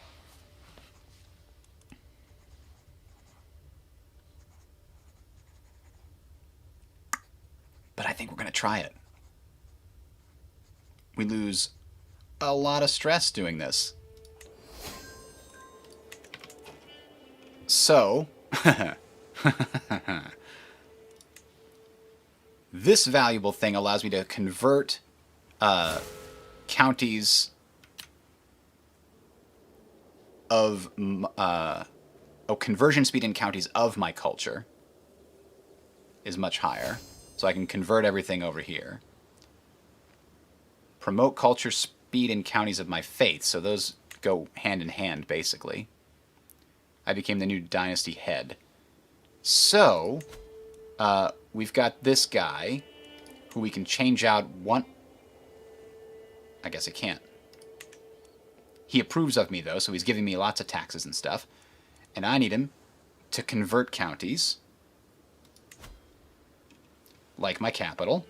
But I think we're going to try it. We lose a lot of stress doing this. So, this valuable thing allows me to convert counties of conversion speed in counties of my culture is much higher, so I can convert everything over here. Promote culture speed in counties of my faith, so those go hand in hand basically. I became the new dynasty head. So we've got this guy who we can change out one. I guess I can't. He approves of me, though, so he's giving me lots of taxes and stuff. And I need him to convert counties, like my capital.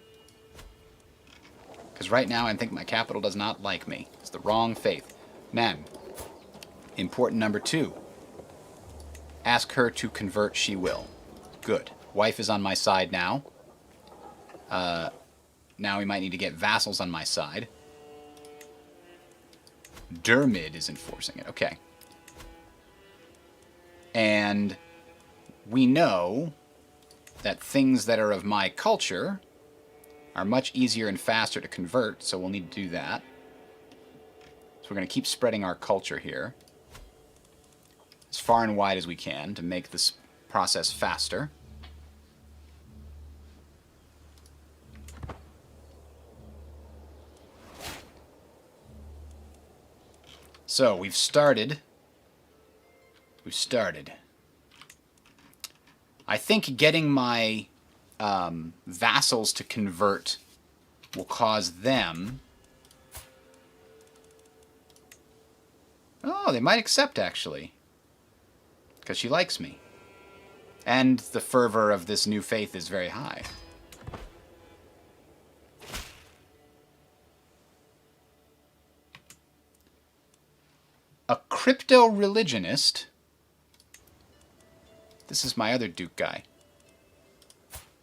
Because right now I think my capital does not like me. It's the wrong faith. Man, important number 2. Ask her to convert, she will. Good. Wife is on my side now. Now we might need to get vassals on my side. Dermid is enforcing it. Okay. And we know that things that are of my culture are much easier and faster to convert, so we'll need to do that. So we're going to keep spreading our culture here as far and wide as we can to make this process faster. So, we've started. I think getting my vassals to convert will cause them... Oh, they might accept, actually. Because she likes me. And the fervor of this new faith is very high. A crypto-religionist. This is my other Duke guy.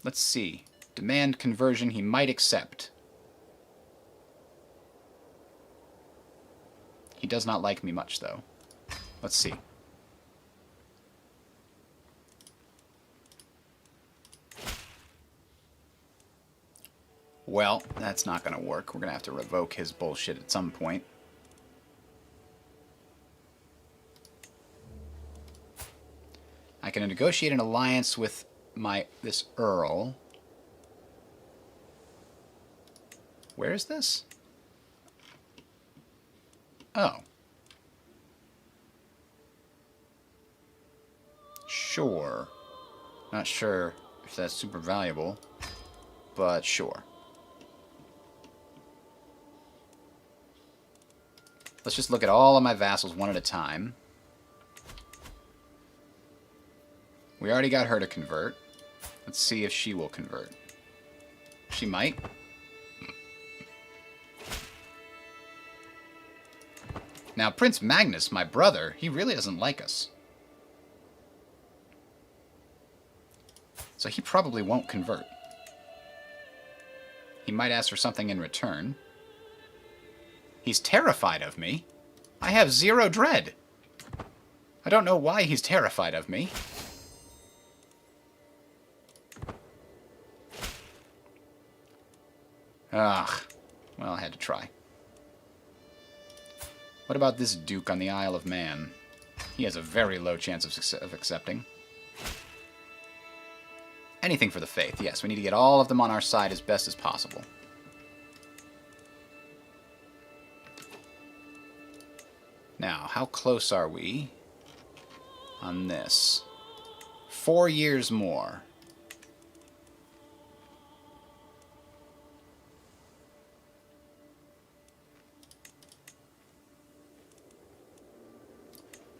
Let's see. Demand conversion he might accept. He does not like me much, though. Let's see. Well, that's not going to work. We're going to have to revoke his bullshit at some point. I can negotiate an alliance with this Earl. Where is this? Oh. Sure. Not sure if that's super valuable, but sure. Let's just look at all of my vassals one at a time. We already got her to convert. Let's see if she will convert. She might. Now, Prince Magnus, my brother, he really doesn't like us. So he probably won't convert. He might ask for something in return. He's terrified of me. I have 0 dread. I don't know why he's terrified of me. Ugh. Well, I had to try. What about this Duke on the Isle of Man? He has a very low chance of accepting. Anything for the faith, yes. We need to get all of them on our side as best as possible. Now, how close are we on this? 4 years more.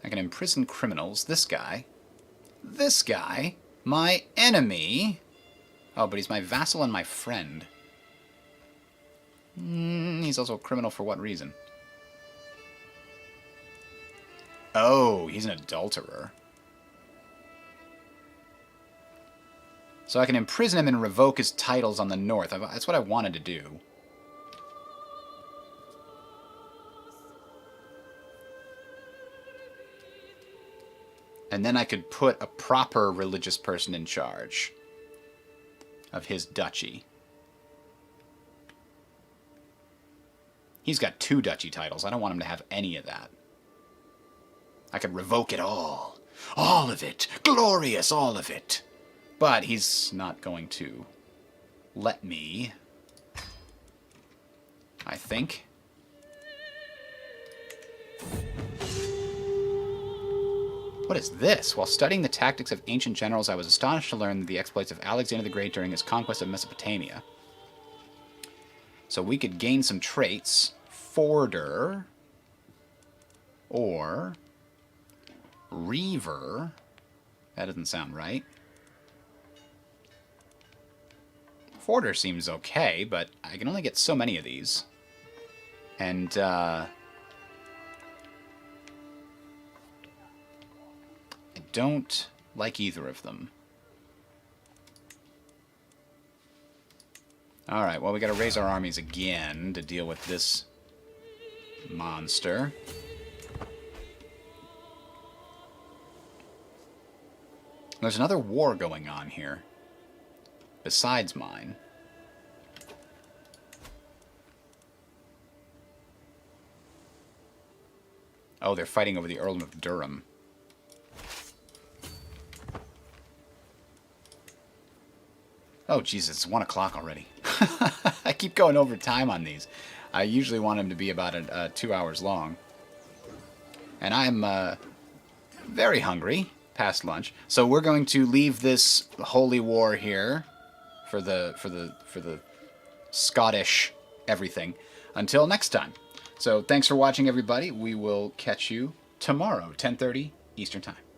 I can imprison criminals. This guy, my enemy. Oh, but he's my vassal and my friend. He's also a criminal for what reason? Oh, he's an adulterer. So I can imprison him and revoke his titles on the north. That's what I wanted to do. And then I could put a proper religious person in charge of his duchy. He's got 2 duchy titles. I don't want him to have any of that. I could revoke it all. All of it. Glorious, all of it. But he's not going to let me, I think. What is this? While studying the tactics of ancient generals, I was astonished to learn the exploits of Alexander the Great during his conquest of Mesopotamia. So we could gain some traits. Forder. Or Reaver. That doesn't sound right. Forder seems okay, but I can only get so many of these. And don't like either of them. Alright, well, we gotta raise our armies again to deal with this monster. There's another war going on here, besides mine. Oh, they're fighting over the Earldom of Durham. Oh, Jesus, it's 1 o'clock already. I keep going over time on these. I usually want them to be about 2 hours long. And I'm very hungry past lunch. So we're going to leave this holy war here for the Scottish everything until next time. So thanks for watching, everybody. We will catch you tomorrow, 10:30 Eastern Time.